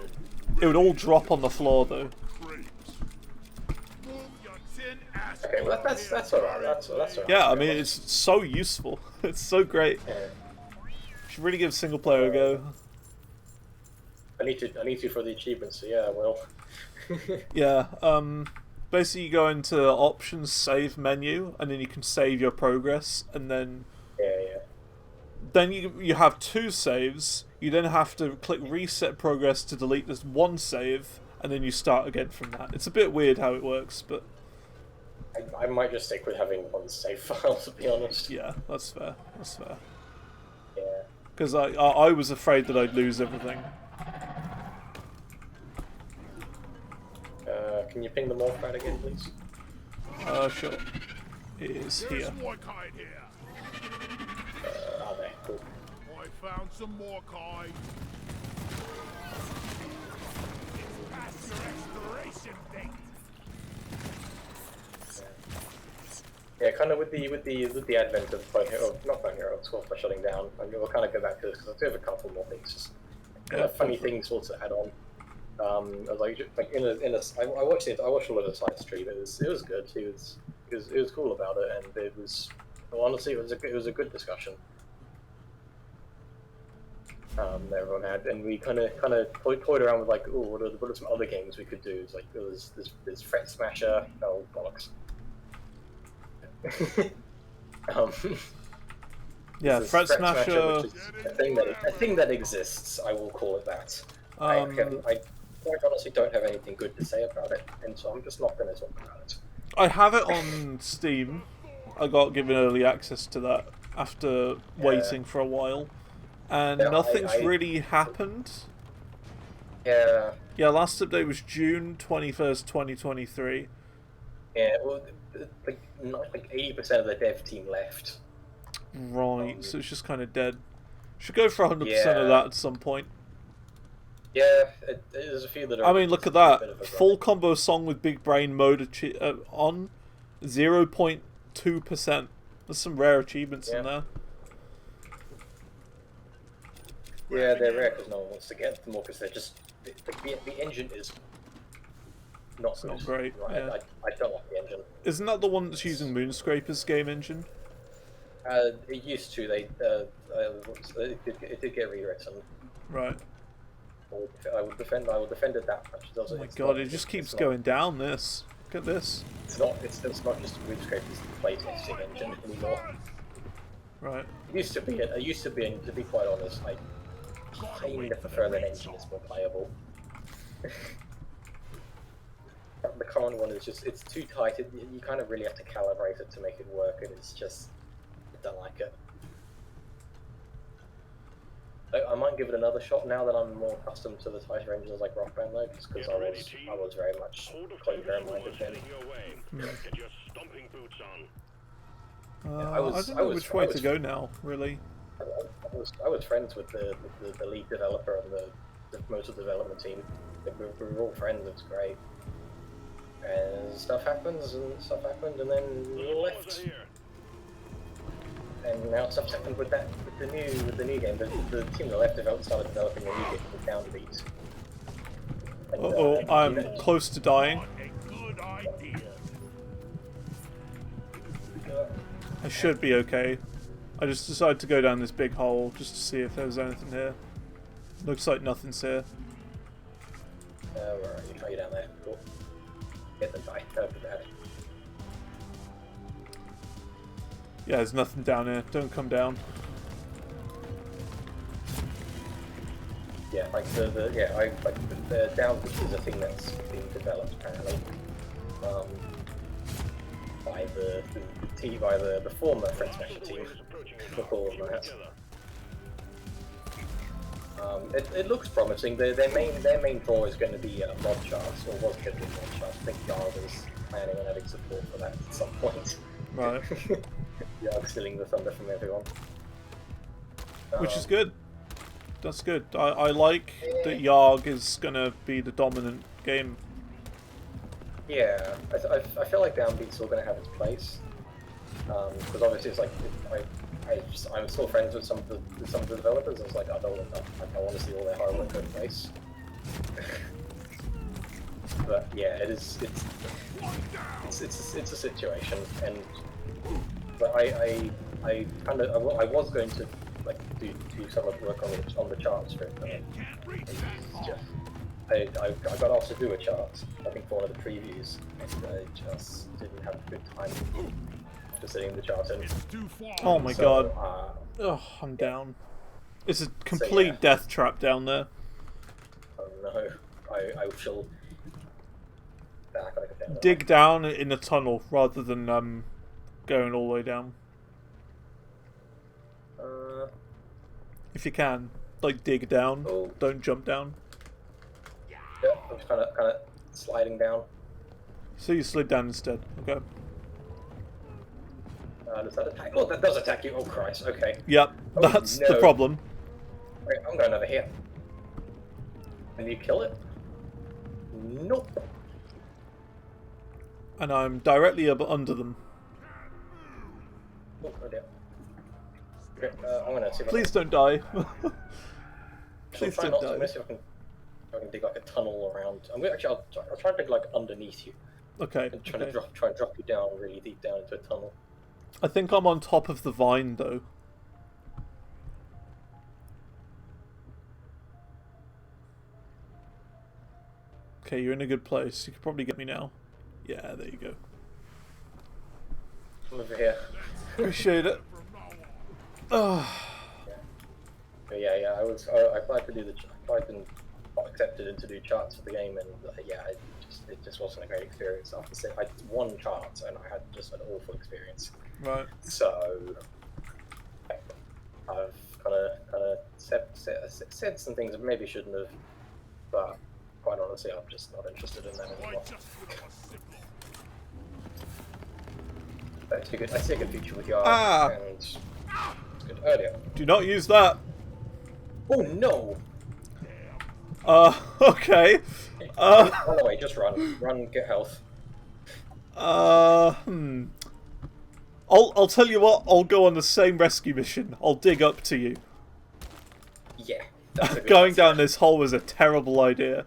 It would all drop on the floor though. Okay, well that's alright. That's alright. Yeah, I mean it's so useful. It's so great. Yeah. Should really give single player a go. I need to for the achievements. So yeah, I will. Yeah. Basically, you go into options, save menu, and then you can save your progress, and then then you have 2 saves. You then have to click reset progress to delete this one save, and then you start again from that. It's a bit weird how it works, but I might just stick with having one save file, to be honest. yeah, that's fair. That's fair. Yeah. Because I was afraid that I'd lose everything. Can you ping the morph out again, please? Sure. It is here. There, cool. I found some more kite. It's past your expiration date. Yeah, kind of with the advent of not Phone Hero, ScoreSpy shutting down. We'll kind of go back to this because I do have a couple more things, just funny things to add on. I watched all of the side stream. It was good. It was cool about it, and it was honestly it was a good discussion. That everyone had, and we kind of toyed around with like, oh, what are some other games we could do? It's like there's Fret Smasher. Oh bollocks. Yeah, Fret Smasher, which is a thing that exists. I will call it that. I quite honestly don't have anything good to say about it, and so I'm just not going to talk about it. I have it on Steam. I got given early access to that after waiting for a while, and nothing's really happened. Yeah. Yeah, last update was June 21st, 2023. Yeah, well, like 80% of the dev team left. Right, so it's just kind of dead. Should go for 100% of that at some point. Yeah, there's a few that are... I mean, look at that. Full combo song with Big Brain mode on 0.2%. There's some rare achievements in there. Yeah, they're rare because no one wants to get them all because they're just... The engine is not good. Not great, Right? yeah. I don't like the engine. Isn't that the one that's using Moonscraper's game engine? It used to. It did get rewritten. Right. I would defend it that much. Oh my god, it just keeps going down this. Look at this. It's not just Moonscraper's playtesting engine anymore. Right. It used to be, and to be quite honest, I kind of prefer that engine is more playable. The current one is just, it's too tight, you kind of really have to calibrate it to make it work, and it's just, I don't like it. I might give it another shot now that I'm more accustomed to the tighter engines like Rock Band though, just because I was very much clone-minded then. Get your stomping boots on. I don't know which way to go now, really. I was friends with the lead developer and the most of the development team. We were all friends. It was great. And stuff happened, and then we all left. And now stuff's happened with the new game. The team that left started developing a new game with Downbeat. And, I'm close to dying. I should be okay. I just decided to go down this big hole just to see if there was anything here. Looks like nothing's here. Where are you? Are you down there? Cool. Get them die. Don't be bad. Yeah, there's nothing down here. Don't come down. yeah, like the downbeat is a thing that's being developed apparently by the former Fred Smasher team. Before that. It looks promising. Their main draw is going to be mod charts, or was going to be mod charts. I think YARG is planning on having support for that at some point. Right. YARG stealing the thunder from everyone. Which is good. That's good. I like that YARG is going to be the dominant game. Yeah, I feel like Downbeat's still going to have its place. Because obviously it's like, I'm still friends with some of the developers. It's like I don't want to see all their hard work go to waste. But yeah, it's a situation, and but I was going to like do some of the work on the charts for it. I got asked to do a chart, I think for one of the previews, and I just didn't have a good time for sitting the chart in. Oh my god. Oh, I'm down. It's a complete death trap down there. Oh no. I shall... Dig down in a tunnel rather than going all the way down. If you can. Like, dig down. Oh. Don't jump down. Yeah, I'm just kind of sliding down. So you slid down instead. Okay. Does that attack? Oh, that does attack you. Oh, Christ. Okay. Yep, that's the problem. Wait, I'm going over here. Can you kill it? Nope. And I'm directly under them. Oh, dear. Okay, I'm gonna see if Please don't die. Please don't die. I'm gonna see if I can dig like a tunnel around. I'll try to dig like underneath you. Okay. And try and drop you down really deep down into a tunnel. I think I'm on top of the vine though. Okay, you're in a good place. You could probably get me now. Yeah, there you go. I'm over here. Appreciate it. Yeah, I applied to do the. I and got accepted into do charts for the game, and yeah, it just wasn't a great experience. After I did one chart, and I had just an awful experience. Right. So I've kind of said some things I maybe shouldn't have, but quite honestly, I'm just not interested in that anymore. I see a good future with YARG, and it's good earlier. Do not use that. Oh no! Okay. Run away, just run. Run, get health. I'll tell you what, I'll go on the same rescue mission. I'll dig up to you. Yeah. Going down this hole was a terrible idea.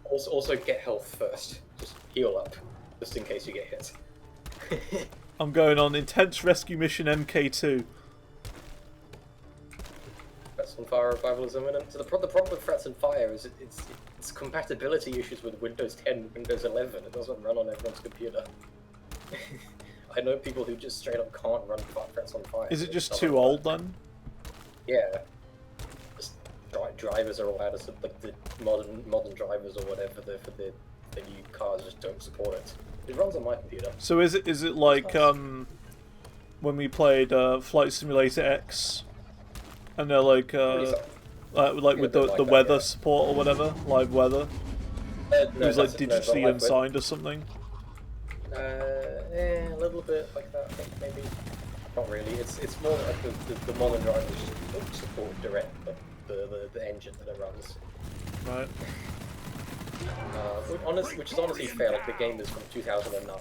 Also get health first. Just heal up, just in case you get hit. I'm going on intense rescue mission MK2. Threats on Fire revival is imminent. So the problem with Threats on Fire is it's compatibility issues with Windows 10, Windows 11. It doesn't run on everyone's computer. I know people who just straight up can't run Threats on Fire. Is it just too old then? Yeah. Just drivers are all out of like the modern drivers or whatever for the new cars just don't support it. It runs on my computer. So is it like when we played Flight Simulator X, and they're like with the weather support or whatever, live weather? It was like digitally unsigned or something. A little bit like that, I think maybe. Not really. It's more like the modern drivers just don't support direct the engine that it runs. Right. Which is honestly fair. Like the game is from 2009.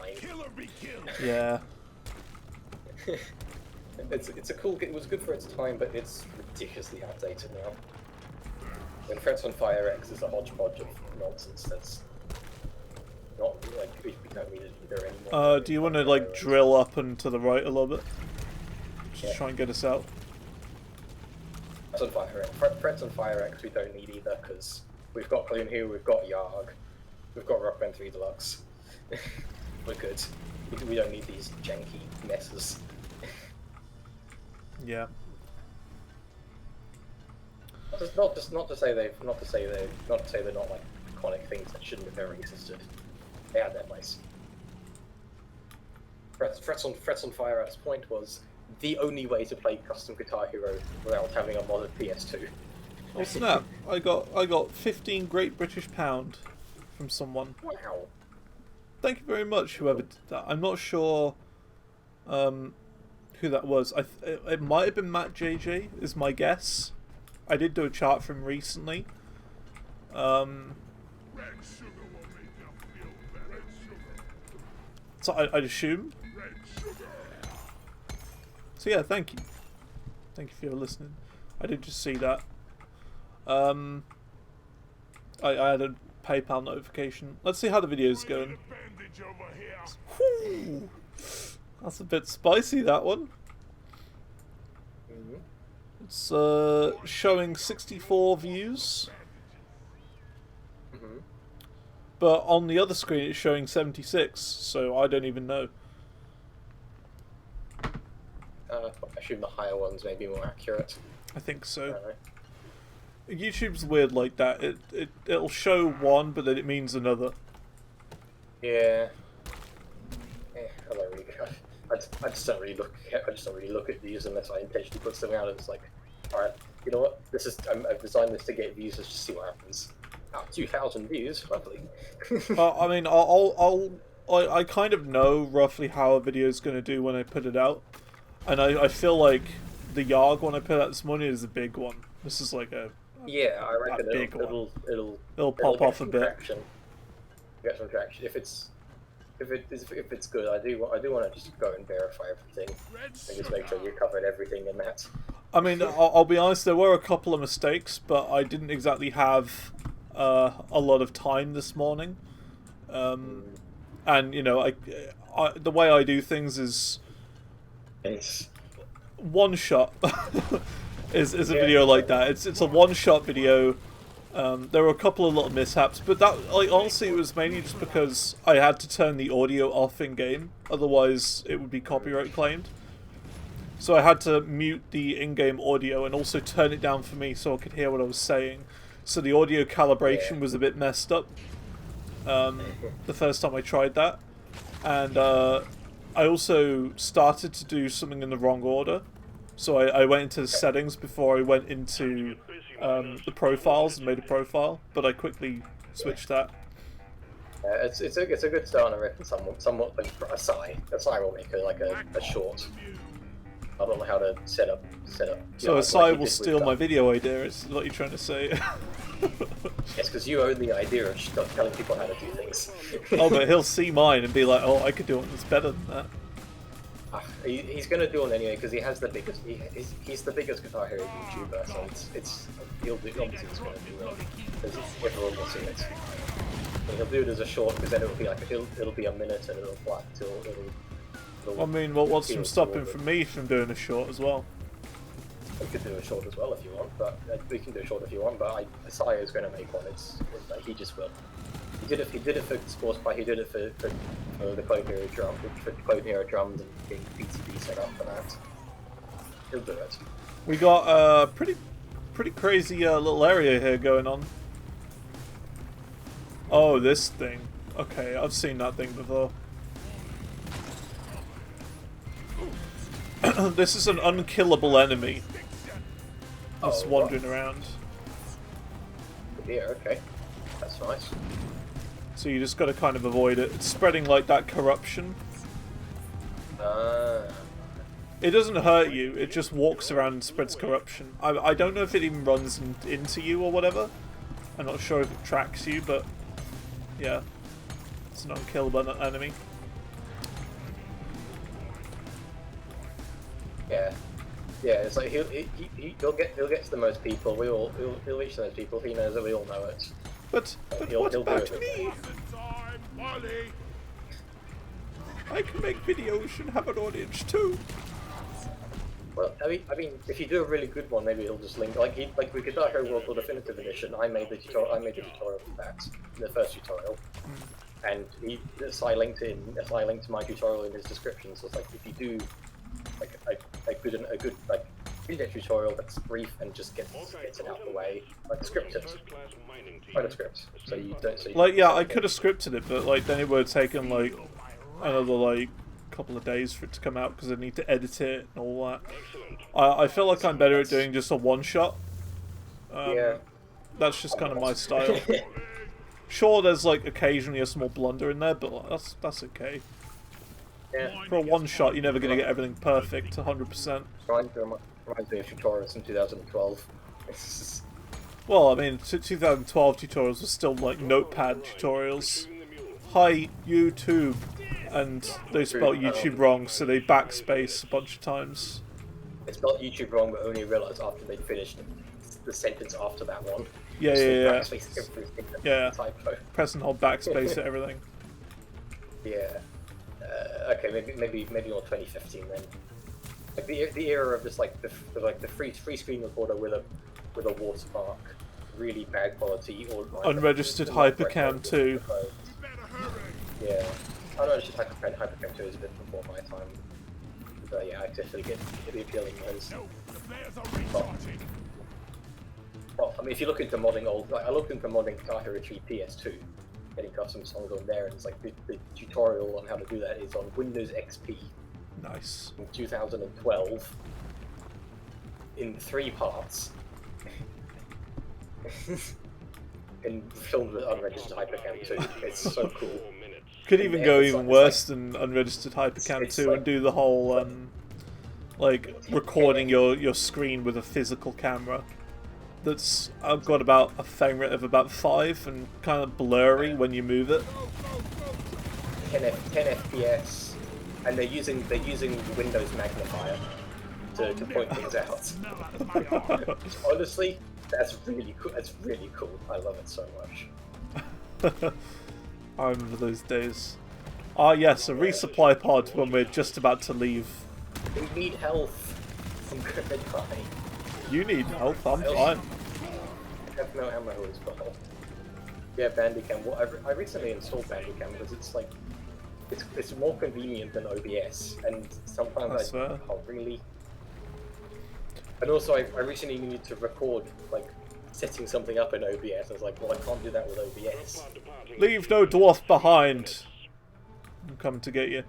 Yeah. It's a cool. It was good for its time, but it's ridiculously outdated now. When Threats on Fire X is a hodgepodge of nonsense that's not like we don't need it either anymore. Do you want to like drill up and to the right a little bit? Just try and get us out. Threats on Fire X we don't need either because we've got Clean here, we've got YARG, we've got Rock Band 3 Deluxe. We're good. We don't need these janky messes. Yeah. Not to say they're not like iconic things that shouldn't have ever existed. They had their place. Frets on Fire at its point was the only way to play custom Guitar Hero without having a modded PS2. Oh snap! I got 15 Great British Pound from someone. Wow. Thank you very much, whoever did that. I'm not sure who that was. It might have been Matt JJ, is my guess. I did do a chart for him recently. So I'd assume. So yeah, thank you. Thank you for your listening. I did just see that. I had a PayPal notification. Let's see how the video's going. Whew. That's a bit spicy, that one. It's showing 64 views. But on the other screen it's showing 76, so I don't even know. I assume the higher ones may be more accurate. I think so. YouTube's weird like that. It'll show one, but then it means another. Yeah. I don't really. I just don't really look at these unless I intentionally put something out. And it's like, all right, you know what? I've designed this to get views. Let's just see what happens. 2,000 views, lovely. I mean, I kind of know roughly how a video is going to do when I put it out, and I feel like the YARG one I put out this morning is the big one. This is like a I reckon it'll pop off a bit. Get some traction. If it's good, I do want to just go and verify everything and just make sure you covered everything in that. I mean, I'll be honest. There were a couple of mistakes, but I didn't exactly have a lot of time this morning, and you know, the way I do things is one shot. is a video like that. It's a one shot video. There were a couple of little mishaps, but that, like, honestly, it was mainly just because I had to turn the audio off in game, otherwise it would be copyright claimed. So I had to mute the in-game audio and also turn it down for me so I could hear what I was saying. So the audio calibration was a bit messed up the first time I tried that. And I also started to do something in the wrong order. So I went into the settings before I went into the profiles and made a profile, but I quickly switched that. It's a good start, and I reckon somewhat like a Psy will make a short. I don't know how to set up. So a Psy will steal my video idea, is what you're trying to say. Yes, because you own the idea of telling people how to do things. Oh, but he'll see mine and be like, oh, I could do one that's better than that. He's going to do it anyway because he has the biggest. He's the biggest Guitar Hero YouTuber, so he'll do. Obviously, he's going to do it because everyone will see it. And he'll do it as a short because then it'll be like it'll be a minute and it'll flat till it'll I mean, what's from stopping from me from doing a short as well? We could do a short as well if you want, but we can do a short if you want. But Saya is going to make one. He just will. He did it for ScoreSpy. He did it for the Clone Hero drum, for Clone Hero drums and getting PCB set up for that. He'll do it. We got a pretty crazy little area here going on. Oh, this thing. Okay, I've seen that thing before. This is an unkillable enemy. Just wandering around. Yeah, okay. That's nice. So you just got to kind of avoid it. It's spreading like that corruption. It doesn't hurt you, it just walks around and spreads corruption. I don't know if it even runs into you or whatever. I'm not sure if it tracks you, but yeah. It's an unkillable enemy. Yeah, it's like he'll get to the most people. He'll reach those people. He knows that we all know it. But what about me? I can make videos and have an audience too. Well, I mean, if you do a really good one, maybe he'll just link like with Guitar Hero World Tour Definitive Edition. I made the tutorial for that, the first tutorial, and I linked my tutorial in his description. So it's like if you do like a good tutorial that's brief and just gets it out of the way, like scripted. Quite a script. So you don't. So you like, yeah, I could have scripted it, but like then it would have taken like another like couple of days for it to come out because I need to edit it and all that. I feel like I'm better at doing just a one shot. Yeah. That's just kind of my style. Sure, there's like occasionally a small blunder in there, but that's okay. Yeah. For a one shot, you're never gonna get everything perfect, 100%. Reminds me of tutorials in 2012. Well, I mean, 2012 tutorials were still like notepad tutorials. Hi, YouTube. And they spelled YouTube wrong, so they backspace a bunch of times. They spelled YouTube wrong, but only realised after they finished the sentence after that one. Yeah, so yeah. Backspace everything. Yeah. Typo. Press and hold backspace at everything. Yeah. Okay, maybe more 2015 then. Like the era of just like the free screen recorder with a watermark, really bad quality, or unregistered hypercam too. Yeah, unregistered hypercam 2 is a bit before my time. But yeah, I definitely get the appealing ones. Well, I mean, if you look into modding I looked into modding Guitar Hero 3 PS2, getting custom songs on there, and it's like the tutorial on how to do that is on Windows XP. Nice. In 2012, in 3 parts, and filmed with unregistered hypercam 2. It's so cool. Could even go even worse than unregistered hypercam 2 and do the whole like recording your screen with a physical camera. That's I've got about a frame rate of about 5 and kind of blurry when you move it. 10 FPS, and they're using Windows magnifier to point things out. Honestly, that's really cool. That's really cool. I love it so much. I remember those days. Ah, yes, a resupply pod when we're just about to leave. We need health. I'm gonna die. You need health. I'm fine. I have no ammo as well. Yeah, Bandicam. Well, I recently installed Bandicam because it's like it's more convenient than OBS, and sometimes really. And also, I recently needed to record like setting something up in OBS. I was like, well, I can't do that with OBS. Leave no dwarf behind. I'm coming to get you.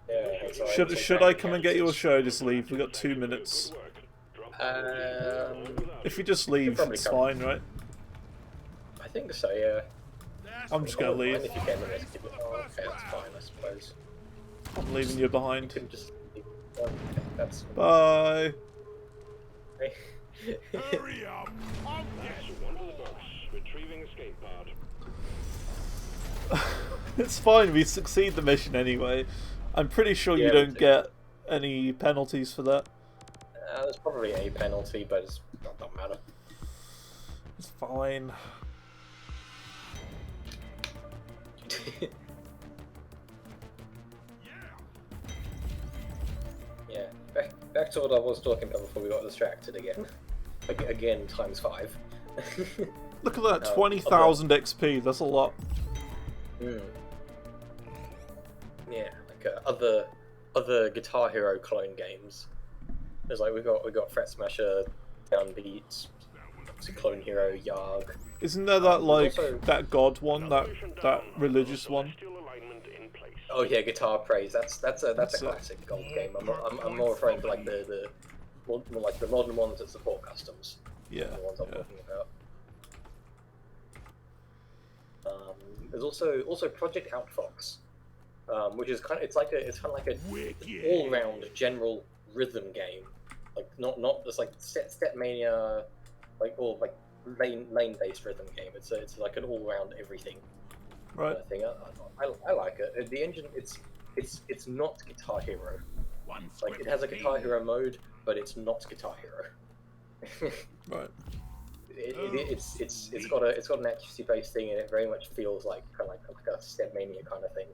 Yeah, should I come and get you, or should I just leave? We've got 2 minutes. If you just leave, it's fine, right? I think so, yeah. I'm just gonna leave. If you came and rescued me. Oh, okay, that's fine, I suppose. I'm leaving you behind. You can just leave. Okay, that's... Bye. Hurry up! Retrieving escape pod. It's fine, we succeed the mission anyway. I'm pretty sure you don't get any penalties for that. There's probably a penalty, but it doesn't matter. It's fine. Yeah, back to what I was talking about before we got distracted again. Again, times 5. Look at that, 20,000 XP, that's a lot. Yeah, like other Guitar Hero clone games. There's like we got Fret Smasher, Downbeat, Clone Hero, YARG. Isn't there that like that God one, that religious one? Oh yeah, Guitar Praise. That's a classic gold game. I'm more referring to like the more like the modern ones that support customs. Yeah. The ones I'm talking about. There's also Project Outfox, which is kind of like a all-round general rhythm game, like not just like Stepmania, like lane-based rhythm game. It's like an all-round everything thing. I like it. The engine, it's not Guitar Hero. Like it has a Guitar Hero mode, but it's not Guitar Hero. Right. It's got an accuracy-based thing, and it very much feels like like a Stepmania kind of thing,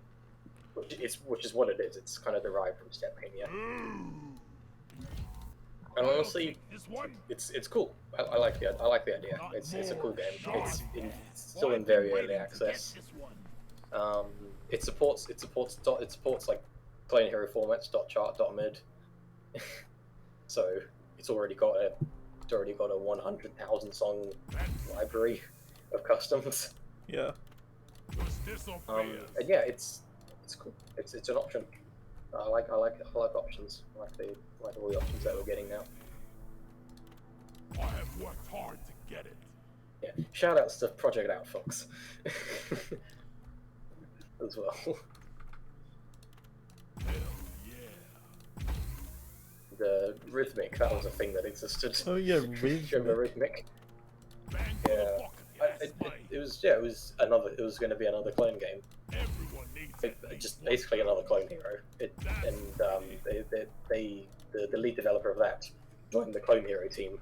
which is what it is. It's kind of derived from Stepmania. And honestly, it's cool. I like the idea. It's a cool game. It's still in very early access. It supports like Clone Hero formats, .chart, .mid. so it's already got a 100,000 song library of customs. Yeah. And yeah, it's cool. It's an option. I like options. I like all the options that we're getting now. I have worked hard to get it. Yeah. Shout outs to Project Outfox as well. Hell yeah. The rhythmic, that was a thing that existed. Oh yeah, Remember rhythmic? Yeah. It was going to be another clone game. Everyone needs Just basically another clone hero. The lead developer of that joined the clone hero team,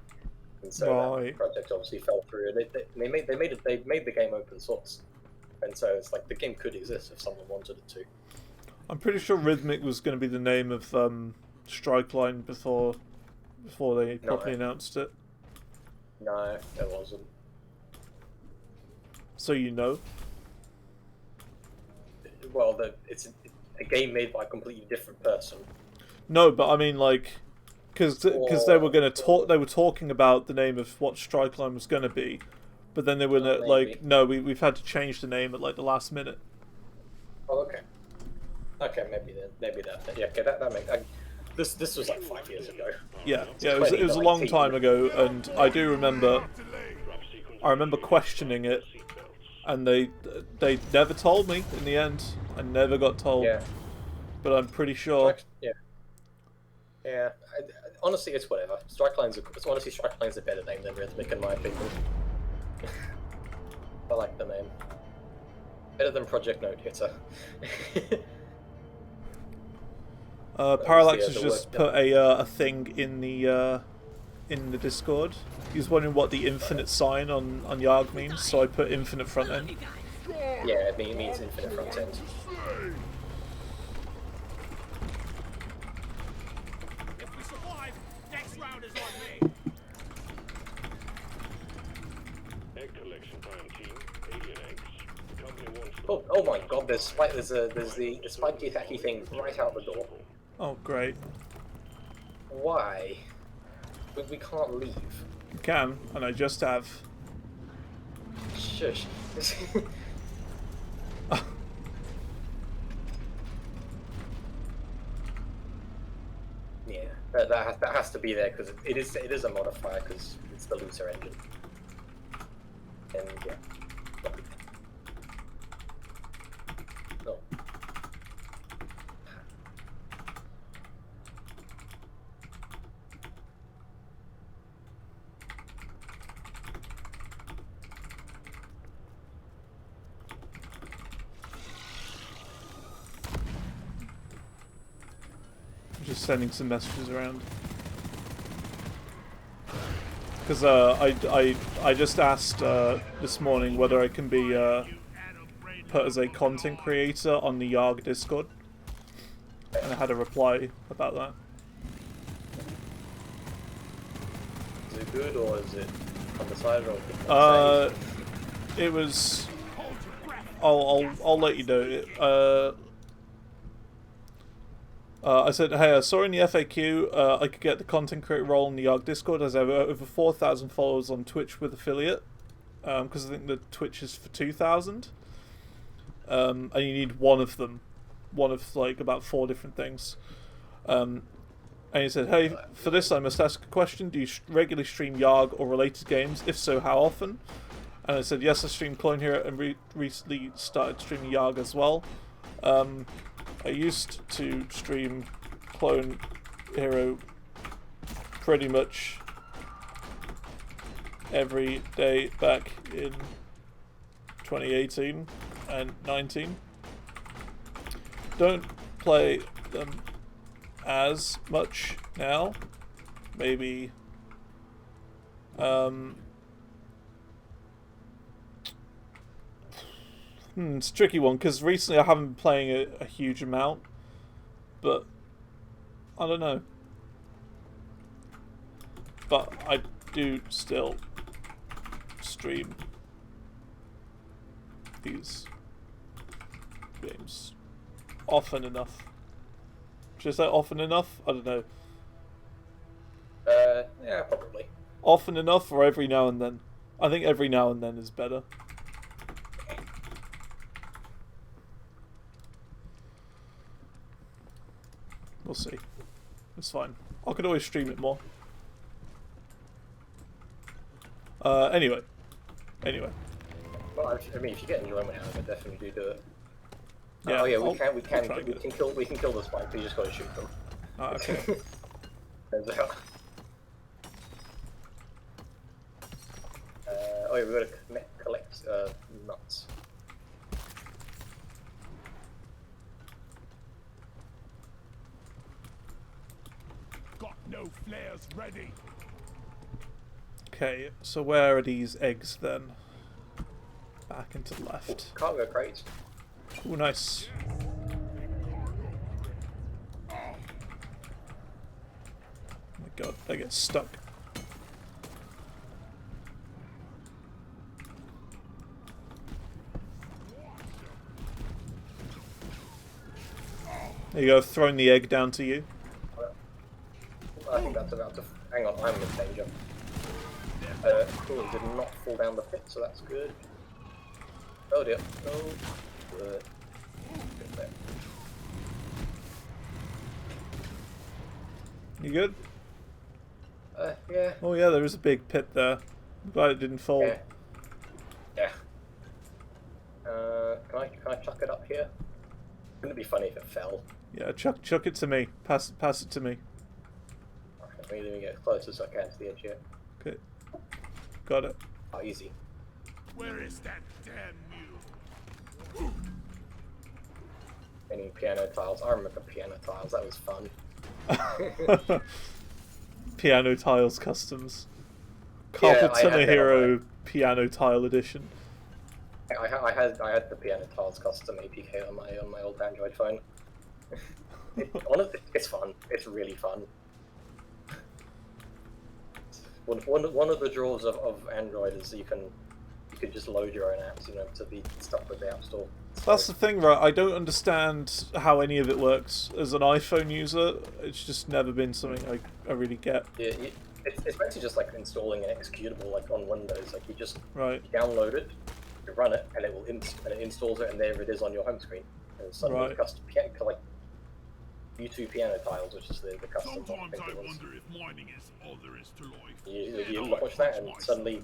and so that project obviously fell through. And they made the game open source, and so it's like the game could exist if someone wanted it to. I'm pretty sure Rhythmic was going to be the name of Strikeline before they properly announced it. No, it wasn't. So you know? Well, it's a game made by a completely different person. No, but I mean, like, because they were going to talk. They were talking about the name of what Strikeline was going to be, but then they were like, no, we've had to change the name at like the last minute. Oh, okay. Okay, maybe that. Yeah, okay, that makes. This was like 5 years ago. Yeah, it was a long time ago, and I do remember. I remember questioning it, and they never told me in the end. I never got told. Yeah. But I'm pretty sure. Yeah. Honestly, it's whatever. Strikeline's a better name than Rhythmic in my opinion. I like the name. Better than Project Note Hitter. Parallax has just put a thing in the Discord. He was wondering what the infinite sign on YARG means, so I put infinite front end. Yeah, it means infinite front end. If we survive, next round is on me. Egg collection time, team. Alien eggs. The company wants Oh my god, there's the spiky attacky thing right out the door. Oh, great. Why? We can't leave. You can, and I just have. Shush. Yeah, that has to be there because it is a modifier because it's the looter engine. And yeah. No. Just sending some messages around. Because I just asked this morning whether I can be put as a content creator on the YARG Discord, and I had a reply about that. Is it good or is it on the side or? It was. I'll let you know. I said, hey, I saw in the FAQ I could get the content creator role in the YARG Discord as I have over 4,000 followers on Twitch with affiliate, because I think the Twitch is for 2,000, and you need one of them, one of like about 4 different things. And he said, hey, for this I must ask a question, do you regularly stream YARG or related games? If so, how often? And I said, yes, I stream Clone Hero and recently started streaming YARG as well. I used to stream Clone Hero pretty much every day back in 2018 and 19. Don't play them as much now. Maybe it's a tricky one, because recently I haven't been playing a huge amount, but I don't know. But I do still stream these games often enough. Should I say often enough? I don't know. Yeah, probably. Often enough or every now and then? I think every now and then is better. We'll see. It's fine. I could always stream it more. Anyway. Well, I mean, if you get enjoyment out of it, definitely do it. Yeah, oh yeah, we can kill the spikes. You just gotta shoot them. Ah, okay. Turns out. Oh yeah, we gotta collect nuts. Got no flares ready. Okay, so where are these eggs then? Back and to the left. Cargo crates. Ooh, nice. Oh my god, they get stuck. There you go, throwing the egg down to you. I think that's about to. Hang on, I'm in danger. Cool, it did not fall down the pit, so that's good. Oh dear. Oh, good. Good there. You good? Yeah. Oh yeah, there is a big pit there. I'm glad it didn't fall. Yeah. Yeah. Can I chuck it up here? Wouldn't it be funny if it fell? Yeah, chuck it to me. Pass it to me. Okay, let me get as close as I can to the edge here. Okay. Got it. Oh, easy. Where is that damn mule? Any piano tiles? I remember piano tiles. That was fun. Piano tiles customs. Yeah, Carpal I had Tunnel that Hero on piano tile edition. I had the piano tiles custom APK on my old Android phone. It's fun. It's really fun. One of the draws of Android is you can just load your own apps, you know, to be stuck with the App Store. That's the thing, right? I don't understand how any of it works. As an iPhone user, it's just never been something I really get. Yeah, it's basically just like installing an executable like on Windows. Like you just you download it, you run it, and it installs it, and there it is on your home screen. And suddenly it's custom like U2 piano tiles, which is the custom. Sometimes I wonder if mining is all there is to life. You launch that, and suddenly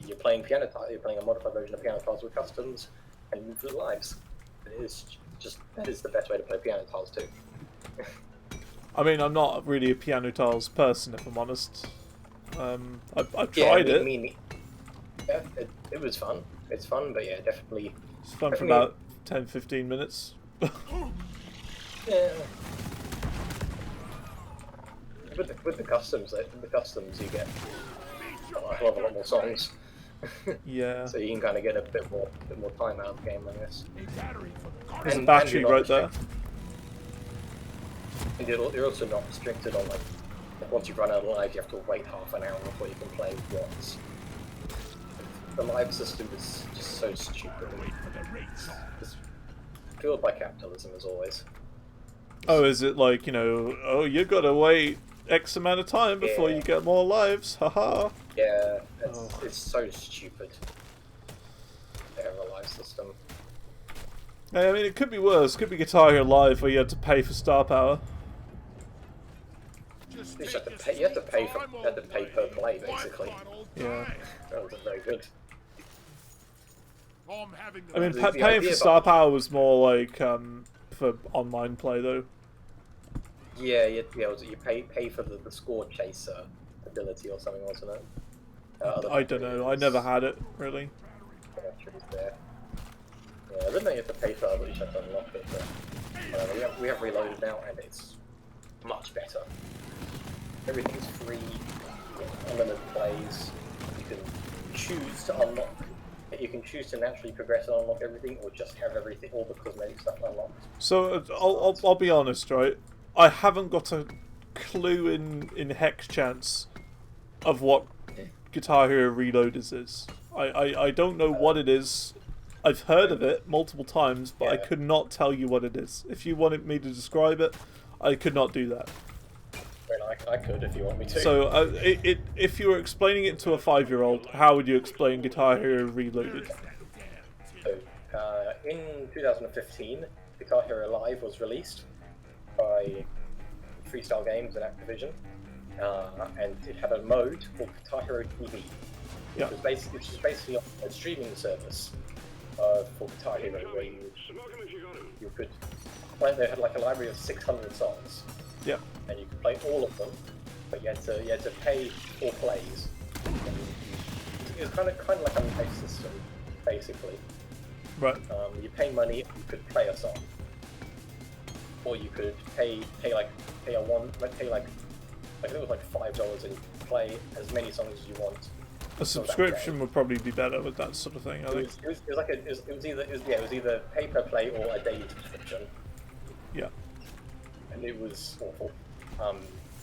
you're playing piano tile. You're playing a modified version of piano tiles with customs, and you move through the lives. That is the best way to play piano tiles too. I mean, I'm not really a piano tiles person, if I'm honest. I've tried it. Yeah, it was fun. It's fun, but yeah, definitely. It's fun for about 10-15 minutes. Yeah. With the customs, you get a hell of a lot more songs. Yeah. So you can kind of get a bit more time out of the game, I guess. There's a battery right there. And you're also not restricted on like once you run out of lives, you have to wait half an hour before you can play once. The live system is just so stupid. It's fueled by capitalism as always. Oh, is it like, you know, oh, you gotta wait X amount of time before you get more lives, haha. Yeah, it's so stupid. They have a live system. Hey, I mean, it could be worse. It could be Guitar Hero Live where you had to pay for star power. You have to pay per play, basically. Yeah. That wasn't very good. I mean, paying for star power was more like for online play, though. Yeah, you pay for the score chaser ability or something, wasn't it? I don't know. I never had it really. There. Yeah, I don't know you have to pay for it, but you have to unlock it. But we have Reloaded now, and it's much better. Everything's free, unlimited plays. You can choose to unlock. You can choose to naturally progress and unlock everything, or just have everything, all the cosmetic stuff unlocked. So I'll be honest, right? I haven't got a clue in hex chance of what Guitar Hero Reloaded is. I don't know what it is. I've heard of it multiple times, but I could not tell you what it is. If you wanted me to describe it, I could not do that. I could if you want me to. So, if you were explaining it to a 5-year-old, how would you explain Guitar Hero Reloaded? So, in 2015, Guitar Hero Live was released by Freestyle Games and Activision, and it had a mode called Guitar Hero TV, Yeah. which was basically a streaming service for Guitar Hero, where you could play. They had like a library of 600 songs. Yeah. And you could play all of them, but you had to pay for plays. It was kind of like a pay system, basically. Right. You pay money, you could play a song, or you could pay like I think it was like $5 and you could play as many songs as you want. A subscription would probably be better with that sort of thing. I think. It was either pay per play or a daily subscription. Yeah. And it was awful.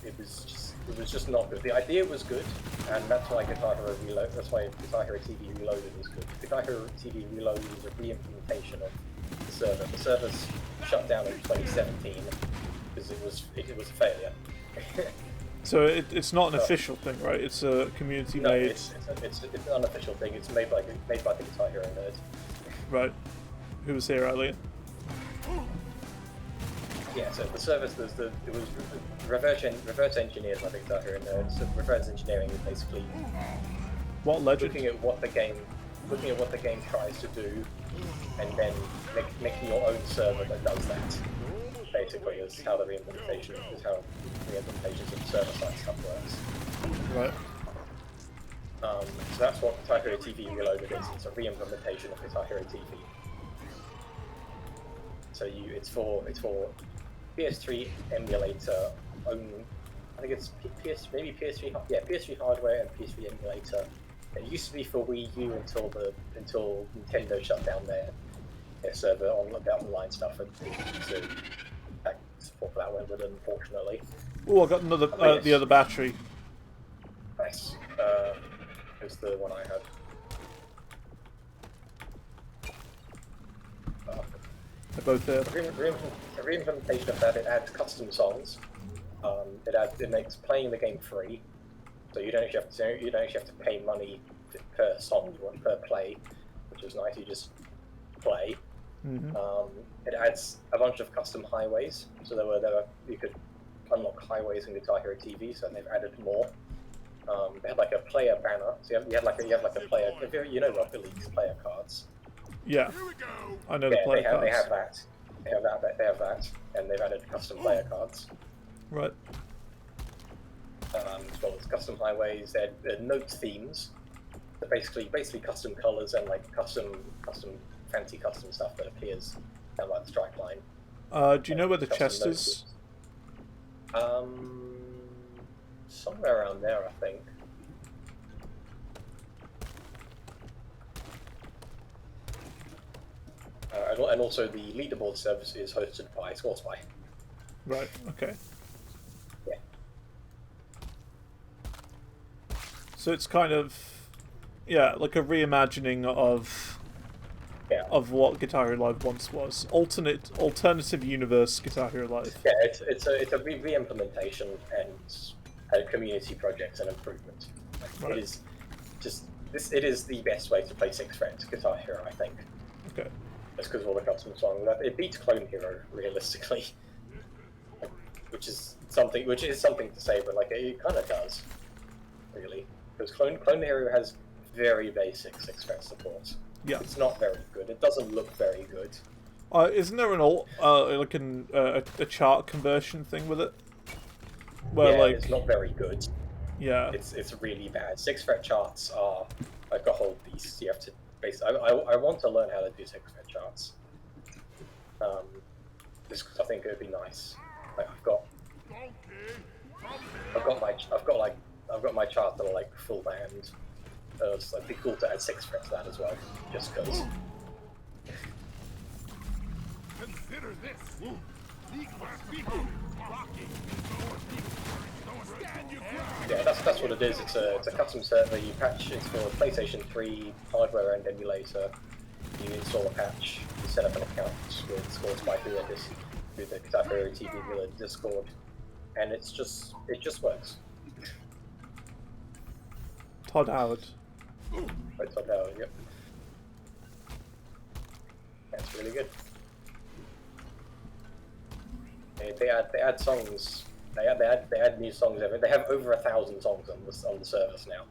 It was just not good. The idea was good, and that's why Guitar Hero TV Reloaded was good. Guitar Hero TV Reloaded was a re-implementation of the server. The server's shut down in 2017 because it was a failure. So it's not an official thing, right? It's a community No, made. it's an unofficial thing. It's made by the Guitar Hero nerd. Right. Who was here earlier? Yeah, so the service it was reverse engineered by the Guitar Hero nerds. So reverse engineering is basically What legend? looking at what the game tries to do, and then making your own server that does that. Basically, is how the re-implementation of the server-side stuff works. Right. So that's what Guitar Hero TV Reloaded is. It's a re-implementation of Guitar Hero TV. So it's for PS3 emulator only. I think it's PS3 hardware and PS3 emulator. It used to be for Wii U until Nintendo shut down their server on the online stuff, and so support for that went with it, unfortunately. Oh, I got another Yes. the other battery. Nice. It's the one I had. They're both there. A re-implementation of that, it adds custom songs. It makes playing the game free, so you don't actually have to pay money per song per play, which is nice. You just play. Mm-hmm. It adds a bunch of custom highways, so you could unlock highways in Guitar Hero TV, so they've added more. They had like a player banner, so you have like a player. You know Rocket League's player cards. Yeah. I know the player cards. They have that. They have that, and they've added custom player cards. Right. As well as custom highways. They had note themes. So basically custom colors and like fancy custom stuff that appears down like the strike line. Do you know where the chest is? Somewhere around there, I think. And also the leaderboard service is hosted by ScoreSpy. Right. Okay. Yeah. So it's kind of, like a reimagining of what Guitar Hero Live once was. Alternative universe Guitar Hero Live. Yeah, it's a re-implementation and a community project and improvement. Right. It is the best way to play 6-fret Guitar Hero, I think. Okay. Just because of all the custom songs. It beats Clone Hero realistically, which is something to say, but like it kind of does, really, because Clone Hero has very basic 6-fret support. Yeah. It's not very good. It doesn't look very good. Isn't there a chart conversion thing with it? Where it's not very good. Yeah. It's really bad. 6-fret charts are like a whole beast. You have to I want to learn how to do 6-fret charts. Just because I think it would be nice. Like I've got my charts that are like full band. It's like be cool to add 6-fret to that as well, just because. Consider this. Yeah, that's what it is. It's a custom server. You patch. It's for PlayStation 3 hardware and emulator. You install a patch. You set up an account with ScoreSpy through the Guitar Hero TV Discord, and it just works. Todd Howard. Right, Todd Howard, yep. That's really good. They add songs. They add new songs every. They have over 1,000 songs on the service now.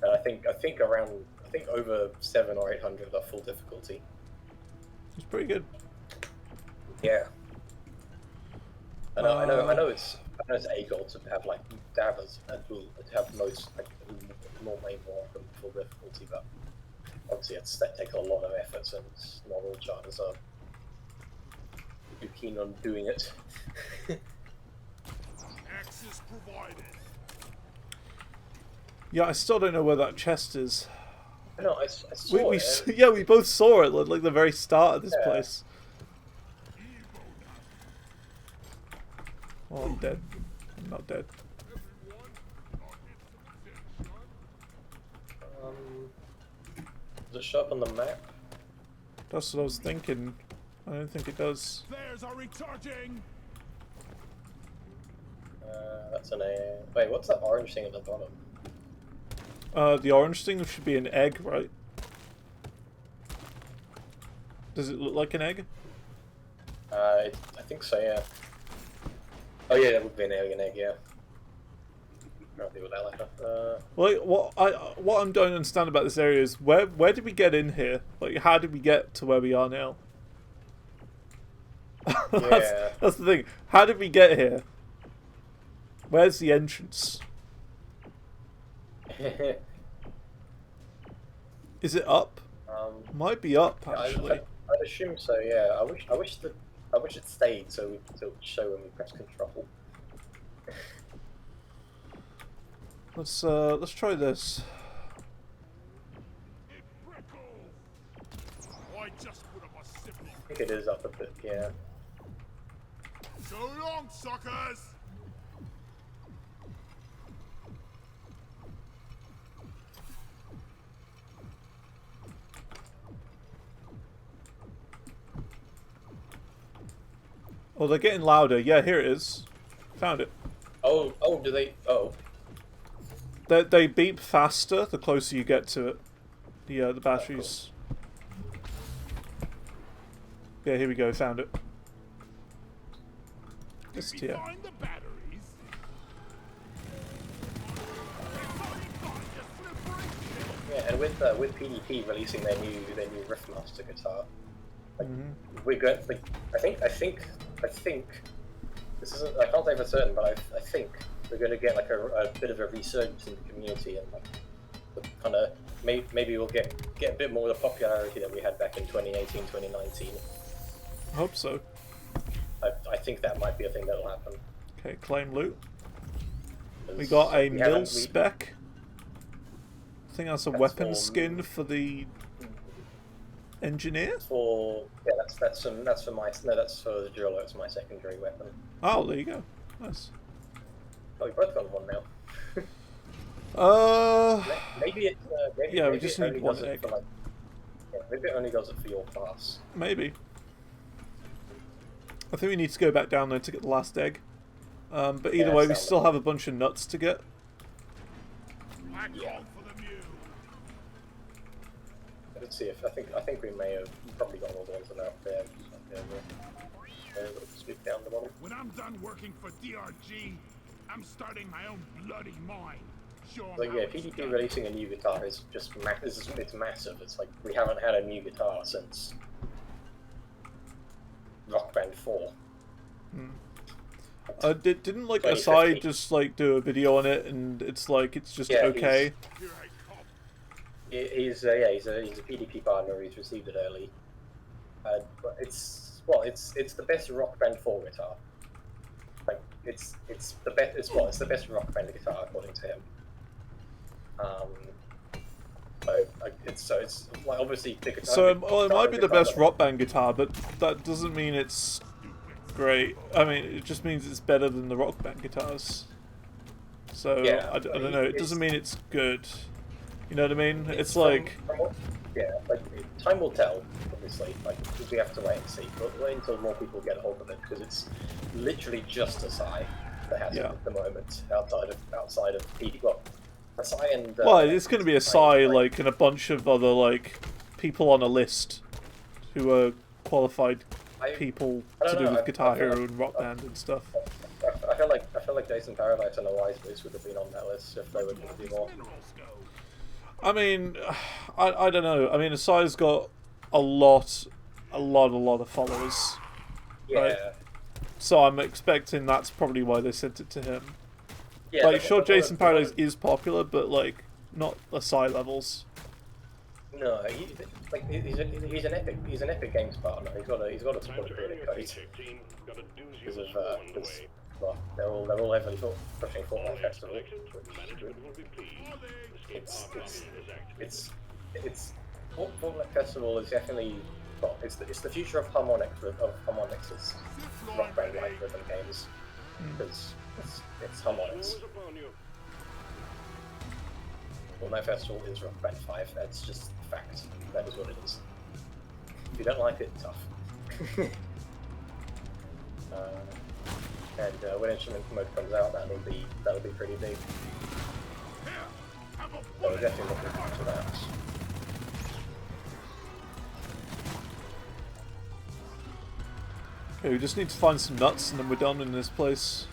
And I think over 700 or 800 are full difficulty. It's pretty good. Yeah. I know it's a goal to have like to have most like more main more full difficulty, but obviously that takes a lot of effort, and not all charters are too keen on doing it. Access provided. Yeah, I still don't know where that chest is. No, I saw it. Yeah, we both saw it like the very start of this place. Oh, I'm dead. I'm not dead. Does it show up on the map? That's what I was thinking. I don't think it does. Flares are recharging. That's an A. Wait, what's that orange thing at the bottom? The orange thing should be an egg, right? Does it look like an egg? I think so, yeah. Oh yeah, that would be an alien egg, yeah. I'll deal with that later. Like what I don't understand about this area is where did we get in here? Like how did we get to where we are now? That's the thing. How did we get here? Where's the entrance? Is it up? Might be up actually. I'd assume so. Yeah. I wish it stayed so we could show when we press control. Let's try this. I just put up a sibling. I think it is up a bit. Yeah. So long, suckers. Oh, they're getting louder. Yeah, here it is. Found it. Oh, do they? Oh. They beep faster the closer you get to it. The batteries. Yeah, here we go. Found it. It's here. Find the batteries. Yeah, and with PDP releasing their new Riffmaster guitar, like, we're going. Like, I think this isn't. I can't say for certain, but I think we're going to get like a bit of a resurgence in the community, and like kind of maybe we'll get a bit more of the popularity that we had back in 2018, 2019. I hope so. I think that might be a thing that'll happen. Okay, claim loot. We got a mil spec. I think that's a weapon skin for the engineer. That's for the driller. It's my secondary weapon. Oh, there you go. Nice. Oh, we both got one now. Maybe we just need one egg. Maybe it only does it for your class. Maybe. I think we need to go back down there to get the last egg. But either way, we still have a bunch of nuts to get. Let's see if I think we may have probably got all the ones that are out there. Sweep down the bottom. When I'm done working for DRG, I'm starting my own bloody mine. So yeah, PDP releasing a new guitar is just it's massive. It's like we haven't had a new guitar since Rock Band 4. Didn't like Aside just like do a video on it, and it's like it's just okay. He's a PDP partner. He's received it early. But it's the best Rock Band 4 guitar. Like it's the best. It's the best Rock Band guitar according to him. It's like obviously the guitar. So it might be the best Rock Band guitar, but that doesn't mean it's great. I mean, it just means it's better than the Rock Band guitars. So I don't know. It doesn't mean it's good. You know what I mean? It's like Yeah, like time will tell. Obviously, like we have to wait and see. But wait until more people get hold of it, because it's literally just a Psy that has it at the moment. Outside of PD. Well, a Psy and. Well, it's going to be a Psy, like, and a bunch of other like people on a list who are qualified people to do with Guitar Hero and Rock Band and stuff. I feel like Jason Paradise and a Wise Moose would have been on that list if they were going to be more. I mean, I don't know. I mean, Asai's got a lot of followers. Yeah. Right? So I'm expecting that's probably why they sent it to him. Yeah. Like, sure, Jason Paradise is popular, but like not Asai levels. No, he's an Epic Games partner. He's got a support creator code because of well, they're all heavily pushing Fortnite Festival. It's Fortnite Festival is definitely, well, it's the future of Harmonix's Rock Band like rhythm games, because it's Harmonix. Fortnite Festival is Rock Band 5. That's just fact. That is what it is. If you don't like it, tough. And when Instrument Mode comes out, that'll be pretty big. So we're definitely looking forward to that. Okay, we just need to find some nuts and then we're done in this place.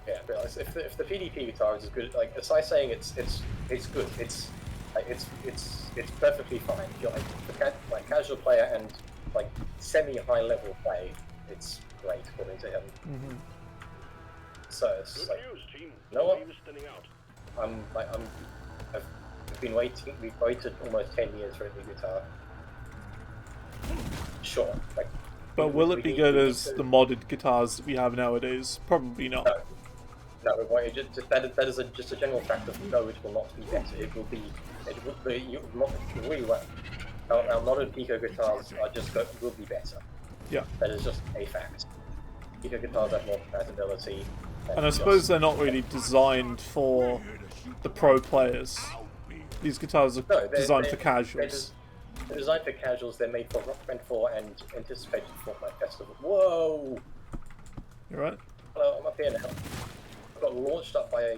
Yeah, but if the PDP guitar is as good, like aside saying it's good, it's perfectly fine. If you're like casual player and like semi-high level play, it's great according to him. So it's like, you know what? I've been waiting. We've waited almost 10 years for a new guitar. Sure, like. But will it be good as the modded guitars that we have nowadays? Probably not. No, that is just a general fact of no, it will not be better. It will be really well. Our modern Pico guitars will be better. Yeah. That is just a fact. Pico guitars have more compatibility. And I suppose they're not really designed for the pro players. These guitars are designed for casuals. They're designed for casuals. They're made for Rock Band 4 and anticipated Fortnite Festival. Whoa! You right? Hello, I'm up here now. I got launched up by a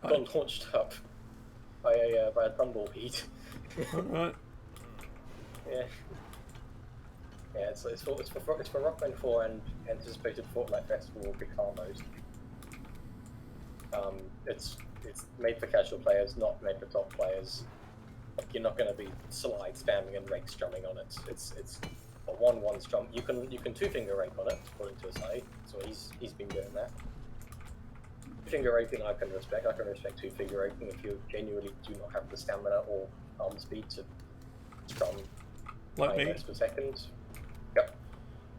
got launched up by a tumbleweed. Alright. Yeah. Yeah, it's for Rock Band 4 and anticipated Fortnite Festival guitar mode. It's made for casual players, not made for top players. Like, you're not going to be slide spamming and rake strumming on it. It's a 1-1 strum. You can 2-finger rake on it, according to Asai. So he's been doing that. 2-finger raking I can respect. I can respect 2-finger raking if you genuinely do not have the stamina or arm speed to strum like 9 notes per second. Yep.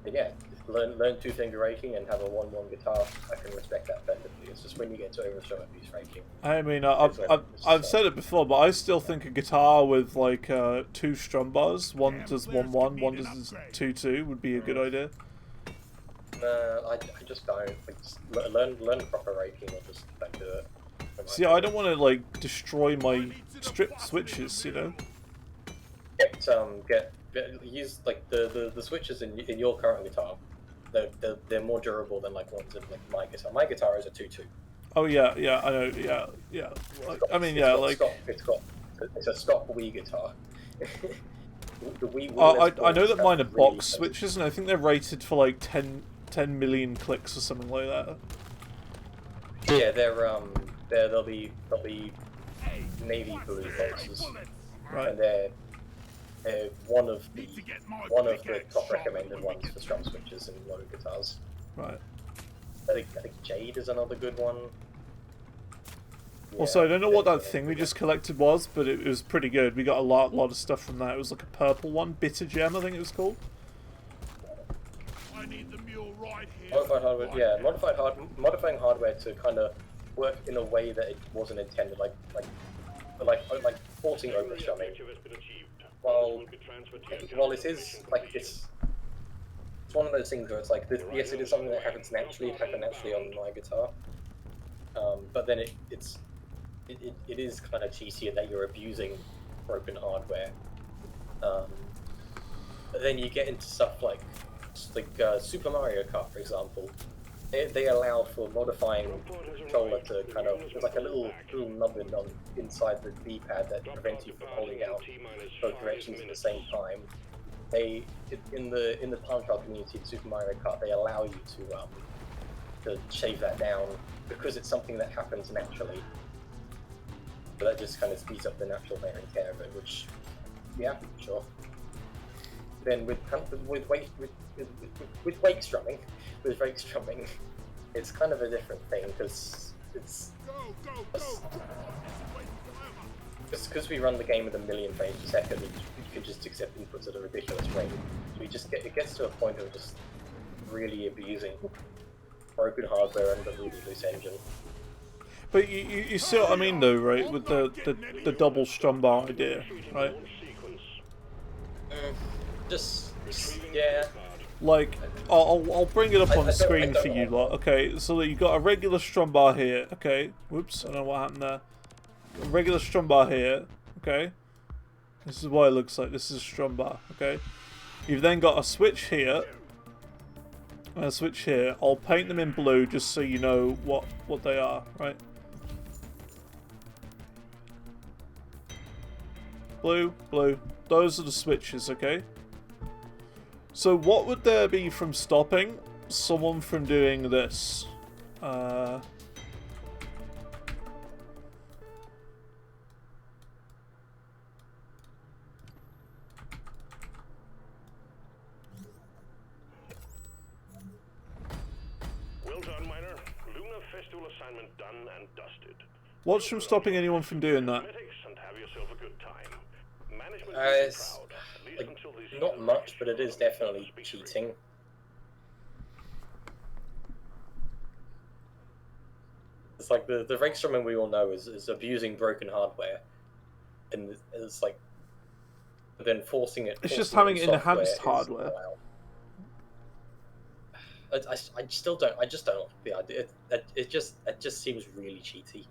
And yeah, learn 2-finger raking and have a 1-1 guitar. I can respect that perfectly. It's just when you get to overstrum abuse raking. I mean, I've said it before, but I still think a guitar with like 2 strum bars, one does 1-1, one does 2-2, would be a good idea. I just don't. Like, just learn proper raking or just don't do it. See, I don't want to like destroy my stripped switches, you know. Use like the switches in your current guitar. They're more durable than like ones in like my guitar. My guitar is a 2-2. Oh yeah, I know, yeah. I mean, yeah, like it's a stock Wii guitar. The Wii I know that mine are box switches, and I think they're rated for like 10 million clicks or something like that. Yeah, they'll be navy blue boxes, right? And they're one of the top recommended ones for strum switches in modern guitars. Right. I think Jade is another good one. Yeah, also, I don't know what that thing we just collected was, but it was pretty good. We got a lot of stuff from that. It was like a purple one, Bitter Gem, I think it was called. I need the mule right here. Modified hardware, yeah, modifying hardware to kind of work in a way that it wasn't intended, like porting over strumming. well, it is like it's one of those things where it's like this, yes, it is something that happens naturally. It happened naturally on my guitar, but then it is kind of cheesy that you're abusing broken hardware. But then you get into stuff like Super Mario Kart, for example. They allow for modifying the controller to kind of, there's like a little nubbin on inside the D-pad that prevents you from holding out both directions at the same time. In the time trial community in Super Mario Kart, they allow you to shave that down because it's something that happens naturally. So that just kind of speeds up the natural wear and tear of it, which, yeah, sure. Then with wake strumming, it's kind of a different thing because it's because we run the game at 1,000,000 frames per second. You can just accept inputs at a ridiculous rate. So it gets to a point of just really abusing broken hardware and a really loose engine. But you see what I mean though, right? With the double strum bar idea, right? Yeah. Like, I'll bring it up on the screen for you lot. Okay, so you got a regular strum bar here. Okay, whoops, I don't know what happened there. A regular strum bar here. Okay, this is what it looks like. This is a strum bar. Okay, you've then got a switch here and a switch here. I'll paint them in blue just so you know what they are, right? Blue, blue. Those are the switches, okay? So what would there be from stopping someone from doing this? Well done, Miner. Lunar Festival assignment done and dusted. What's from stopping anyone from doing that? And have yourself a good time. Management It's not much, but it is definitely cheating. It's like the rake strumming we all know is abusing broken hardware, and it's like then forcing it. It's just having enhanced hardware. I still don't. I just don't like the idea. It just seems really cheaty.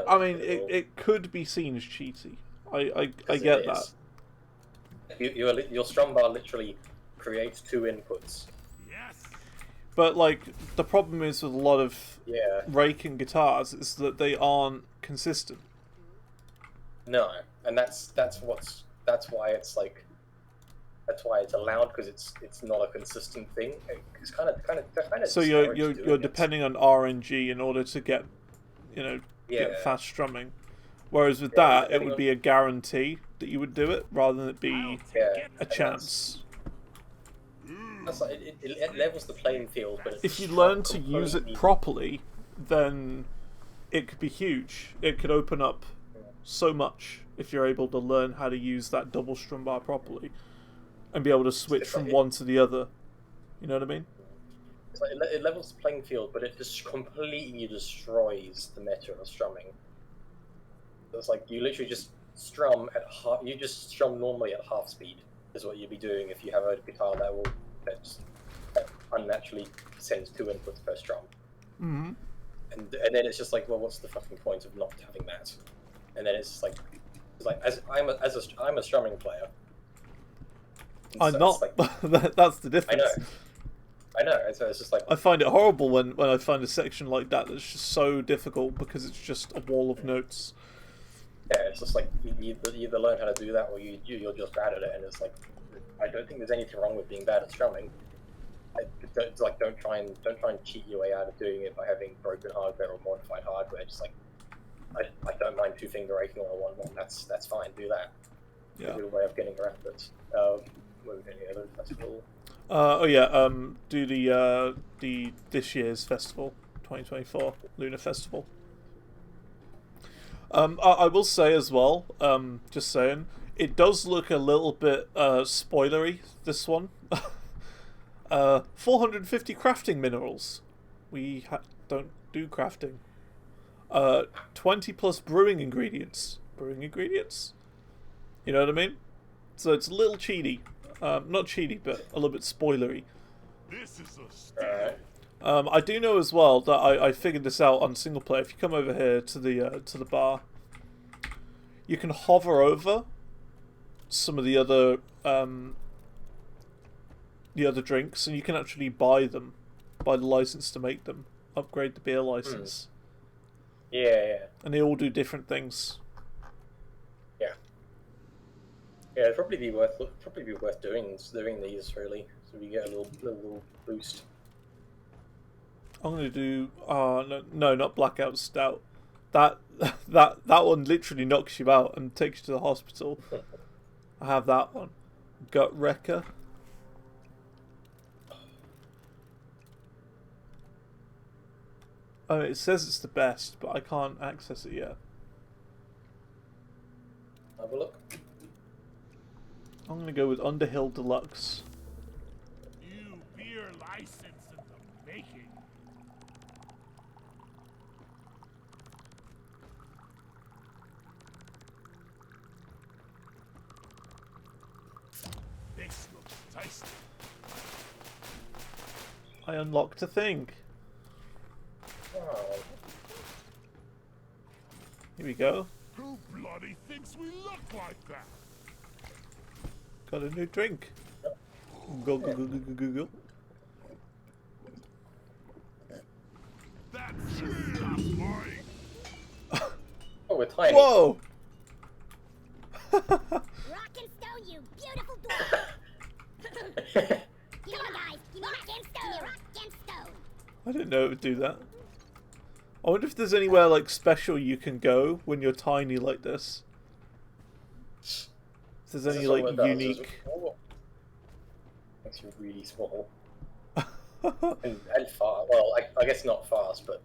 I mean, it could be seen as cheaty. I get that. Your strum bar literally creates two inputs. Yes. But like the problem is with a lot of Yeah. raking guitars is that they aren't consistent. No, and that's why it's like that's why it's allowed, because it's not a consistent thing. It's kind of. So you're depending on RNG in order to get get fast strumming. Whereas with that, it would be a guarantee that you would do it, rather than it be a chance. That's like, it levels the playing field, but if you learn to use it properly, then it could be huge. It could open up so much if you're able to learn how to use that double strum bar properly and be able to switch from one to the other. You know what I mean? It's like it levels the playing field, but it just completely destroys the meta of strumming. It's like you literally just strum at half. You just strum normally at half speed. Is what you'd be doing if you have a guitar that unnaturally sends two inputs per strum. Mm-hmm. And then it's just like, well, what's the fucking point of not having that? And then it's like I'm a strumming player. I'm so not. Like, that's the difference. I know. And so it's just like I find it horrible when I find a section like that that's just so difficult because it's just a wall of notes. Yeah, it's just like you either learn how to do that or you're just bad at it, and it's like I don't think there's anything wrong with being bad at strumming. Don't try and cheat your way out of doing it by having broken hardware or modified hardware. Just like I don't mind 2-finger raking on a 1-1. That's fine. Do that. Yeah. It's a good way of getting around it. Any other festival? Do the this year's festival, 2024 Lunar Festival. I will say as well, just saying, it does look a little bit spoilery, this one. 450 crafting minerals. We don't do crafting. 20 plus brewing ingredients. Brewing ingredients? You know what I mean? So it's a little cheaty. Not cheaty, but a little bit spoilery. This is a steal. I do know as well that I figured this out on single player. If you come over here to the bar, you can hover over some of the other drinks, and you can actually buy them, buy the license to make them, upgrade the beer license. Yeah. And they all do different things. Yeah, it'd probably be worth doing these really, so we get a little boost. I'm gonna do no, not Blackout Stout. That one literally knocks you out and takes you to the hospital. I have that one. Gut Wrecker. Oh, it says it's the best, but I can't access it yet. Have a look. I'm going to go with Underhill Deluxe. New beer license in the making. This looks tasty. I unlocked a thing. Oh. Here we go. Who bloody thinks we look like that? Got a new drink. Go. That's stop lying. Oh, we're tiny. Whoa! Rock and stone, you beautiful dwarf. Come on, guys. Rock and stone. Rock and stone. I didn't know it would do that. I wonder if there's anywhere like special you can go when you're tiny like this. If there's any like unique. Makes you really small. and fast. Well, I guess not fast, but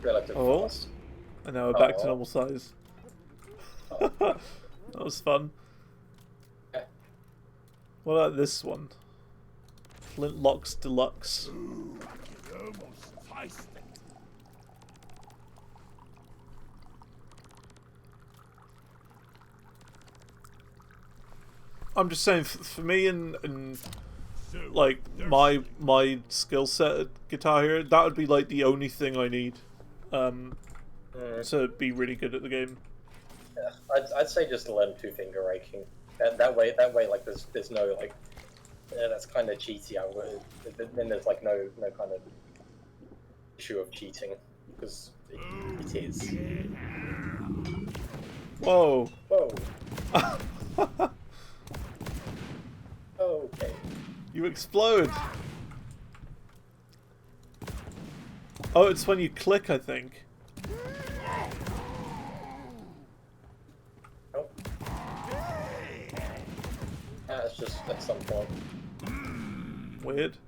relatively fast. And now we're back to normal size. That was fun. Yeah. What about this one? Flintlocks Deluxe. Ooh, I can almost taste it. I'm just saying, for me and like my skill set at Guitar Hero, that would be like the only thing I need to be really good at the game. Yeah, I'd say just learn two-finger raking. That way, like there's no like that's kind of cheaty. Then there's like no kind of issue of cheating because it is. Whoa. Okay. You explode. Oh, it's when you click, I think. Oh. It's just at some point. Weird.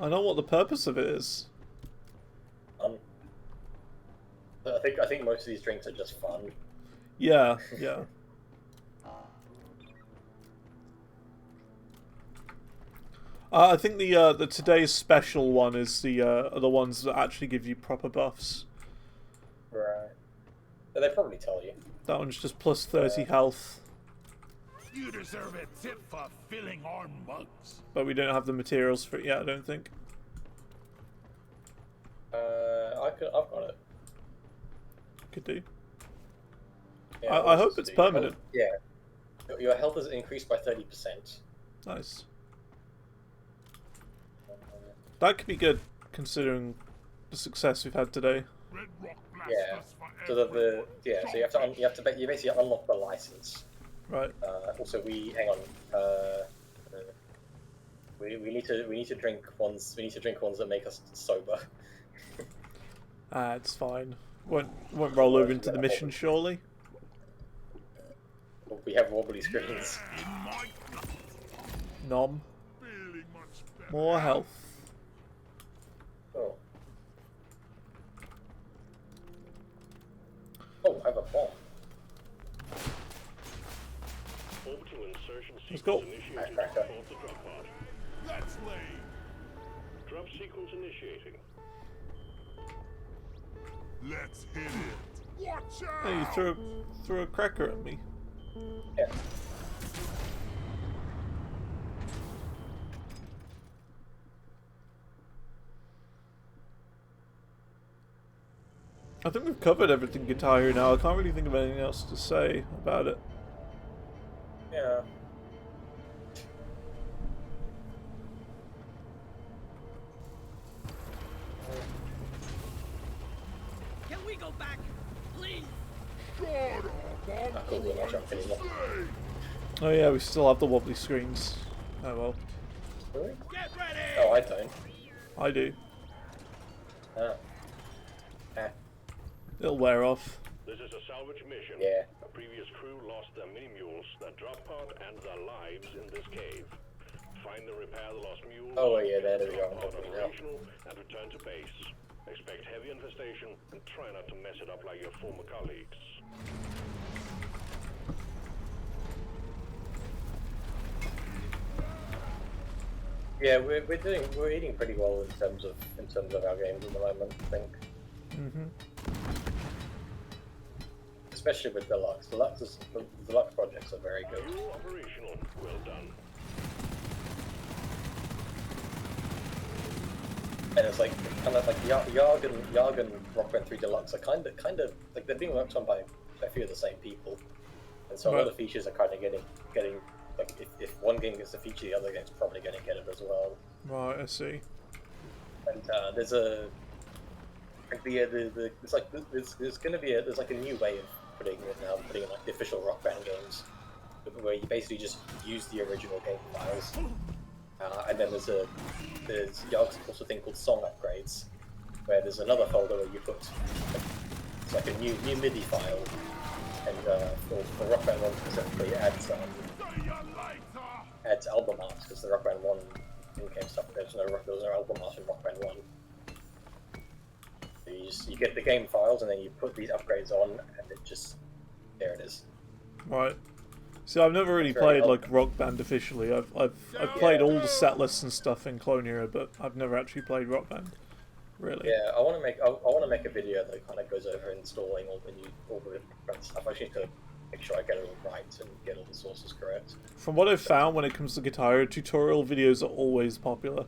I know what the purpose of it is. I think most of these drinks are just fun. Yeah. I think the today's special one is the ones that actually give you proper buffs. Right. They probably tell you. That one's just plus 30 health. You deserve a tip for filling our mugs. But we don't have the materials for it yet, I don't think. I've got it. Could do. Yeah, I hope it's permanent. Yeah. Your health is increased by 30%. Nice. That could be good, considering the success we've had today. Red Rock Yeah. So so you basically unlock the license. Right. Also, hang on. We need to drink ones. We need to drink ones that make us sober. It's fine. Won't roll over into the mission, surely. We have wobbly screens. Nom. More health. Oh, I have a bomb. Orbital insertion Let's go. sequence initiating off the drop pod. Let's leave. Drop sequence initiating. Let's hit it. Watch out! Hey, you threw a cracker at me. Yeah. I think we've covered everything Guitar Hero now. I can't really think of anything else to say about it. Yeah. Can we go back, please? I couldn't watch up anymore. Oh yeah, we still have the wobbly screens. Oh well. Really? Get ready! Oh, I don't. I do. Ah. Ah. It'll wear off. This is a salvage mission. Yeah. A previous crew lost their mini-mules, their drop pod, and their lives in this cave. Find and repair the lost mules. Oh, yeah, there we go. Drop pod operational, and return to base. Expect heavy infestation, and try not to mess it up like your former colleagues. Yeah, we're eating pretty well in terms of our games at the moment, I think. Especially with Deluxe. The Deluxe projects are very good. Mule operational. Well done. And it's like kind of like YARG and Rock Band 3 Deluxe are kind of like they're being worked on by a few of the same people, and so a lot of features are kind of getting like if one game gets a feature, the other game's probably going to get it as well. Right, I see. And there's a it's like there's going to be there's like a new way of putting in like the official Rock Band games, where you basically just use the original game files. And then there's also a thing called song upgrades, where there's another folder where you put it's like a new MIDI file, and for Rock Band 1 specifically it adds album art, because the Rock Band 1 in-game stuff there's no album art in Rock Band 1. So you get the game files and then you put these upgrades on, and it just there it is. Right. See, I've never really played like Rock Band officially. I've played all the set lists and stuff in Clone Hero, but I've never actually played Rock Band. Really. Yeah, I want to make a video that kind of goes over installing all the different stuff. I just need to make sure I get it all right and get all the sources correct. From what I've found when it comes to Guitar Hero, tutorial videos are always popular.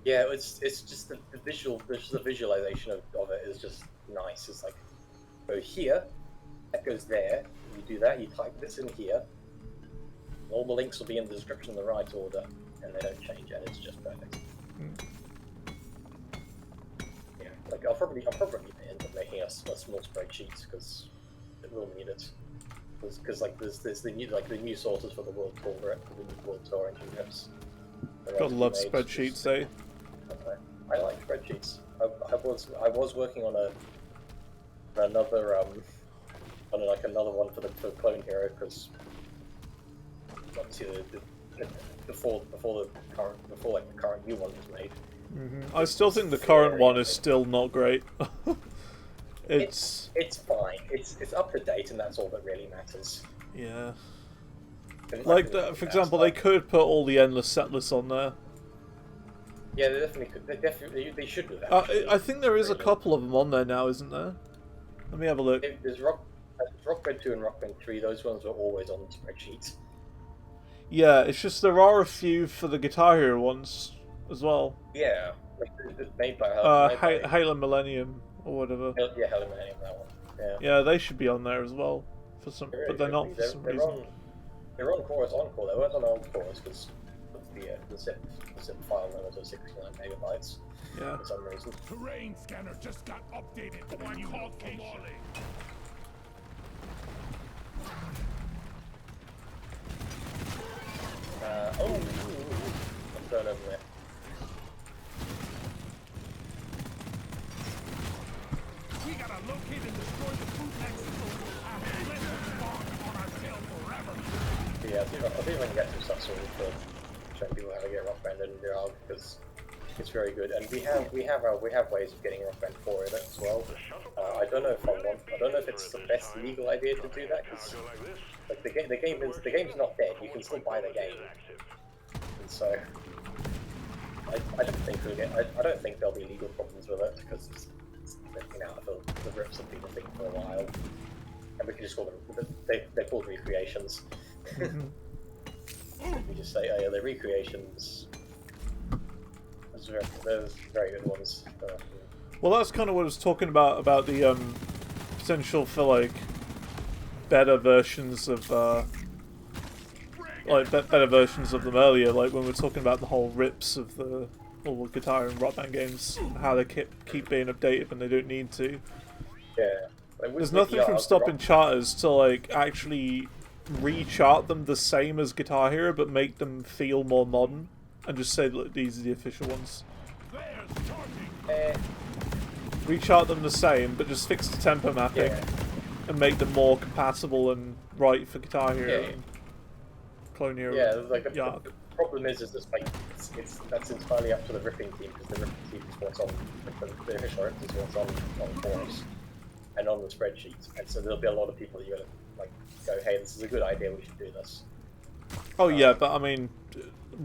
Yeah, it's just the visualization of it is just nice. It's like, go here, that goes there. You do that, you type this in here. All the links will be in the description in the right order, and they don't change, and it's just perfect. Yeah, like I'll probably end up making a small spreadsheet because it will need it. Because like there's the new sources for the world tour, the new world tour engine rips. Gotta love spreadsheets, eh? I like spreadsheets. I was working on another one for Clone Hero, because obviously before the current new one was made. I still think the current one is still not great. It's fine. It's up to date, and that's all that really matters. Yeah. Like for example, they could put all the endless set lists on there. Yeah, they definitely could. They should do that. I think there is a couple of them on there now, isn't there? Let me have a look. There's Rock Band 2 and Rock Band 3. Those ones were always on spreadsheets. Yeah, it's just there are a few for the Guitar Hero ones as well. Yeah, like made by Halo Millennium or whatever. Yeah, Halo Millennium, that one. Yeah. Yeah, they should be on there as well for some, but they're not for some reason. They're on Chorus. They weren't on Chorus because the zip file numbers are 69 megabytes. Yeah. For some reason. Terrain scanner just got updated. One called for Wally. I'm going over there. We gotta locate and destroy the food nexus or we'll have legends marked on our tail forever. Yeah, I think I can get some stuff sorted for showing people how to get Rock Band in YARG, because it's very good, and we have ways of getting Rock Band 4 in it as well. I don't know if it's the best legal idea to do that, because like the game's not dead. You can still buy the game, and so I don't think there'll be legal problems with it, because it's been out of the rips and people think for a while. And we can just call them, they're called recreations. We just say, oh yeah, they're recreations. There's very good ones. Well, that's kind of what I was talking about the potential for like better versions of better versions of them earlier, like when we're talking about the whole rips of all the guitar and rock band games, and how they keep being updated when they don't need to. Yeah. Like, there's nothing from stopping charters to like actually rechart them the same as Guitar Hero, but make them feel more modern, and just say that these are the official ones. Rechart them the same, but just fix the tempo mapping and make them more compatible and right for Guitar Hero and Clone Hero. Yeah, like the problem is just like that's entirely up to the ripping team, because the ripping team is what's on the official rip is what's on forums and on the spreadsheet, and so there'll be a lot of people that you're gonna like go, hey, this is a good idea, we should do this. Oh yeah, but I mean,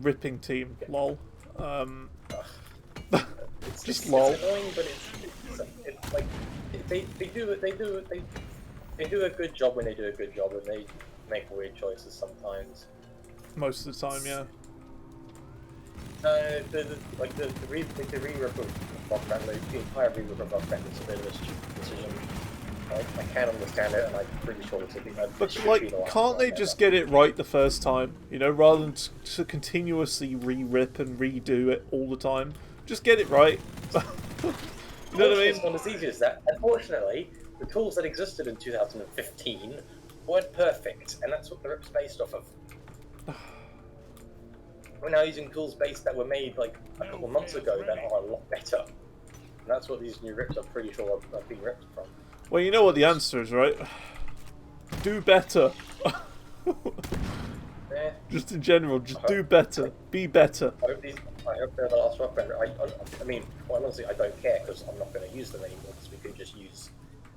ripping team, lol. It's lol. It's annoying, but it's like they do a good job when they do a good job, and they make weird choices sometimes. Most of the time, yeah. The re-rip of Rock Band, the entire re-rip of Rock Band is a bit of a stupid decision. I can understand it, and I'm pretty sure it's a big. But like, can't they just get it right the first time? You know, rather than to continuously re-rip and redo it all the time. Just get it right. You know what I mean? It's not as easy as that. Unfortunately, the tools that existed in 2015 weren't perfect, and that's what the rip's based off of. We're now using tools that were made like a couple months ago that are a lot better. And that's what these new rips are pretty sure are being ripped from. Well, you know what the answer is, right? Do better. Just in general, just do better. Be better. I hope they're the last Rock Band. I mean, well, honestly, I don't care, because I'm not going to use them anymore, because we can just use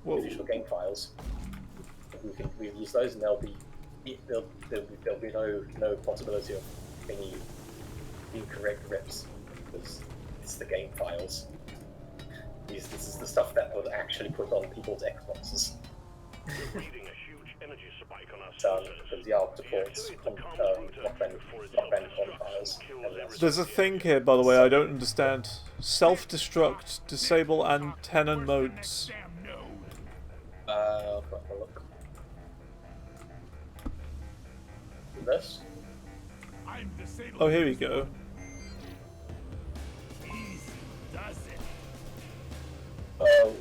official game files. We can use those, and there'll be no possibility of any incorrect rips, because it's the game files. This is the stuff that was actually put on people's Xboxes. Because the ARC supports Rock Band files. There's a thing here, by the way, I don't understand. Self-destruct, disable antenna modes. I'll have a look. This? Oh, here we go. Oh.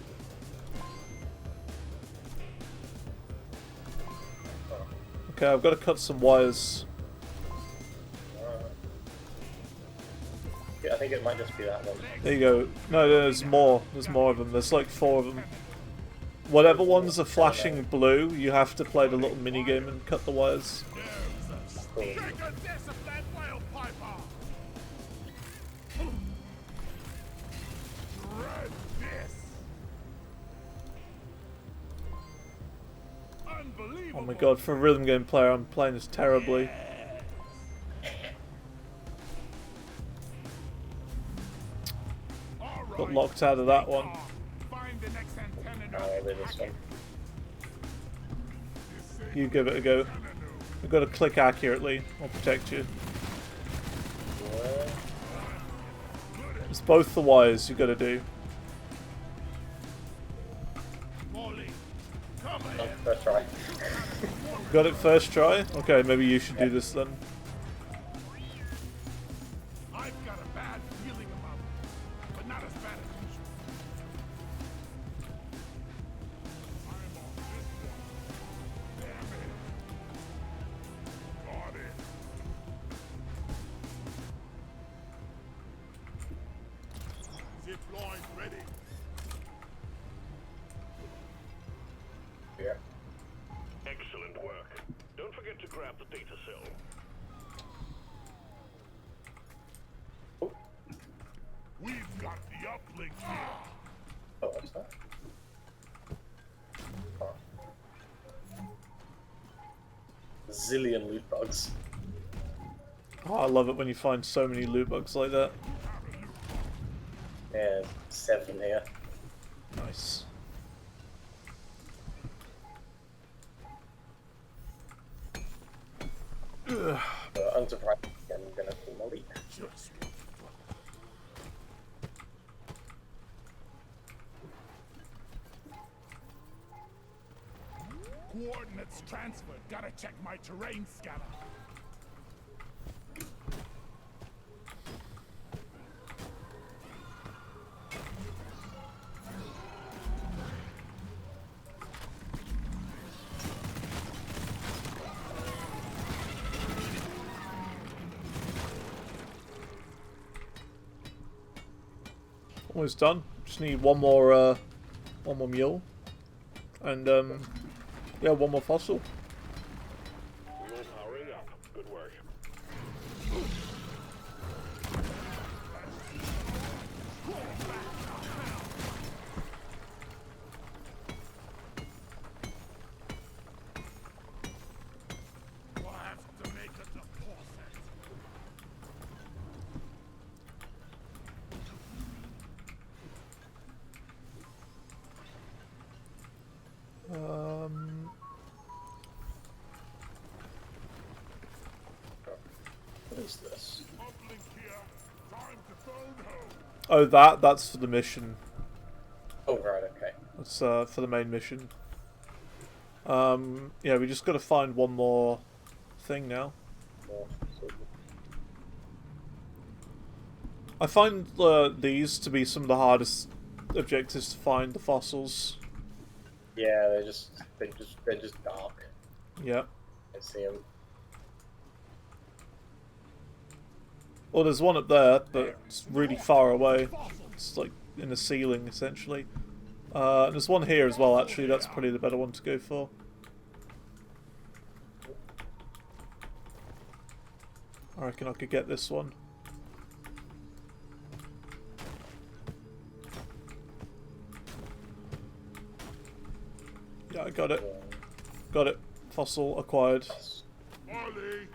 Okay, I've got to cut some wires. Yeah, I think it might just be that one. There you go. No, there's more. There's more of them. There's like 4 of them. Whatever ones are flashing blue, you have to play the little mini game and cut the wires. Cool. Oh my god, for a rhythm game player, I'm playing this terribly. Got locked out of that one. This one. You give it a go. You've got to click accurately. I'll protect you. It's both the wires you've got to do. First try. Got it first try? Okay, maybe you should do this then. I've got a bad feeling about it, but not as bad as usual. I'm on this one. Damn it. Got it. Zip line ready. Yeah. Excellent work. Don't forget to grab the data cell. We've got the uplink here. Oh, what's that? Oh. Zillion loot bugs. Oh, I love it when you find so many loot bugs like that. Yeah, 7 here. Nice. Unsurprisingly, I'm gonna pull my lead. Coordinates transferred. Gotta check my terrain scanner. Almost done. Just need one more mule, and yeah, one more fossil. Mule powering up. Good work. We'll have to make a deposit. What is this? Uplink here. Time to phone home. Oh, that's for the mission. Oh, right, okay. That's for the main mission. Yeah, we just got to find one more thing now. More, so I find these to be some of the hardest objectives to find, the fossils. yeah, they're just dark. Yeah. I see them. Well, there's one up there, but it's really far away. It's like in the ceiling, essentially. And there's one here as well, actually. That's probably the better one to go for. I reckon I could get this one. Yeah, I got it. Got it. Fossil acquired. Ollie.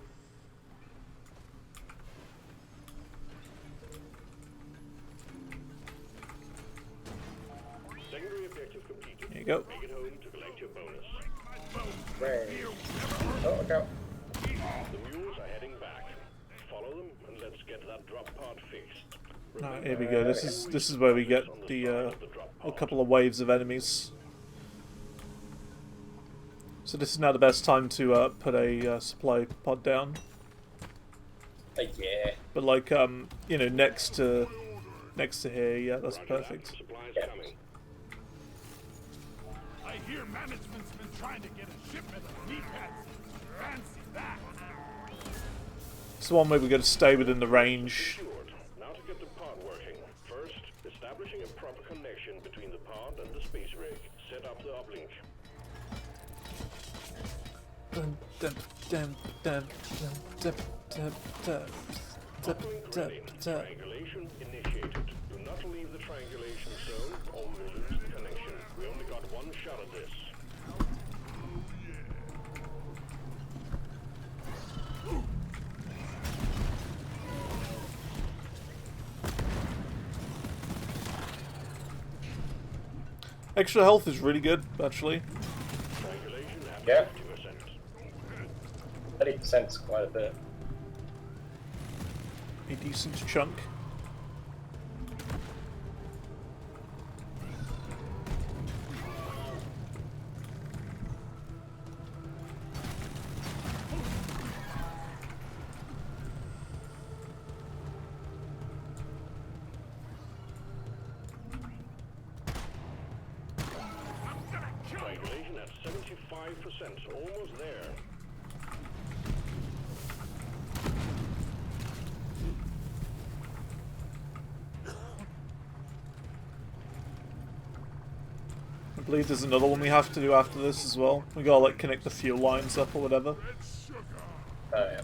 Secondary objective completed. There you go. Make it home to collect your bonus. Right. Oh, okay. The mules are heading back. Follow them and let's get that drop pod fixed. Alright, here we go. This is where we get the a couple of waves of enemies. So this is now the best time to put a supply pod down. Yeah. But like you know, next to here, yeah, that's perfect. Supplies Yeah. coming. I hear management's been trying to get a shipment of meat packs. Fancy that. It's the one where we're going to stay within the range. Secured. Now to get the pod working. First, establishing a proper connection between the pod and the space rig. Set up the uplink. Uplink ready. Triangulation initiated. Do not leave the triangulation zone or we'll lose the connection. We only got one shot at this. Extra health is really good, actually. Triangulation at Yeah. 50%. 30% is quite a bit. A decent chunk. Triangulation at 75%. Almost there. I believe there's another one we have to do after this as well. We gotta like connect the fuel lines up or whatever. Oh, yeah.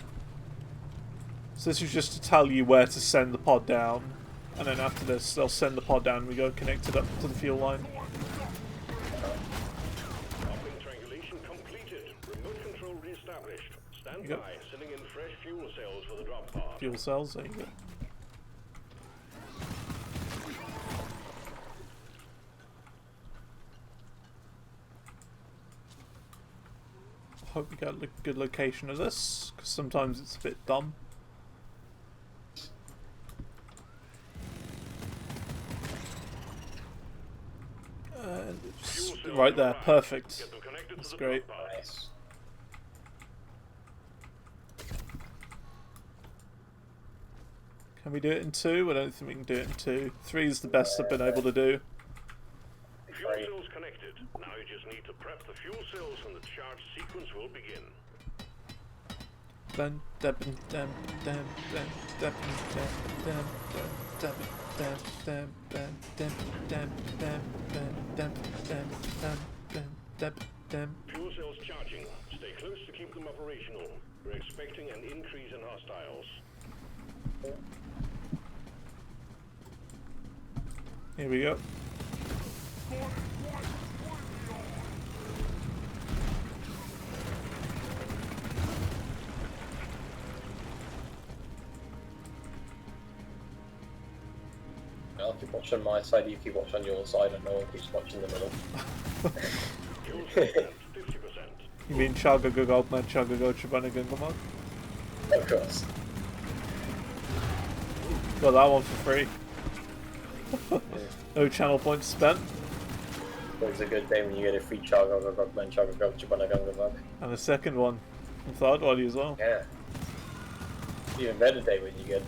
So this is just to tell you where to send the pod down, and then after this they'll send the pod down and we go connect it up to the fuel line. Uplink triangulation completed. Remote control reestablished. Stand Yep. by. Sending in fresh fuel cells for the drop pod. Fuel cells, there you go. hope we get a good location of this, because sometimes it's a bit dumb. Right there, perfect. That's great. Nice. Can we do it in 2? I don't think we can do it in 2. 3 is the best I've been able to do. Fuel cells connected. Now you just need to prep the fuel cells and the charge sequence will begin. Fuel cells charging. Stay close to keep them operational. We're expecting an increase in hostiles. Here we go. I'll keep watching on my side, you keep watching on your side, and no one keeps watching the middle. Fuel cells 50%. You mean Chagagagogman Chagagochabanagangama? Of course. Got that one for free. No channel points spent. It's a good day when you get a free Chagagagogman. And a second one. And third one as well. Yeah. Even better day when you get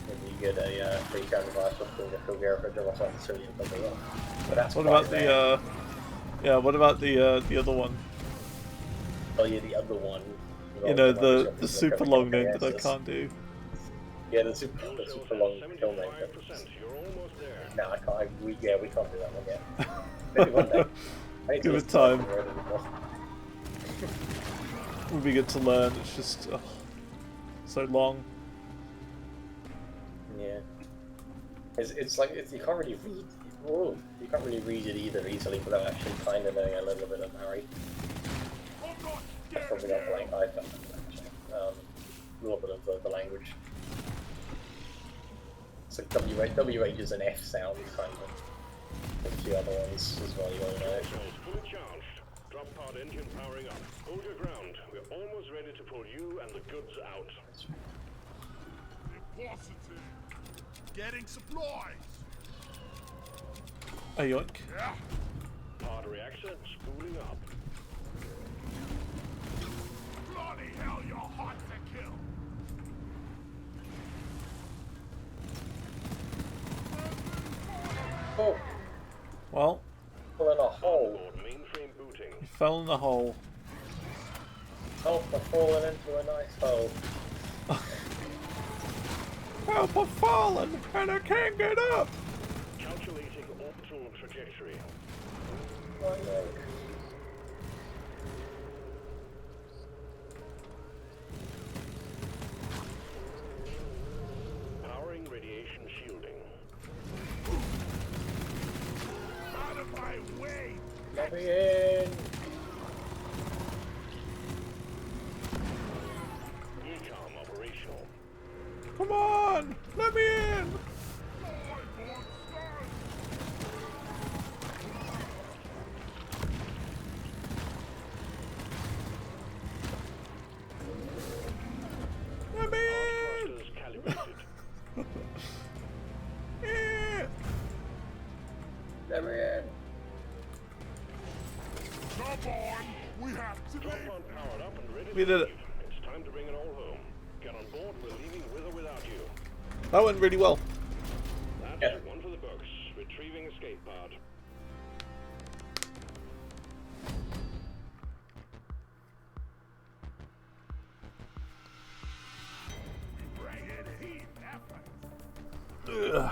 a free Chagagagogman from the Kogera for Java City and something else. But that's what about the what about the other one? Oh yeah, the other one. You know, the super long name that I can't do. Yeah, the super long kill name. You're almost there. No, I can't. We can't do that one yet. Maybe one day. Give it time. Would be good to learn. It's just so long. Yeah. It's like you can't really read. Whoa, you can't really read it either easily without actually kind of knowing a little bit of Mary. That's probably not blank. I found that actually. A little bit of the language. It's like WH is an F sound kind of. A few other ones as well. You want to know. Fully charged. Drop pod engine powering up. Hold your ground. We're almost ready to pull you and the goods out. Positive. Getting supplies. A yoink. Yeah. Pod reactor spooling up. Bloody hell, you're hot to kill. Oh, Well, fell in a hole. Board mainframe booting. you fell in the hole. Oh, I've fallen into a nice hole. Help, I've fallen and I can't get up. Calculating orbital trajectory. My leg. Powering radiation shielding. Out of my way. Let me in. Ecom operational. Come on, let me in. Let me in. Thrusters calibrated. Let me in. Come on. We have to Drop leave. pod powered up and ready We to did it. leave. It's time to bring it all home. Get on board. We're leaving with or without you. That went really well. That's Yeah. one for the books. Retrieving escape pod. Bring it heat effort. Ugh.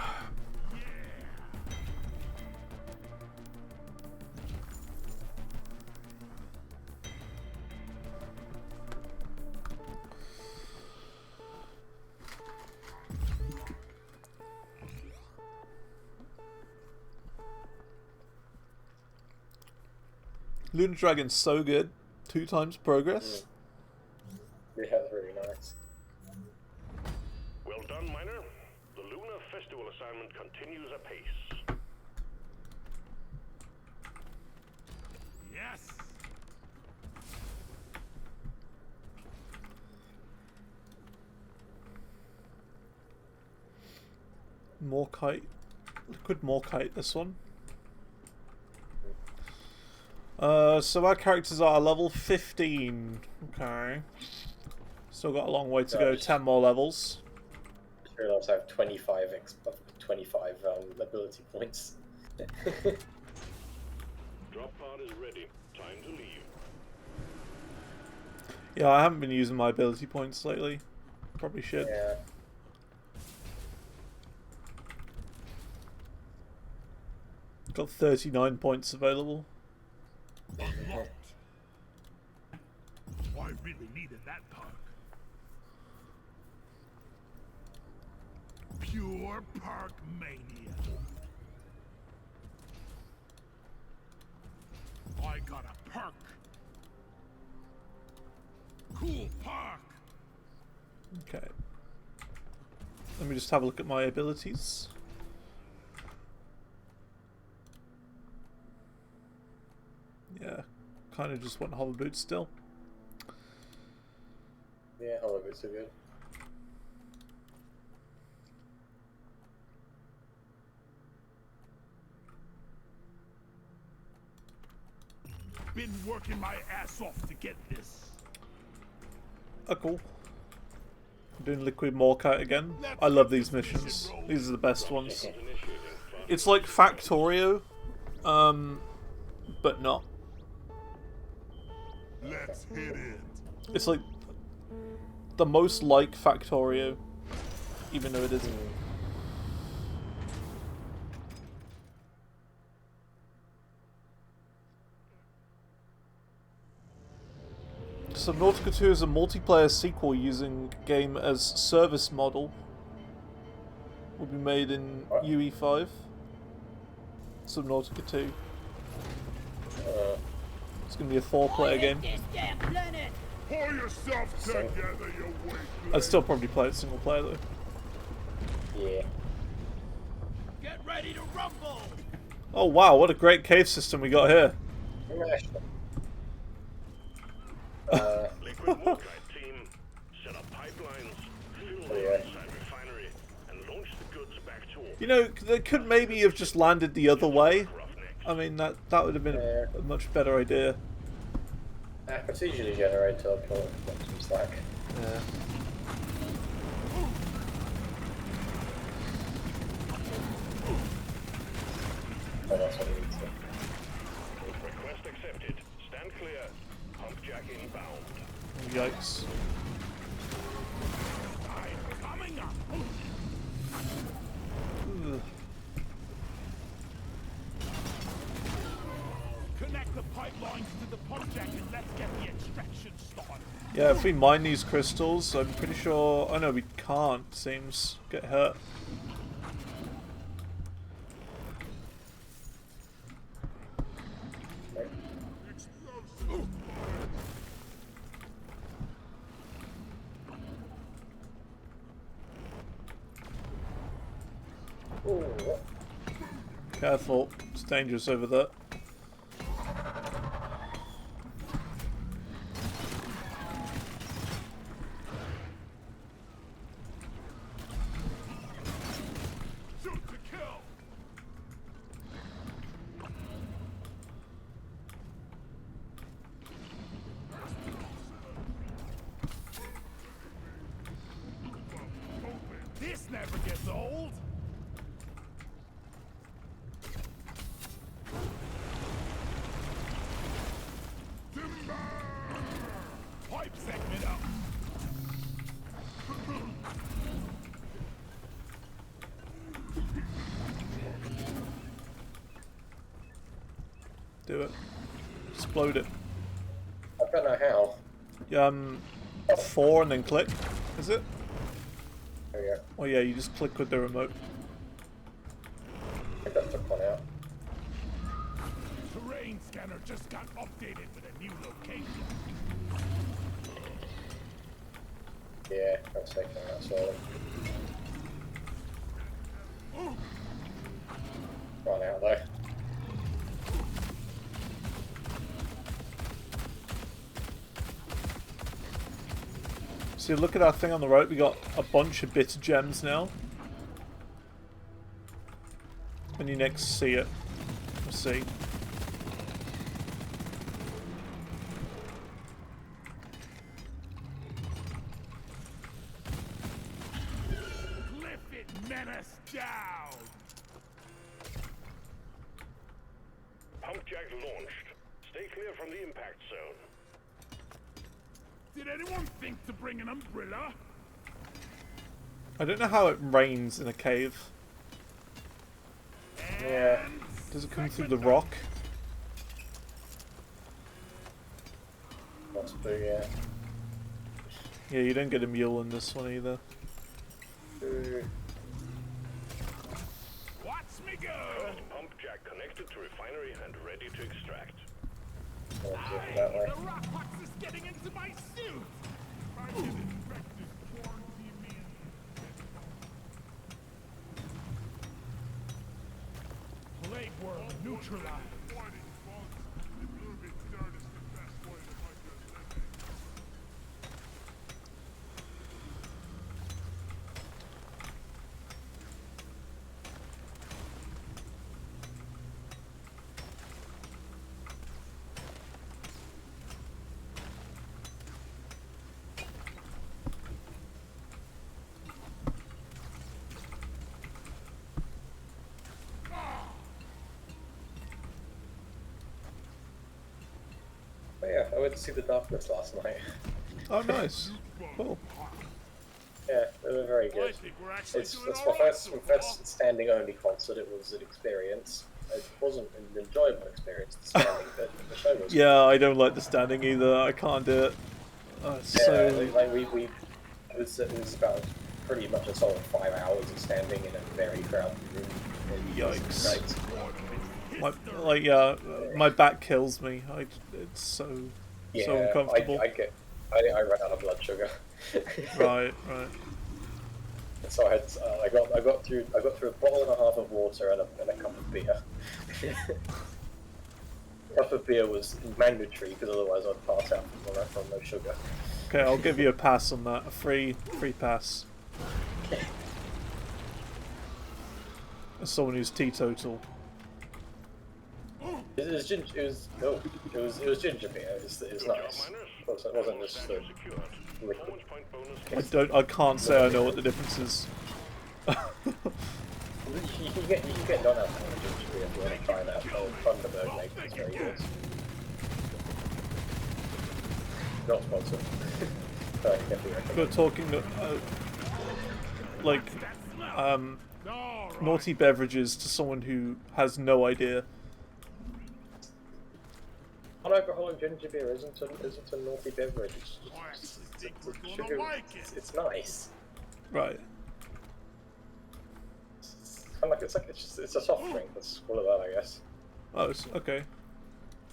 Lunar Dragon's so good. 2 times progress. Yeah, that's really nice. Well done, Miner. The Lunar Festival assignment continues apace. Yes. Morkite. Liquid Morkite, this one. So our characters are level 15. Okay. Still got a long way to go. 10 more levels. I just realised I have 25 ability points. Drop pod is ready. Time to leave. Yeah, I haven't been using my ability points lately. Probably should. Yeah. Got 39 points available. Unlocked. I really needed that perk. Pure perk mania. I got a perk. Cool perk. Okay. Let me just have a look at my abilities. Yeah, kind of just want hover boots still. Yeah, all of it's so good. Been working my ass off to get this. Oh, cool. I'm doing Liquid Morkite again. I love these missions. These are the best ones. It's like Factorio, but not. Let's hit it. It's like the most like Factorio, even though it isn't. Subnautica 2 is a multiplayer sequel using game as service model. Will be made in UE5. Subnautica 2. It's gonna be a 4-player game. Pull yourself together, you weakling. I'd still probably play it single player though. Yeah. Get ready to rumble! Oh wow, what a great cave system we got here. Liquid Morkite team, set up pipelines, fill the outside refinery, and launch the goods back to You know, they could maybe have just landed the other way. I mean, that would have been a much better idea. Procedurally generated, I'll call it some slack. Yeah. Oh, that's what it needs to. Request accepted. Stand clear. Pump jack inbound. Yikes. Coming up. Ugh. Connect the pipelines to the pump jack and let's get the extraction started. Yeah, if we mine these crystals, I'm pretty sure... Oh no, we can't, seems. Get hurt. Careful, it's dangerous over there. Shoot to kill. This never gets old. Pipe segment up. Do it. Explode it. I don't know how. 4 and then click, is it? There we go. Oh yeah, you just click with the remote. I think I took one out. Terrain scanner just got updated with a new location. Yeah, I'm taking that slowly. Run out though. See, look at that thing on the right. We got a bunch of bit gems now. when you next see it. We'll see. Cliff it, menace down! Pump jack launched. Stay clear from the impact zone. Did anyone think to bring an umbrella? I don't know how it rains in a cave. Yeah. Does it come through the rock? Possibly, yeah. Yeah, you don't get a mule in this one either. Watch me go! Pump jack connected to refinery and ready to extract. That way. The rock box is getting into my suit! I can infect this quarantine me. Plague worm neutralized. But yeah, I went to see the Darkness last night. Oh, nice. Cool. Yeah, they were very good. It's my first standing only concert. It was an experience. It wasn't an enjoyable experience, the standing, but the show was. Yeah, I don't like the standing either. I can't do it. It's Yeah, so... like it was about pretty much a solid 5 hours of standing in a very crowded room. Yikes. My back kills me. It's so uncomfortable. I ran out of blood sugar. Right. So I got through a bottle and a half of water and a cup of beer. A cup of beer was mandatory because otherwise I'd pass out from no sugar. Okay, I'll give you a pass on that. A free pass. As someone who's teetotal. It was ginger beer. It was nice. It wasn't just liquid. I can't say I know what the difference is. You can get non-alcoholic ginger beer if you want to try that. Thunderbird makes it very good. Not sponsored. But I can definitely recommend. We're talking naughty beverages to someone who has no idea. Non-alcoholic ginger beer isn't a naughty beverage. It's nice. Right. It's a soft drink. Let's call it that, I guess. Oh, okay.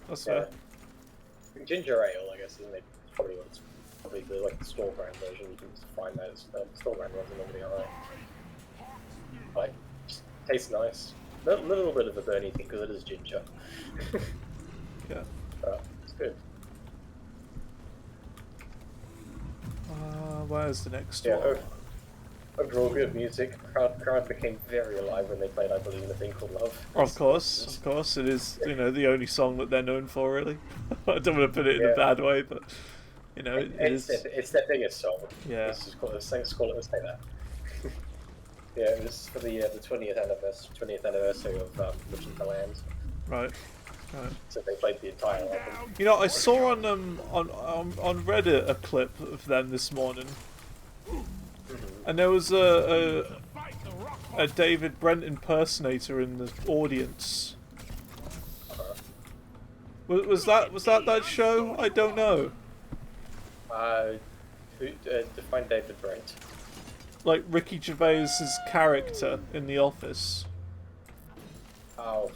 That's fair. Ginger ale, I guess, isn't it? Probably the store brand version. You can find that. Store brand ones are normally alright. Like, tastes nice. A little bit of a burny thing because it is ginger. Yeah. It's good. Where's the next Yeah. one? Overall, good music. Crowd became very alive when they played, I believe, in a thing called Love. Of course, it is. The only song that they're known for, really. I don't want to put it in a bad way, but it is. It's their biggest song. Yeah. Let's call it that. Yeah, it was for the 20th anniversary of Mission to Land. Right. So they played the entire album. I saw on Reddit a clip of them this morning, and there was a David Brent impersonator in the audience. Was that show? I don't know. Define David Brent. Like Ricky Gervais's character in The Office. Oh.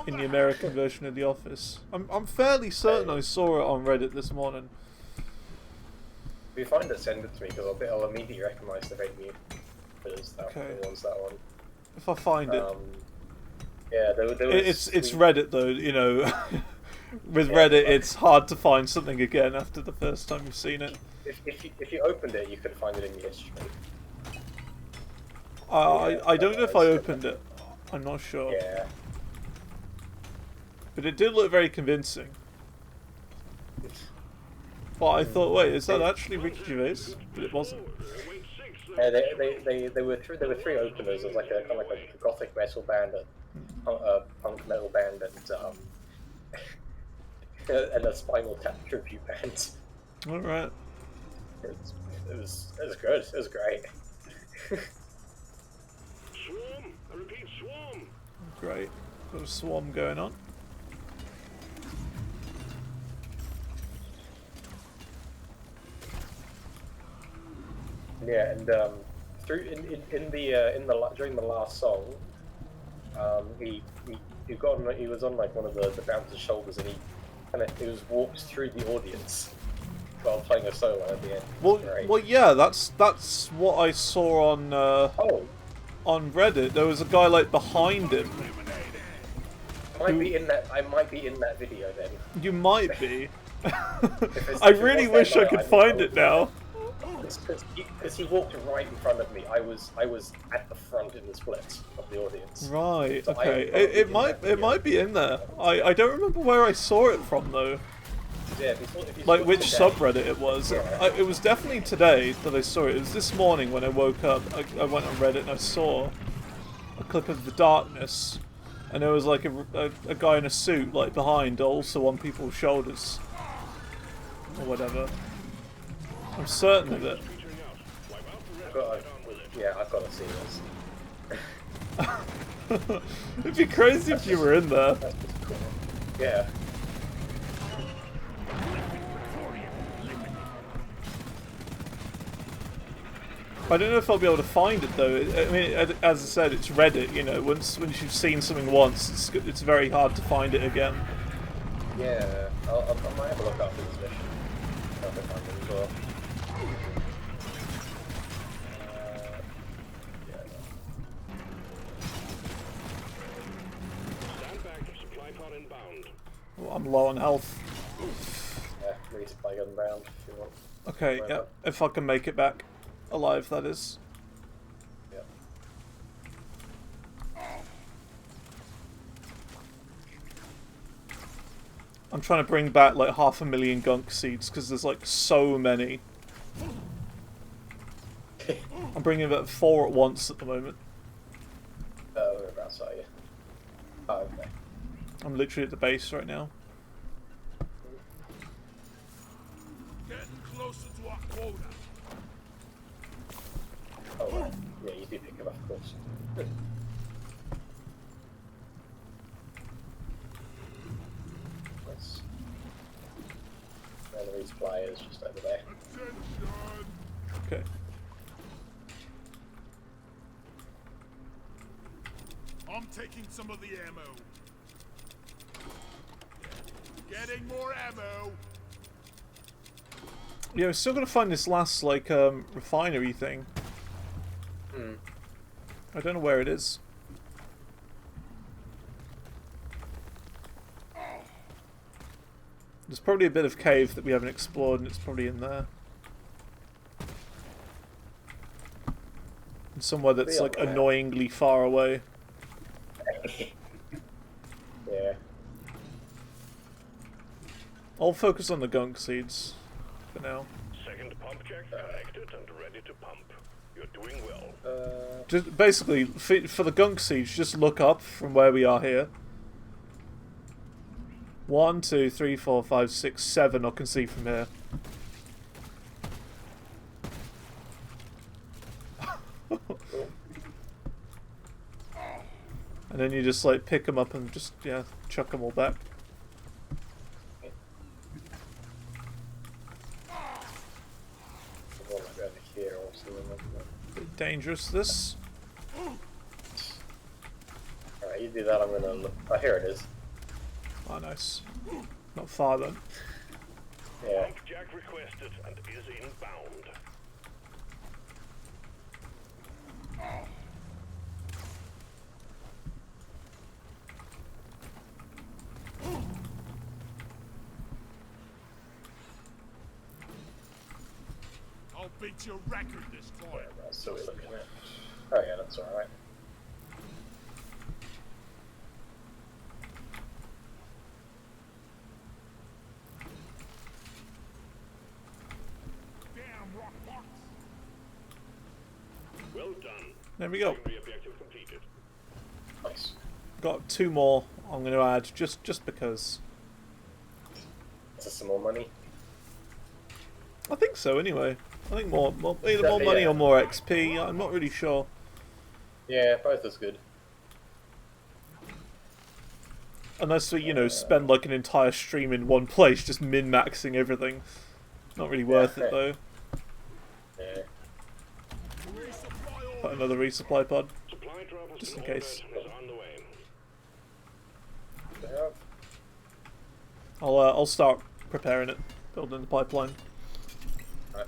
In the American version of The Office. I'm fairly certain I saw it on Reddit this morning. If you find it, send it to me because I'll immediately recognise the venue. Okay. The ones that one. If I find it. Yeah, there was. It's Reddit though, With Reddit, it's hard to find something again after the first time you've seen it. If you opened it, you could find it in the history. I don't know if I opened it. I'm not sure. Yeah. But it did look very convincing. But I thought, wait, is that actually Ricky Gervais? But it wasn't. There were three openers. There was like a kind of like a gothic metal band, a punk metal band, and a Spinal Tap tribute band. All right. It was good. It was great. Swarm! I repeat, swarm! Great. Got a swarm going on. Yeah, and during the last song, he was on like one of the bouncer's shoulders, and he was walked through the audience while playing a solo at the end. Well, yeah, that's what I saw on Reddit. There was a guy like behind him. I might be in that video then. You might be. I really wish I could find it now. Because he walked right in front of me. I was at the front in the split of the audience. Right. So Okay. It might be in there. I don't remember where I saw it from though. Yeah, if you Like which subreddit it was. It was definitely today that I saw it. It was this morning when I woke up. I went on Reddit and I saw a clip of The Darkness, and there was like a guy in a suit like behind, also on people's shoulders or whatever. I'm certain of it. I've got to see this. It'd be crazy if you were in there. That's just cool. Yeah. I don't know if I'll be able to find it though. I mean, as I said, it's Reddit. You know, once you've seen something once, it's very hard to find it again. Yeah, I might have a look after this mission. I can find it as well. Stand back, supply pod inbound. Well, I'm low on health. Yeah, resupply gun bound if you want. Okay, yeah, if I can make it back alive, that is. Yeah. I'm trying to bring back like 500,000 gunk seeds because there's like so many. I'm bringing about 4 at once at the moment. Whereabouts are you? Oh, okay. I'm literally at the base right now. Getting closer to our quota. Oh, right. Yeah, you do pick him up, of course. Nice. And the resupply is just over there. Attention! Okay. I'm taking some of the ammo. Getting more ammo. Yeah, we're still gonna find this last like refinery thing. I don't know where it is. There's probably a bit of cave that we haven't explored, and it's probably in there. And somewhere that's like annoyingly far away. Yeah. I'll focus on the gunk seeds for now. Second pump jack connected and ready to pump. You're doing well. Just basically, for the gunk seeds, just look up from where we are here. 1, 2, 3, 4, 5, 6, 7 I can see from here. And then you just like pick them up and just, yeah, chuck them all back. Here also. Bit dangerous, this. Alright, you do that, I'm gonna look. Oh, here it is. Oh, nice. Not far then. Yeah. Pump jack requested and is inbound. I'll beat your record this time. That's what we're looking at. Oh yeah, that's alright. Well done. There we go. Secondary objective completed. Nice. Got 2 more I'm going to add, just because. Is this some more money? I think so, anyway. I think either more money or more XP. I'm not really sure. Yeah, both is good. Unless we, you know, spend like an entire stream in one place, just min-maxing everything. Not really worth it, though. Yeah. Put another resupply pod, Supply drop just in case. is on the way. Yeah. I'll start preparing it, building the pipeline. Right.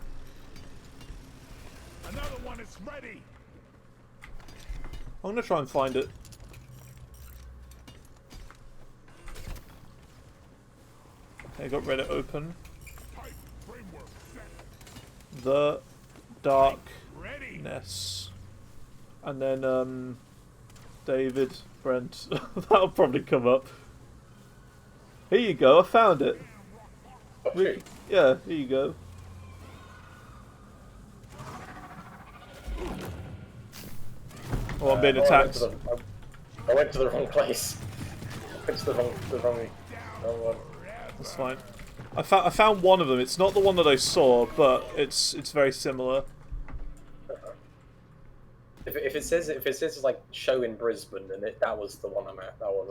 Another one is ready. I'm gonna try and find it. Okay, got Reddit open. Pipe framework set. The Ready. Darkness. And then, David, Brent. That'll probably come up. Here you go, I found it. Oh, shoot. Yeah, here you go. Oh, I'm being attacked. I went to the wrong place. I went to the wrong one. That's fine. I found one of them. It's not the one that I saw, but it's very similar. If it says like show in Brisbane, then that was the one I'm at. That was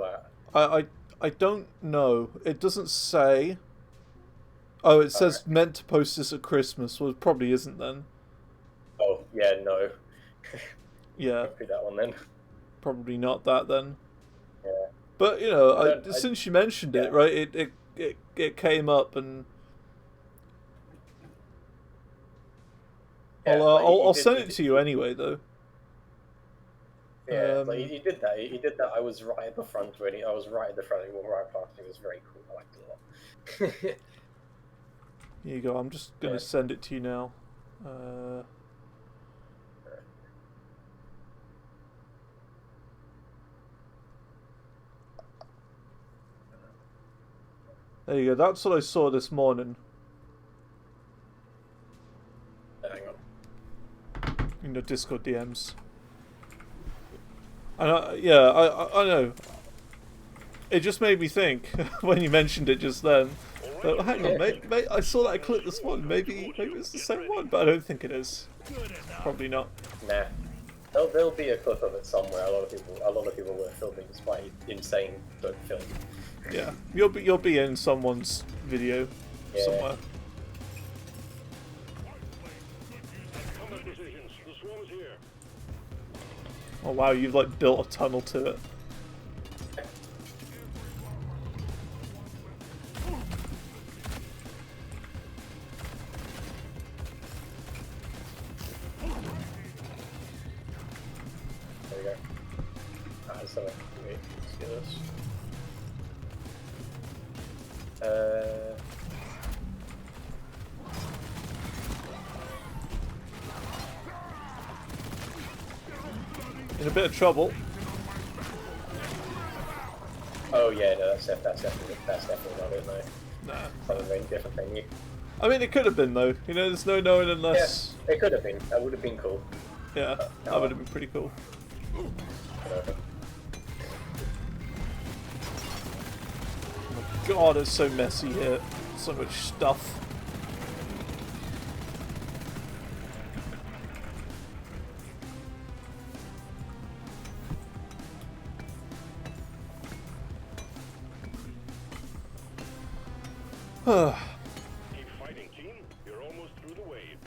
that. I don't know. It doesn't say. Oh, it says Okay. meant to post this at Christmas. Well, it probably isn't then. Oh yeah, no. Yeah, Won't be that one then. probably not that then. Yeah. But you know, I- since you mentioned it, yeah. right? It came up, and Yeah, like, I'll he send did- it to you anyway, though. Yeah, like he did that. He did that. I was right at the front when I was right at the front. He walked right past. It was very cool. I liked it a lot. Here you go. I'm just gonna Yeah. send it to you now. There you go. That's what I saw this morning Hang on. in the Discord DMs. And I know. It just made me think when you mentioned it just then. But hang on, mate, I saw that clip this morning. Maybe it's the same one, but I don't think it is. Probably not. Nah. There'll be a clip of it somewhere. A lot of people were filming despite insane don't film. Yeah, you'll be in someone's video Yeah. somewhere. Combat decisions. The swarm's here. Oh wow, you've like built a tunnel to it. There we go. So wait, let's do this. In a bit of trouble. Oh yeah, no, that's definitely not it. No, Nah. something very different than you. I mean, it could have been though. You know, there's no knowing Yeah, unless. it could have been. That would have been cool. Yeah, that would have been pretty cool. Whatever. Oh my god, it's so messy here. So much stuff. Keep fighting, team. You're almost through the wave.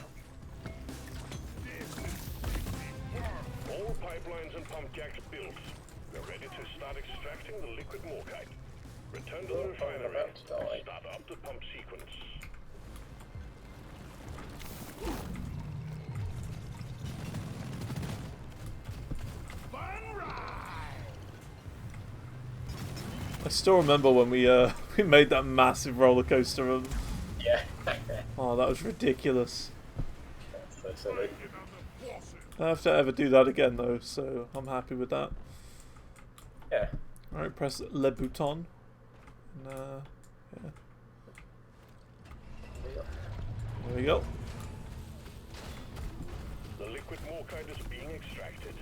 All pipelines and pump jacks built. We're ready to start extracting the liquid morkite. Return to the I'm refinery about to die. and start up the pump sequence. I still remember when we we made that massive roller coaster run. Yeah. Oh, that was ridiculous. That's so silly. I don't have to ever do that again though, so I'm happy with that. Yeah. Alright, press le bouton. And, yeah. There we go. The liquid morkite is being extracted.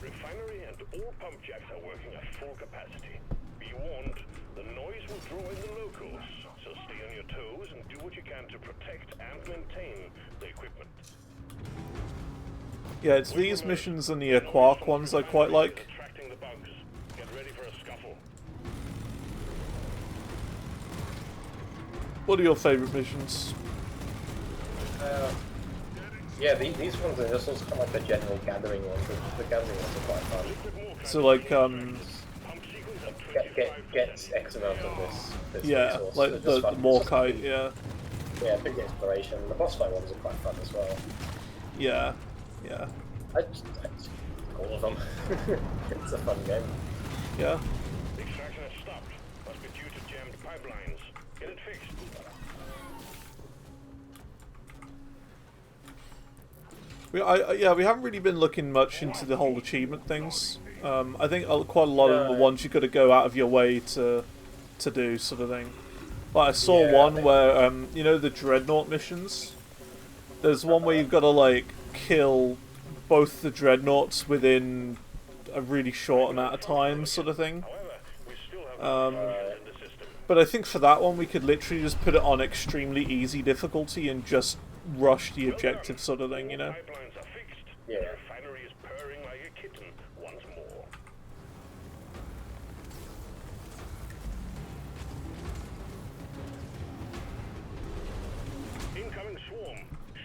Refinery and all pump jacks are working at full capacity. Be warned, the noise will draw in the locals, so stay on your toes and do what you can to protect and maintain the equipment. Yeah, it's these missions and the Quark ones I quite like. Attracting the bugs. Get ready for a scuffle. What are your favourite missions? Yeah, these ones are just kind of like the general gathering ones. The gathering ones are quite fun. So like Get X amount of this yeah, resource. like They're the just fun. morkite, yeah. Yeah, big exploration. The boss fight ones are quite fun as well. Yeah, yeah. I just all of them. It's a fun game. Yeah. Extraction has stopped. Must be due to jammed pipelines. Get it fixed. We haven't really been looking much into the whole achievement things. I think quite a lot of them are ones you got to go out of your way to do, sort of thing. Like I saw one where you know the Dreadnought missions. There's one where you've got to like kill both the Dreadnoughts within a really short amount of time, sort of thing. But I think for that one we could literally just put it on extremely easy difficulty and just rush the objective, sort of thing, you know? Pipelines are fixed. Yeah. The refinery is purring like a kitten once more. Incoming swarm.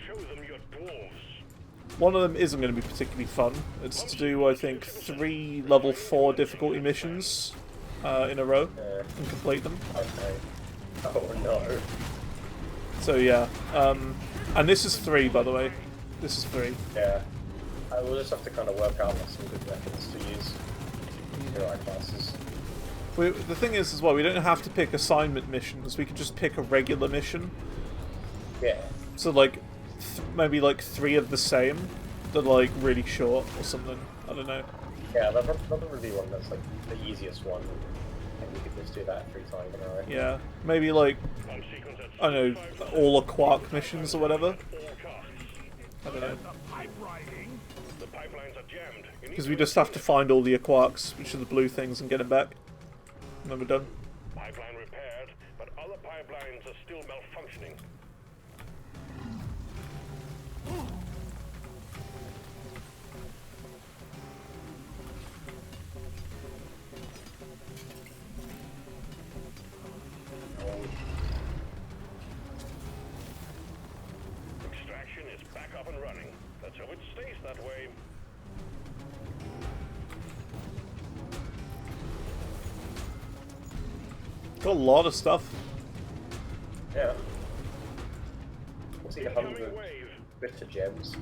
Show them your dwarves. One of them isn't going to be particularly fun. It's to do, I think, 3 level 4 difficulty missions in a row and complete them. Okay. Oh no. So yeah, and this is 3, by the way. This is 3. Yeah. I will just have to kind of work out some good weapons to use. Hero classes. The thing is, as well, we don't have to pick assignment missions. We could just pick a regular mission. Yeah. So like, maybe like 3 of the same, that are like really short or something. I don't know. Yeah, that'll probably be one that's like the easiest one. And you could just do that 3 times in a row. Yeah, maybe like, I don't know, all the Quark missions or whatever. I don't know. The pipelines are jammed. Because we just have to find all the Quarks, which are the blue things, and get them back. And then we're done. Pipeline repaired, but other pipelines are still malfunctioning. Extraction is back up and running. Let's hope it stays that way. Got a lot of stuff. Yeah. What's he 100 bits of gems?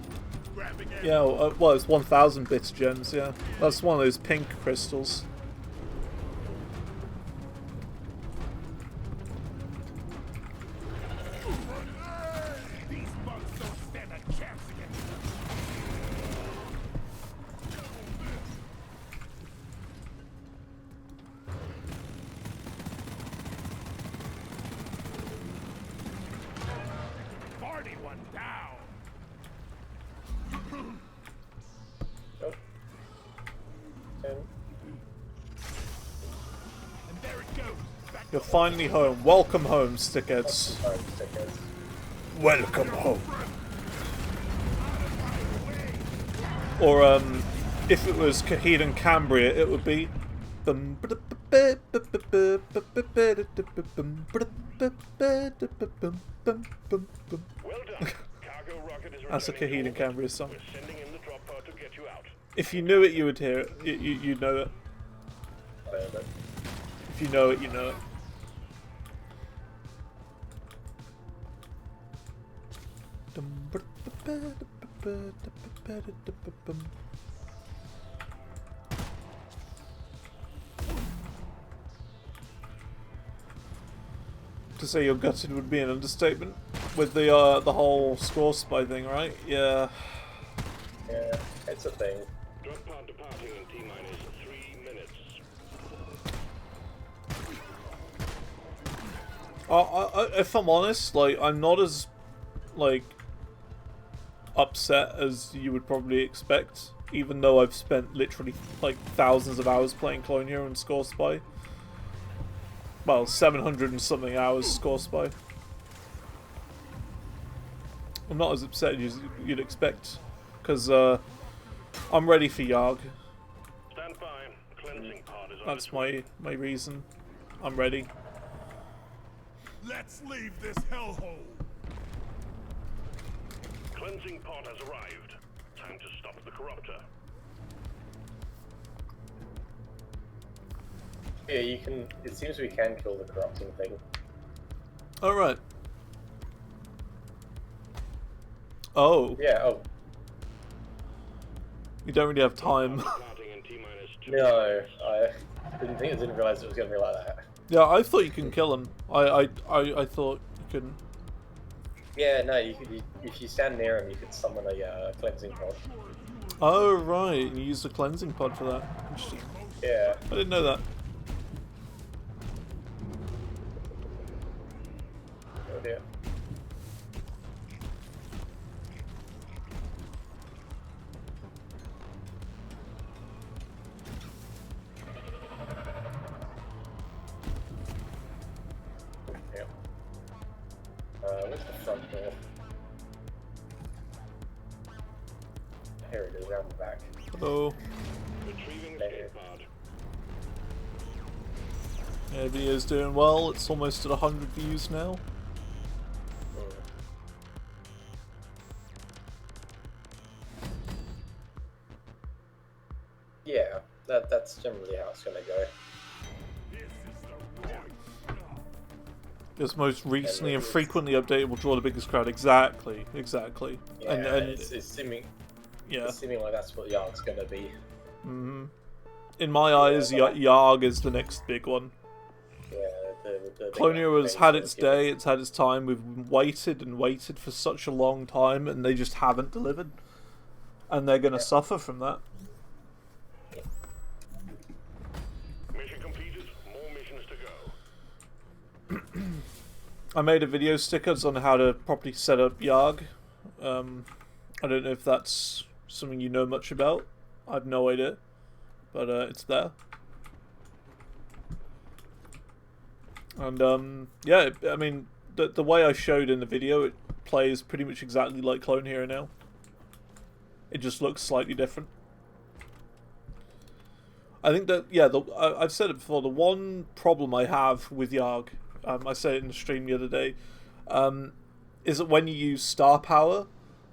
Yeah, well, it's 1,000 bits of gems, yeah. That's one of those pink crystals. These bugs don't stand a chance against us. Party one down. Oh. And And there it goes. Back You're finally home. Welcome home, stickheads. sorry, stickers. Welcome home. Or, if it was Caheed and Cambria, it would be... Well done. Cargo rocket is That's a Caheed and Cambria song. We're sending in the drop pod to get you out. If you knew it, you would hear it. You'd know it. But If you know it, you know it. To say you're gutted would be an understatement. With the whole ScoreSpy thing, right? Yeah. yeah, it's a thing. Drop pod departing in T-minus 3 minutes. If I'm honest, like I'm not as like upset as you would probably expect, even though I've spent literally like thousands of hours playing Clone Hero and ScoreSpy. Well, 700 and something hours ScoreSpy. I'm not as upset as you'd expect, because I'm ready for YARG. Stand by. Cleansing pod is on That's its way. my reason. I'm ready. Let's leave this hellhole. Cleansing pod has arrived. Time to stop the corruptor. Yeah, you can. It seems we can kill the corrupting thing. All right. Oh, Yeah. Oh you don't really have time. Starting in T-minus 2. no, I didn't realize it was gonna be like that. Yeah, I thought you can kill him. I thought you couldn't. Yeah, no. You could. If you stand near him, you could summon a cleansing pod. Oh right, you use the cleansing pod for that. Interesting. Yeah. I didn't know that. Oh dear. Yeah. Where's the front door? Here it is, around the back. Hello. Retrieving There. escape pod. Yeah, video's doing well. It's almost at 100 views now. Yeah, that's generally how it's gonna go. This is the right. This most recently and frequently updated will draw the biggest crowd. Exactly. Yeah, And it's seeming yeah. it's seeming like that's what YARG's gonna be. In my eyes, but YARG is the next big one. Yeah, the Clone Hero has had its thing. day, it's had its time. We've waited and waited for such a long time, and they just haven't delivered. And they're going to suffer from that. Mission completed. More missions to go. I made a video stickers on how to properly set up YARG. I don't know if that's something you know much about. I have no idea. But it's there. And yeah, I mean, the way I showed in the video, it plays pretty much exactly like Clone Hero now. It just looks slightly different. I think that, yeah, I've said it before, the one problem I have with YARG, I said it in the stream the other day, is that when you use star power,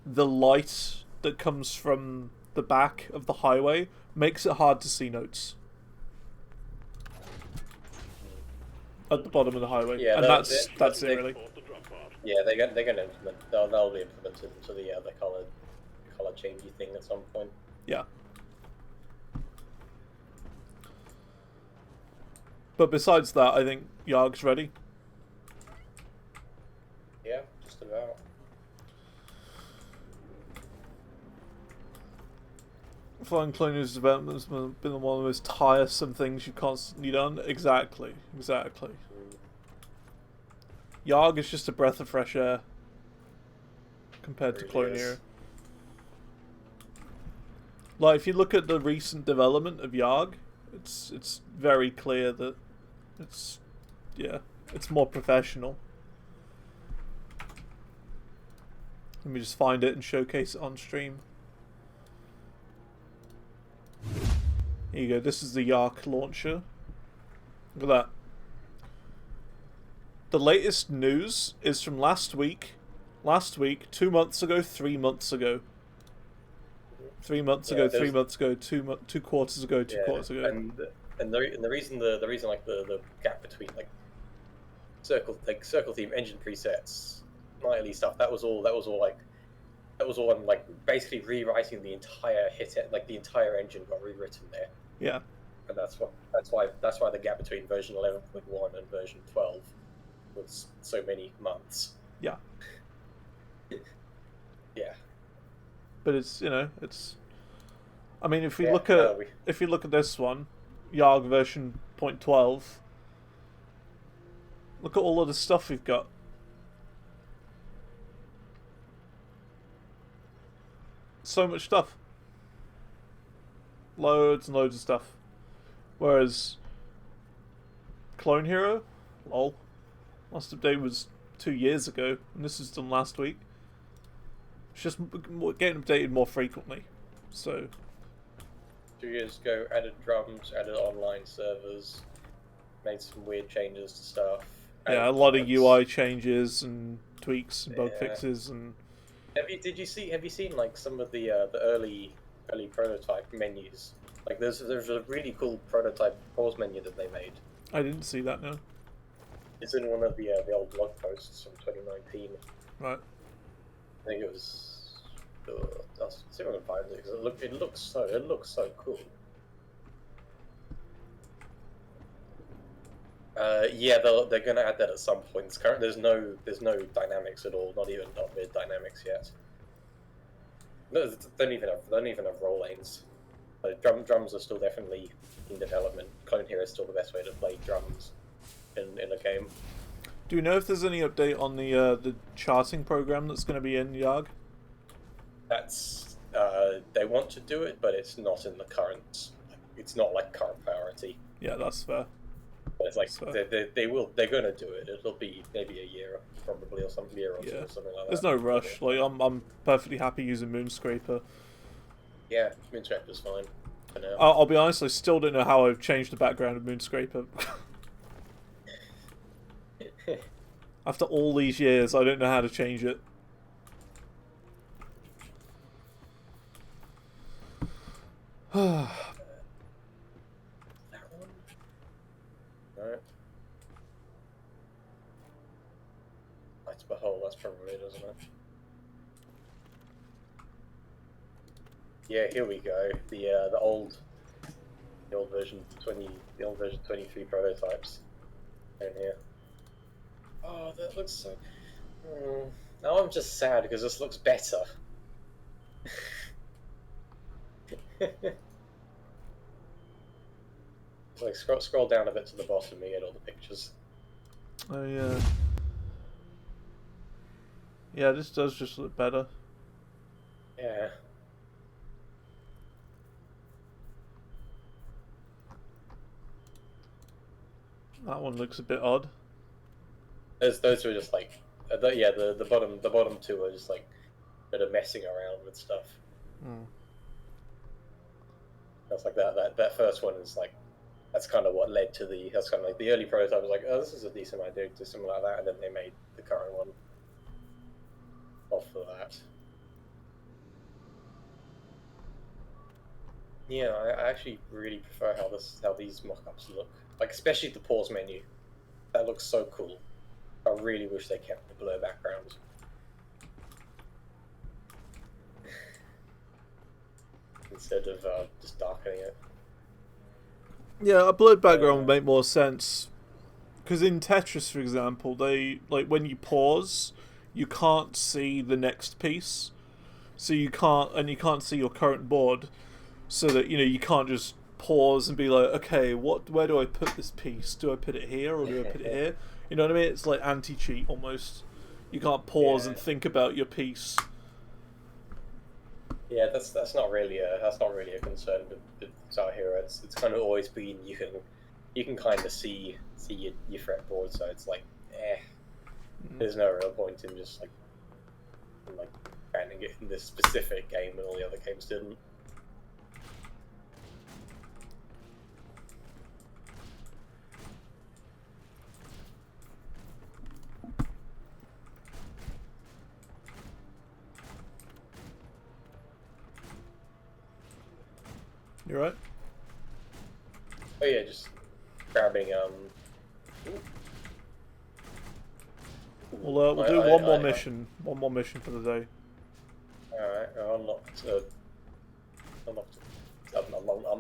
the light that comes from the back of the highway makes it hard to see notes. At the bottom of the highway. Yeah, and that's it really. Off the drop pod. Yeah, they're gonna implement. They'll be implemented into the color changey thing at some point. Yeah. But besides that, I think YARG's ready. Yeah, just about. Flying Clone Hero's development has been one of the most tiresome things you've constantly done. Exactly. YARG is just a breath of fresh air compared to Clone Hero. Like, if you look at the recent development of YARG, it's very clear that it's more professional. Let me just find it and showcase it on stream. Here you go, this is the YARG launcher. Look at that. The latest news is from last week, 2 months ago, 3 months ago. 3 months ago, 3 months ago, 2 quarters ago, 2 quarters ago. And the reason like the gap between like circle theme engine presets, nightly stuff, that was all on like basically rewriting the entire the entire engine got rewritten there. Yeah. And that's why the gap between version 11.1 and version 12 was so many months. Yeah. Yeah. But it's, I mean, if you Yeah, look at this one, YARG version 0.12, look at all of the stuff we've got. so much stuff. Loads and loads of stuff. Whereas Clone Hero, lol, last update was 2 years ago, and this was done last week. It's just getting updated more frequently. So 2 years ago, added drums, added online servers, made some weird changes to stuff. yeah, a lot of UI changes and tweaks and bug fixes and. Have you seen like some of the early prototype menus? Like there's a really cool prototype pause menu that they made. I didn't see that, no. It's in one of the old blog posts from 2019. Right. I think it was. I'll see if I can find it because it looks so cool. Yeah, they're gonna add that at some point. There's no dynamics at all, not even mid dynamics yet. No, they don't even have roll lanes. Drums are still definitely in development. Clone Hero is still the best way to play drums in a game. Do you know if there's any update on the charting program that's going to be in YARG? That's they want to do it, but it's not in the current. It's not like current priority. Yeah, that's fair. But it's like they're gonna do it. It'll be maybe a year probably or some year or two or something like that. There's no rush. Like I'm perfectly happy using Moonscraper. Yeah, Moonscraper's fine for now. I'll be honest, I still don't know how I've changed the background of Moonscraper. After all these years, I don't know how to change it. That one? No. Lights Behold, that's probably it, isn't it? Yeah, here we go. The old version 23 prototypes in here. Oh, that looks so. Now I'm just sad because this looks better. Like scroll down a bit to the bottom and get all the pictures. Oh yeah. Yeah, this does just look better. Yeah. That one looks a bit odd. Those were just like, the bottom two are just like that are messing around with stuff. That's like that first one is like, that's kind of what led to that's kind of like the early prototype was like, oh, this is a decent idea to something like that, and then they made the current one off of that. Yeah, I actually really prefer how these mock-ups look. Like especially the pause menu, that looks so cool. I really wish they kept the blur background. Instead of just darkening it. Yeah, a blurred background would make more sense. Because in Tetris, for example, they like when you pause, you can't see the next piece, so you can't see your current board, so that you can't just pause and be like, okay, where do I put this piece? Do I put it here or do I put it here? You know what I mean? It's like anti-cheat almost. You can't pause and think about your piece. Yeah, that's not really a concern with Guitar Hero. It's kind of always been you can kind of see your fretboard, so it's like there's no real point in just like banning it in this specific game when all the other games didn't. You right? Oh yeah, just grabbing We'll do one more mission. One more mission for the day. Alright, I'm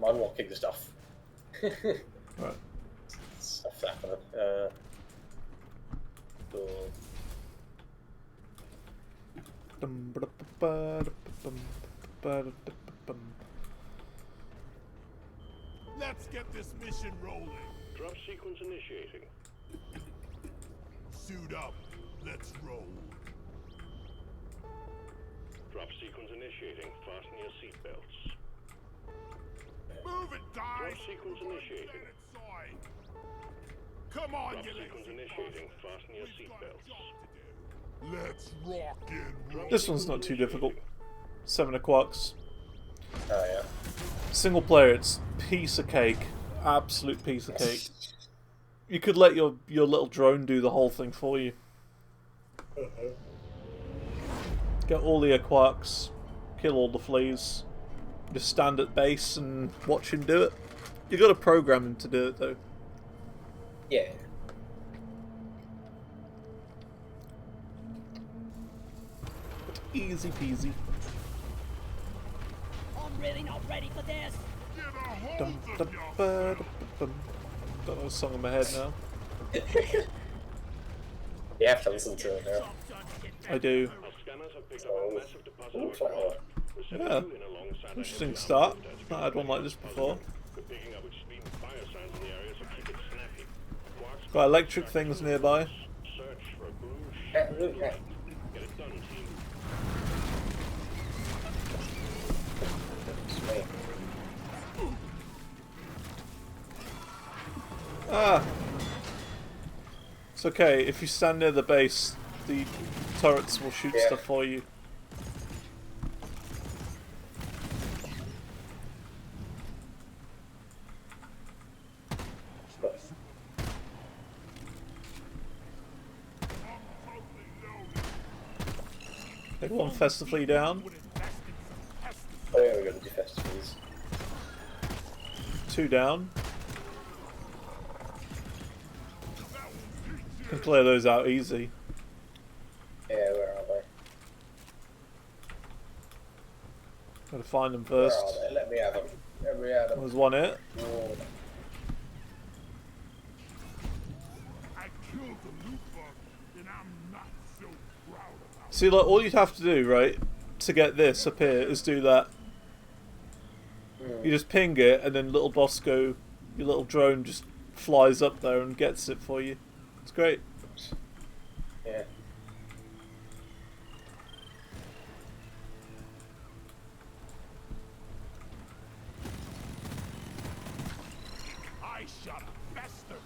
unlocking the stuff. Right. Stuff happening. Cool. Let's get this mission rolling. Drop sequence initiating. Suit up. Let's roll. Drop sequence initiating. Fasten your seatbelts. Move it, Drop guys! sequence initiating. Inside. Come on, Drop you sequence lazy initiating. bastard. Fasten your We've got a seatbelts. job to do. Let's rock and roll. This one's not too difficult. 7 of quarks. Oh yeah. Single player, it's piece of cake. Absolute piece of cake. You could let your little drone do the whole thing for you. Get all the quarks, kill all the fleas. Just stand at base and watch him do it. You got to program him to do it though. Yeah. Easy peasy. I'm really not ready for this. Get a Dum, hold dum, of your ba, dum, dum. Got no song in my head now. You have to listen to it now. I do. Our scanners have picked up a massive deposit Ooh, of flower. ground. We're sending Yeah. you in alongside a Interesting heavy start. armament as Not had one like this before. We're picking up extreme fire signs in the area, so keep it snappy. Quarks Got electric things nearby. search for a blue Yeah, look, yeah. Get it done, team. It's me. Ah! It's okay, if you stand near the base, the turrets will shoot Yeah. stuff for you. Take one festively down. Oh yeah, we're gonna do festivals. 2 down. Can clear those out easy. Yeah, where are they? Gotta find them Where first. are they? Let me have them. Let me have them. There's one hit. Oh, I killed the loot bug, and I'm not so proud about it. See, like, all you'd have to do, right, to get this up here is do that. You just ping it, and then little Bosco, your little drone, just flies up there and gets it for you. It's great. yeah. I shot a bastard.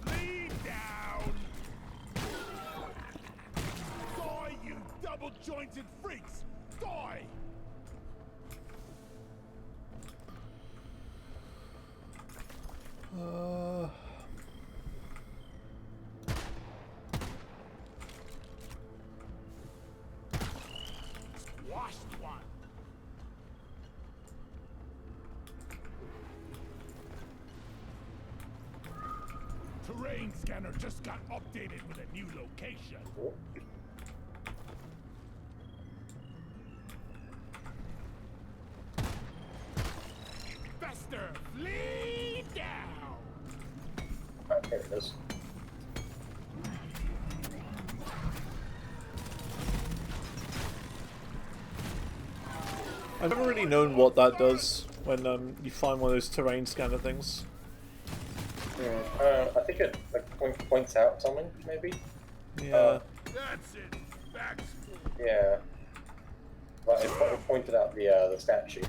Lead down. Die, you double-jointed freaks! Die! Washed one. Terrain scanner just got updated with a new location. Oh. Fester, flee down. Right, here it is. I've never really known what that does when you find one of those terrain scanner things. I think it like points out something, maybe. Yeah. That's it. Back's full. Yeah. But it pointed out the statue.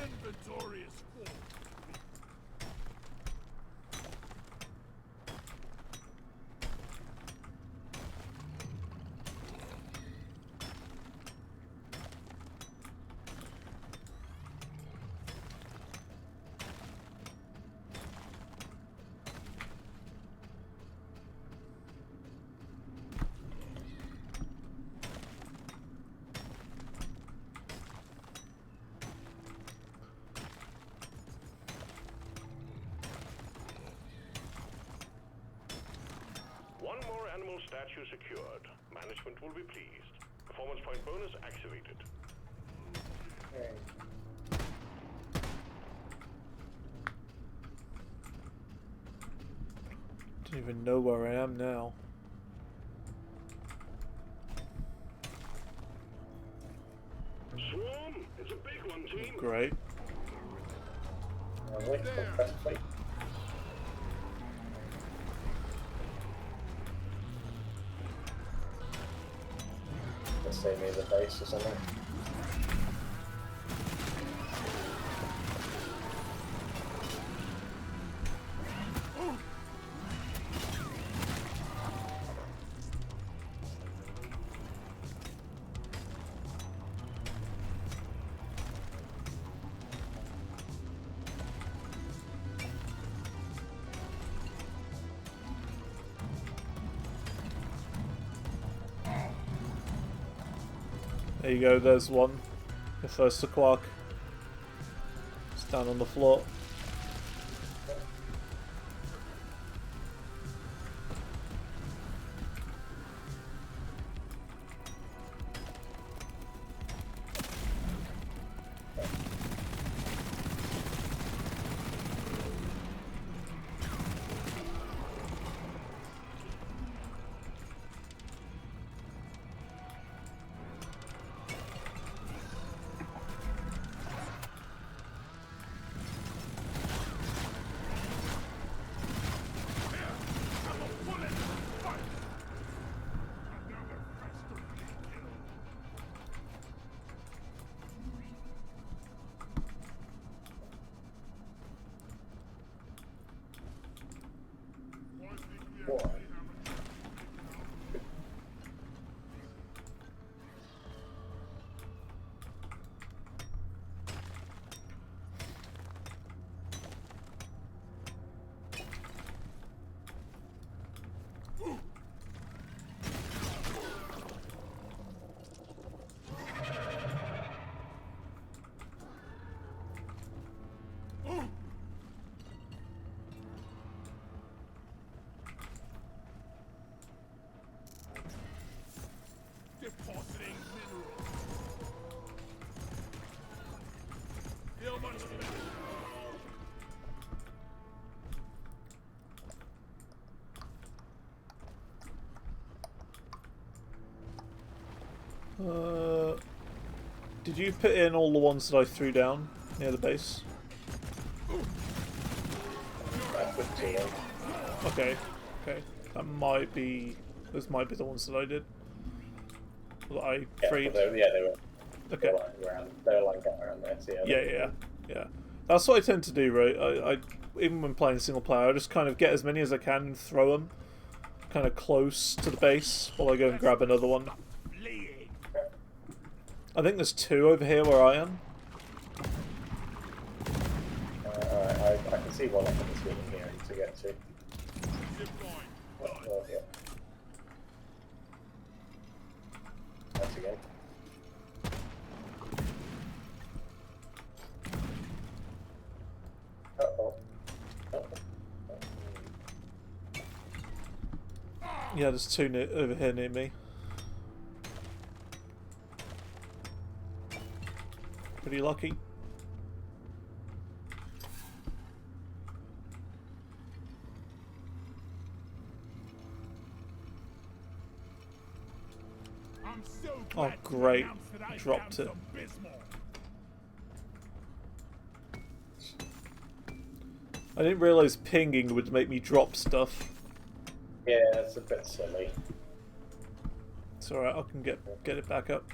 Inventory is full. One more animal statue secured. Management will be pleased. Performance point bonus activated. don't even know where I am now. Swarm, it's a big one, team. Great. Wait for press plate. Let's say near the base or something. There you go, there's one. The first to Quark. It's down on the floor. Depositing minerals. Feel much better. Did you put in all the ones that I threw down near the base? Okay, okay. That might be... Those might be the ones that I did. That I freed. They were. Okay. They were lying around there. So Yeah. That's what I tend to do, right? I even when playing single player, I just kind of get as many as I can and throw them kind of close to the base while I go and grab another one. I think there's two over here where I am. I can see one up in this building here to get to. Oh, yeah. Once again. Uh-oh. Yeah, there's two over here near me. Pretty lucky. I'm so Oh, glad to great. announce that I Dropped found it. some Bismol. I didn't realise pinging would make me drop stuff. Yeah, it's a bit silly. It's alright, I can get it back up.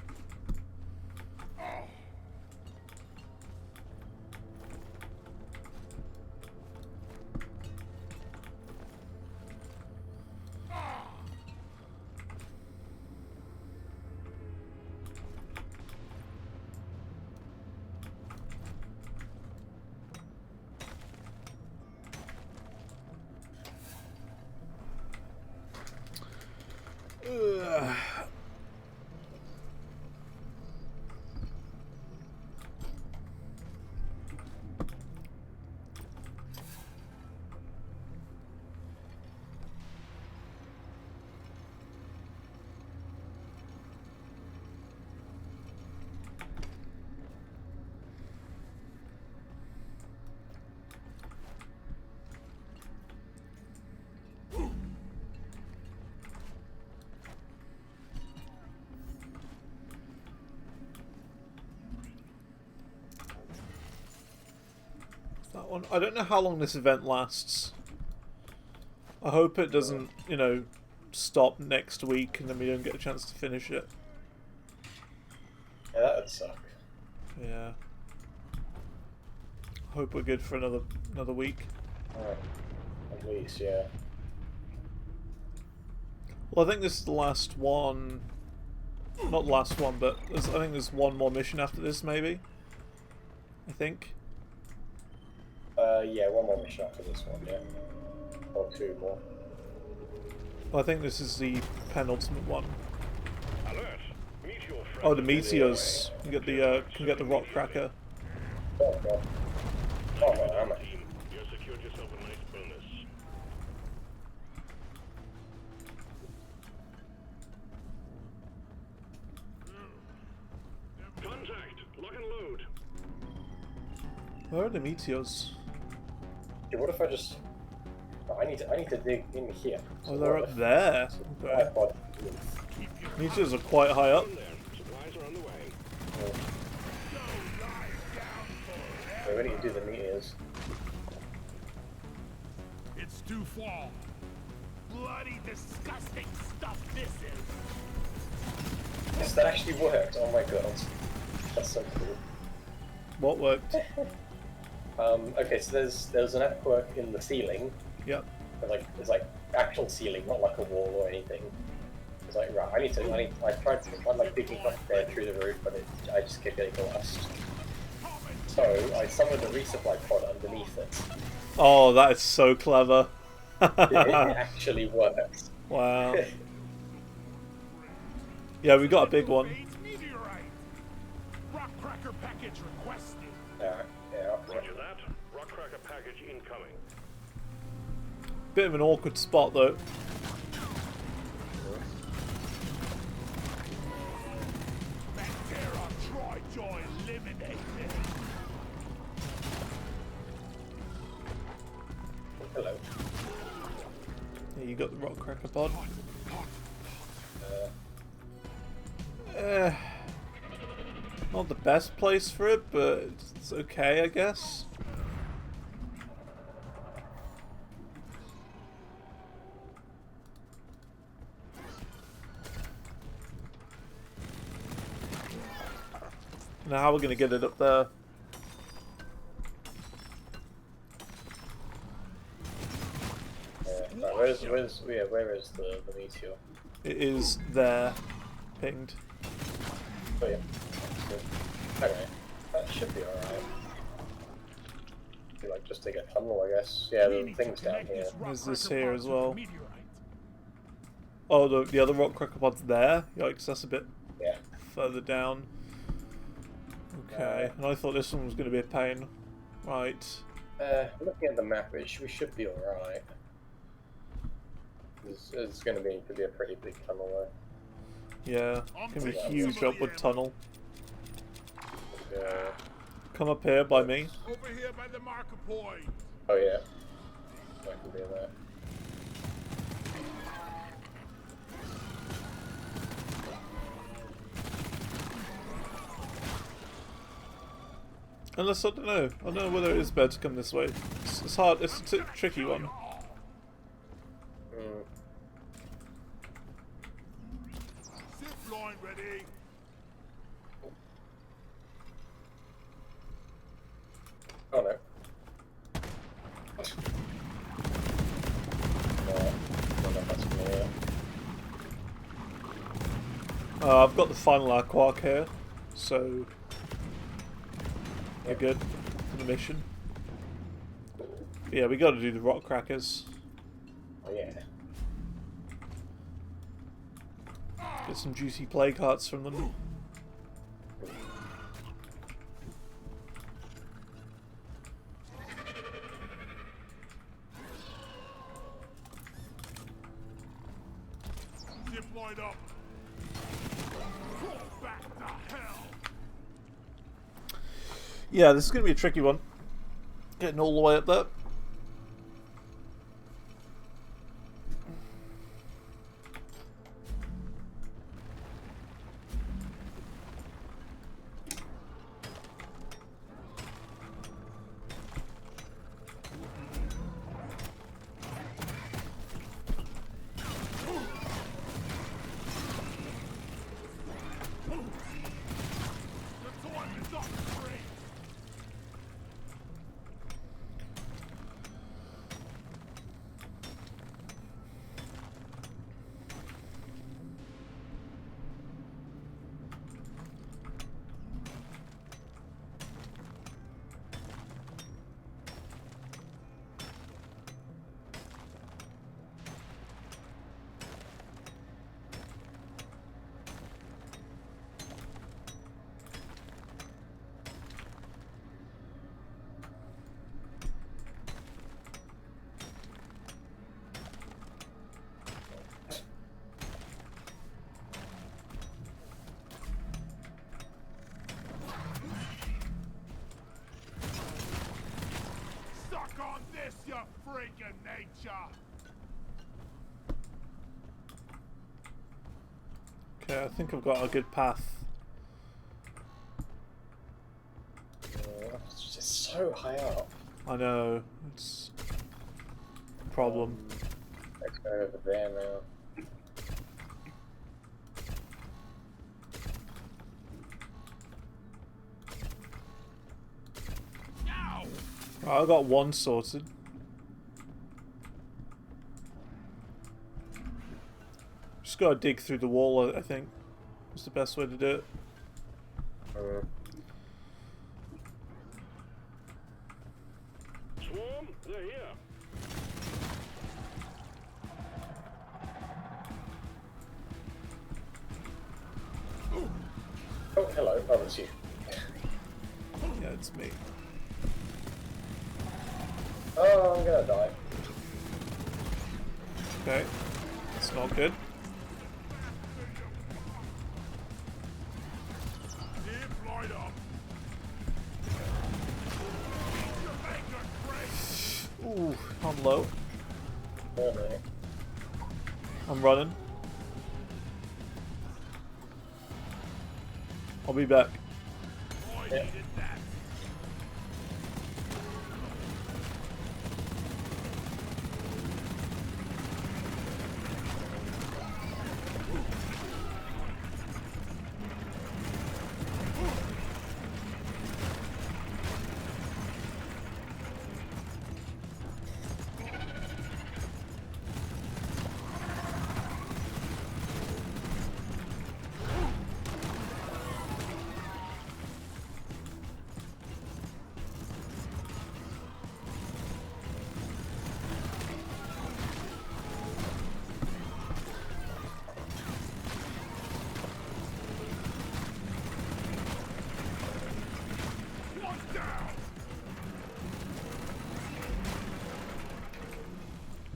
I don't know how long this event lasts. I hope it doesn't, you know, stop next week and then we don't get a chance to finish it. Yeah, that would suck. Yeah. Hope we're good for another week. At least, yeah. Well, I think this is the last one. Not the last one, but I think there's one more mission after this, maybe. I think. Yeah, one more mission after this one, yeah. Or two more. Well, I think this is the penultimate one. Alert! Meteor Oh, the meteors. You get the can get the rock cracker. Oh god. Oh no, ammo. team. You secured yourself a nice bonus. Contact! Lock and load. Where are the meteors? Okay, what if I just... Oh, I need to dig in here. Oh, they're up there. Okay. Okay. Meteors are quite high up. In there. Supplies are on the way. Wait, we need to do the meteors. It's too far. Bloody disgusting stuff this is. Yes, that actually worked. Oh my god. That's so cool. What worked? Okay, so there's an artwork in the ceiling. Yep. It's like actual ceiling, not like a wall or anything. It's like, right, I tried like digging up there through the roof, but I just kept getting lost. So I summoned a resupply pod underneath it. Oh, that is so clever. It actually works. Wow. Yeah, we got a big one. Meteorite. Rock cracker package requested. Yeah. Roger that. Rock cracker package incoming. Bit of an awkward spot though. Bacteria Troy eliminated. Hello. Yeah, you got the rock cracker pod. Not the best place for it, but it's okay, I guess. Now how we're gonna get it up there? Right, where is the meteor? It is there, pinged. Oh yeah. Good. Okay. That should be alright. Like just dig a tunnel, I guess. Yeah, the thing's down here. There's this here as well. Oh, the other rock cracker pod's there? Yikes, that's a bit Yeah. further down. Okay, and I thought this one was going to be a pain. Right. Looking at the map, we should be alright. It's going to be a pretty big tunnel though. Yeah, it's going to be a huge upward tunnel. Yeah. Come up here by me. Over here by the marker point. Oh yeah. I can do that. Unless, I don't know whether it is better to come this way. It's hard, it's a tricky one. Zip line ready. Oh no. I've got the final Quark here, so we're good for the mission. But yeah, we got to do the rock crackers. Oh yeah. Get some juicy play cards from them. Zip line up. Crawl back to hell. Yeah, this is going to be a tricky one. Getting all the way up there. your nature. Okay, I think I've got a good path. It's just so high up. I know, it's a problem. Let's go over there now. Right, I got one sorted. Just gotta dig through the wall, I think. Is the best way to do it. Swarm, they're here. Oh, hello. Oh, it's you. Yeah, it's me. Oh, I'm gonna die. Okay, that's not good. Dip right up. Ooh, I'm low. Oh, no. I'm running. I'll be back. Yeah.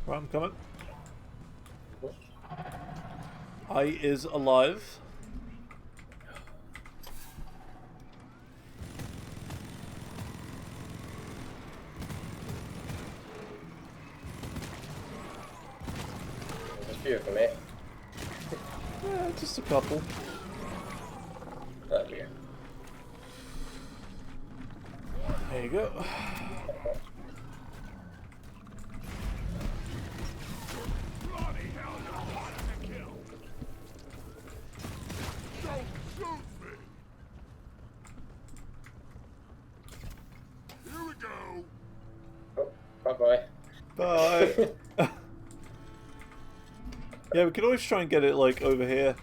Right, I'm coming. I is alive. There's a few of them here. Yeah, just a couple. Oh, dear. There you go. Bloody hell, you're hard to kill. Don't shoot me. Here we go. Oh, bye-bye. Bye. Yeah, we can always try and get it like over here.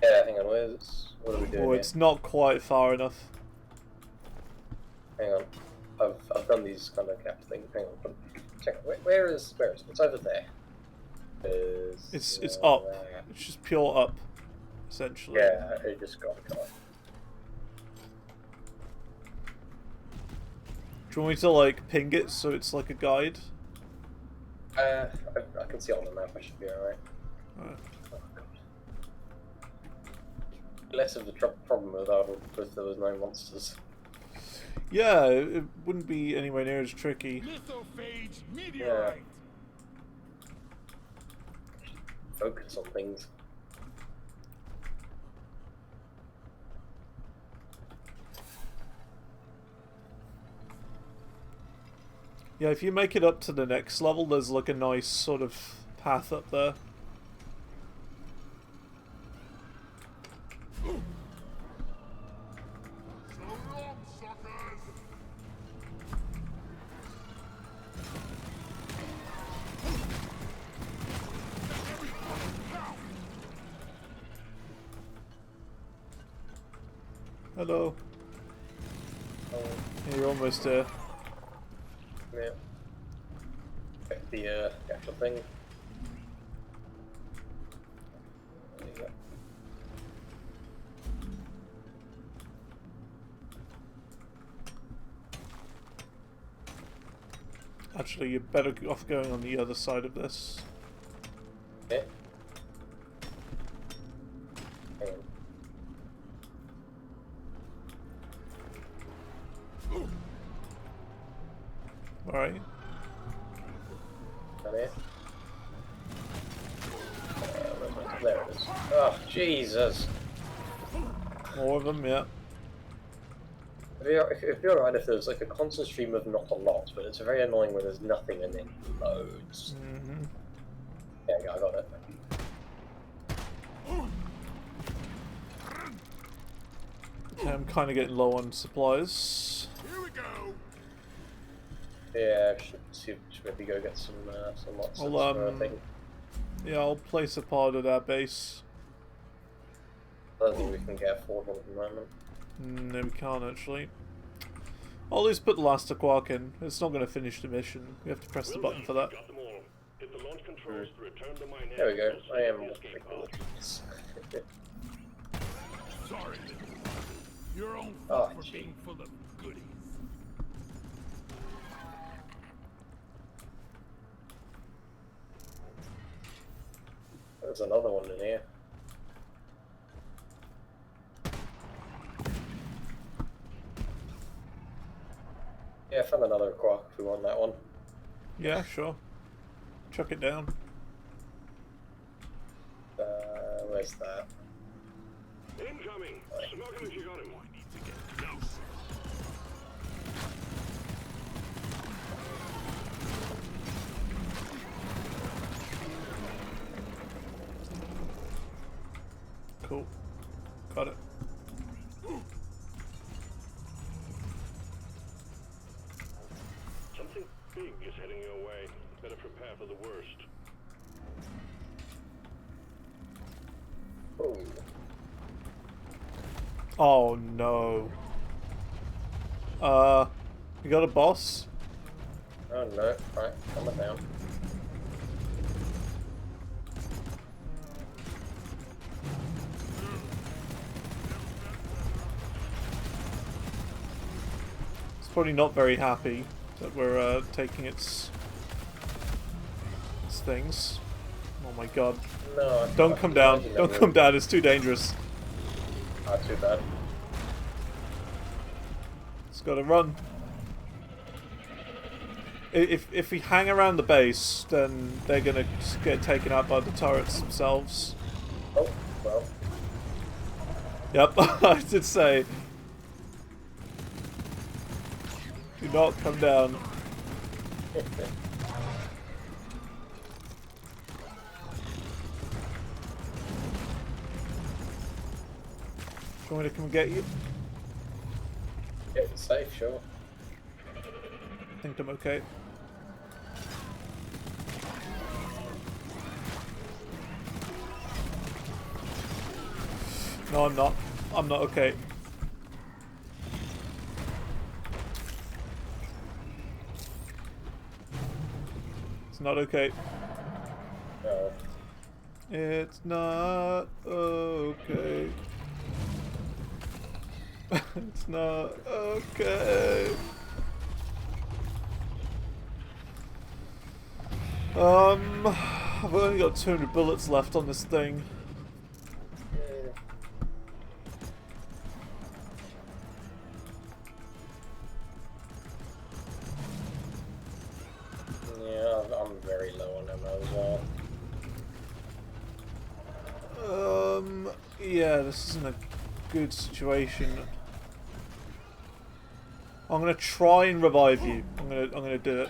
Yeah, hang on, what are we doing Or here? it's not quite far enough. Hang on. I've done these kind of cap things. Hang on. Check. Where is it's over there. It's up. It's just pure up, essentially. Yeah, it just got to go. Do you want me to like ping it so it's like a guide? I can see it on the map. I should be alright. Alright. Oh god. Less of the problem with that if there was no monsters. Yeah, it wouldn't be anywhere near as tricky. Lithophage meteorite. Focus on things. Yeah, if you make it up to the next level, there's like a nice sort of path up there. So long, suckers. Hello. Oh, Yeah, you're almost there. yeah. Check the actual thing. There you go. Actually, you're better off going on the other side of this. Yeah. Hang on. Alright. here. There it is. Oh, Jesus. More of them, yeah. It'd be alright if there was like a constant stream of not a lot, but it's very annoying when there's nothing and then loads. Mm-hmm. Yeah, I got it. Okay, I'm kind of getting low on supplies. Here we go. Yeah, should maybe go get some lots of things. Yeah, I'll place a pod at our base. I don't think we can get afford one at the moment. No, we can't actually. I'll at least put the last quark in. It's not going to finish the mission. We have to press the button for that. There we go. I am. Sorry. Your own Oh, fault for gee. being full of goodies. There's another one in here. Yeah, I found another quark if we want that one. Yeah, sure. Chuck it down. Where's that? Incoming! Smoke him if you got him. I need to get closer. Cool. Got it. Something big is heading your way. Better prepare for the worst. Oh. Oh no. You got a boss? Oh no. Right, coming down. It's probably not very happy that we're taking its things. Oh my god. No, Don't come down. Don't come down, it's too dangerous. Not too bad. It's gotta run. If we hang around the base, then they're gonna get taken out by the turrets themselves. Oh, well. Yep, I did say. Do not come down. Do you want me to come get you? If it's safe, sure. I think I'm okay. No, I'm not. I'm not okay. It's not okay. No. It's not okay. It's not okay. I've only got 200 bullets left on this thing. Yeah, I'm very low on ammo as well. Yeah, this isn't a good situation. I'm gonna try and revive you. I'm gonna do it.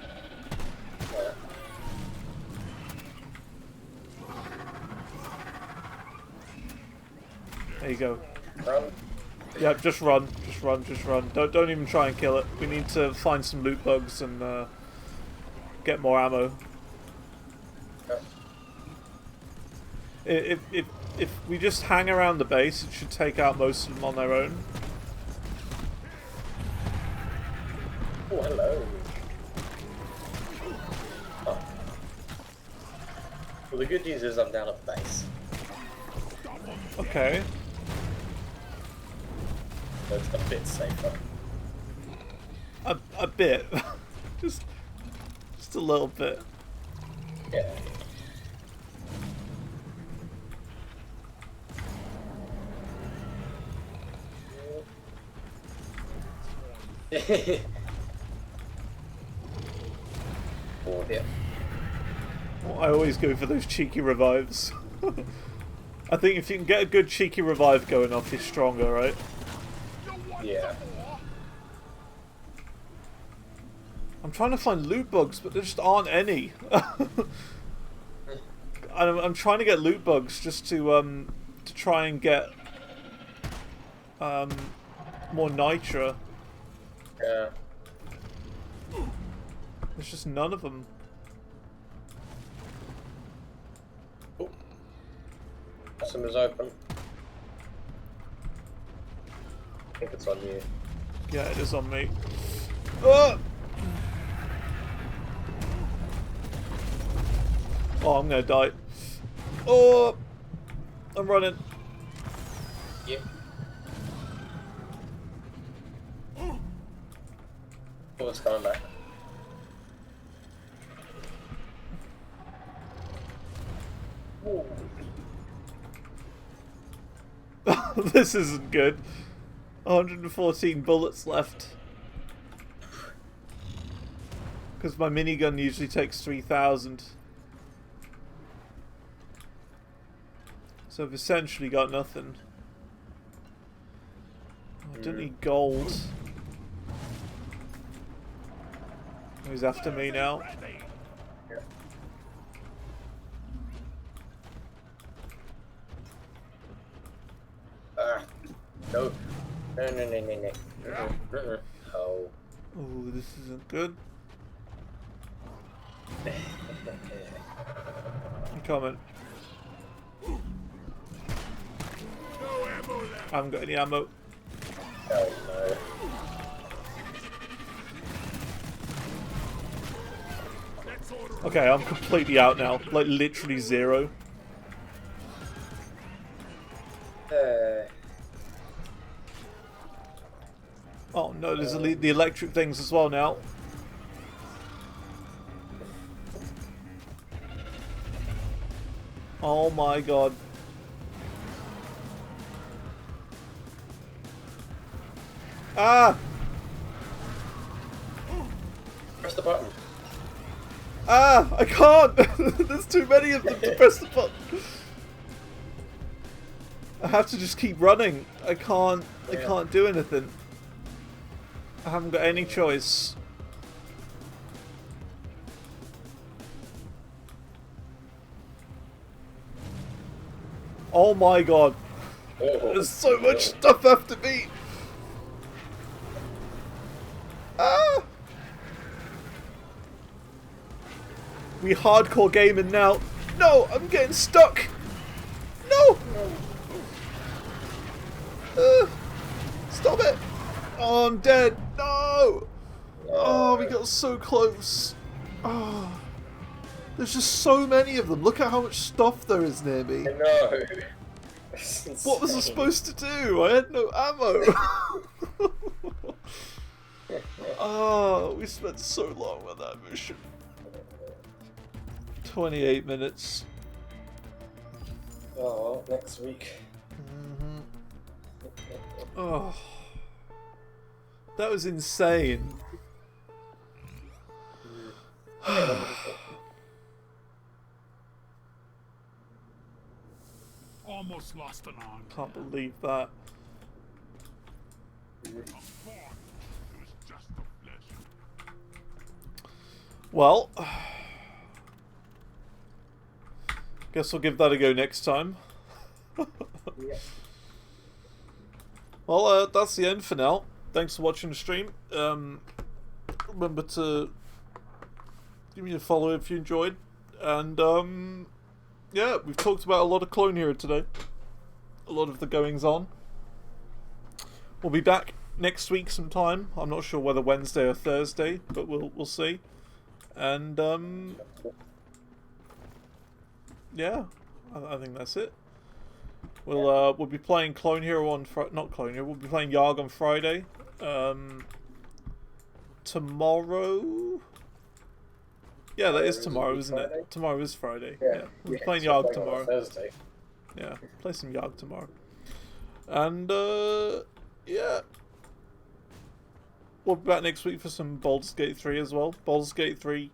There you go. Run. Yeah, just run, just run, just run. Don't even try and kill it. We need to find some loot bugs and get more ammo. If we just hang around the base, it should take out most of them on their own. Oh, hello. Oh. Well, the good news is I'm down at the base. Okay. So it's a bit safer. A bit. just a little bit. Yeah. Oh dear. I always go for those cheeky revives. I think if you can get a good cheeky revive going off, you're stronger, right? Yeah. I'm trying to find loot bugs, but there just aren't any. I'm trying to get loot bugs just to try and get more nitra. Yeah. There's just none of them. Oh. Customer's open. I think it's on you. Yeah, it is on me. Oh, I'm gonna die. Oh, I'm running. Yep. Oh, it's coming back. Ooh. This isn't good. 114 bullets left. Because my minigun usually takes 3,000. So I've essentially got nothing. I don't need gold. He's after me now. No. No. Oh. Oh, this isn't good. I'm coming. I haven't got any ammo. Oh no. Okay, I'm completely out now. Like, literally zero. Oh no, there's the electric things as well now. Oh my god. Ah! Press the button. Ah! I can't! There's too many of them to press the button. I have to just keep running. I can't do anything. I haven't got any choice. Oh my god. Oh. There's so much stuff after me. Ah! We hardcore gaming now. No, I'm getting stuck. No. Stop it. Oh, I'm dead. No. Oh, we got so close. Oh. There's just so many of them. Look at how much stuff there is near me. I know. What was I supposed to do? I had no ammo. Oh, we spent so long on that mission. 28 minutes. Oh, next week. Oh, that was insane. Almost lost an arm. Can't believe that. It was just a flesh. Well, guess we'll give that a go next time. Yeah. Well, that's the end for now. Thanks for watching the stream. Remember to give me a follow if you enjoyed. And, yeah, we've talked about a lot of Clone Hero today. A lot of the goings on. We'll be back next week sometime. I'm not sure whether Wednesday or Thursday, but we'll see. And, yeah, I think that's it. We'll be playing Clone Hero on not Clone Hero. We'll be playing YARG on Friday. Tomorrow. Yeah, that is tomorrow, isn't it? Tomorrow is Friday. Yeah, we'll be playing YARG tomorrow. Thursday. Yeah, play some YARG tomorrow. And yeah, we'll be back next week for some Baldur's Gate 3 as well. Baldur's Gate 3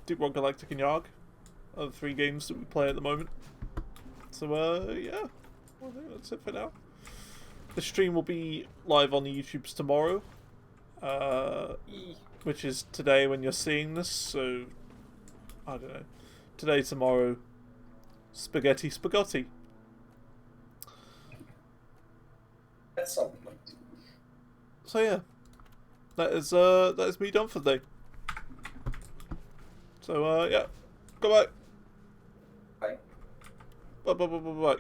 Deep Rock Galactic and YARG are the 3 games that we play at the moment. So, yeah. I think that's it for now. The stream will be live on the YouTubes tomorrow. Which is today when you're seeing this, so... I don't know. Today, tomorrow... Spaghetti. At some point. So yeah. That is me done for the day. So, yeah. Goodbye. Bye. Bye.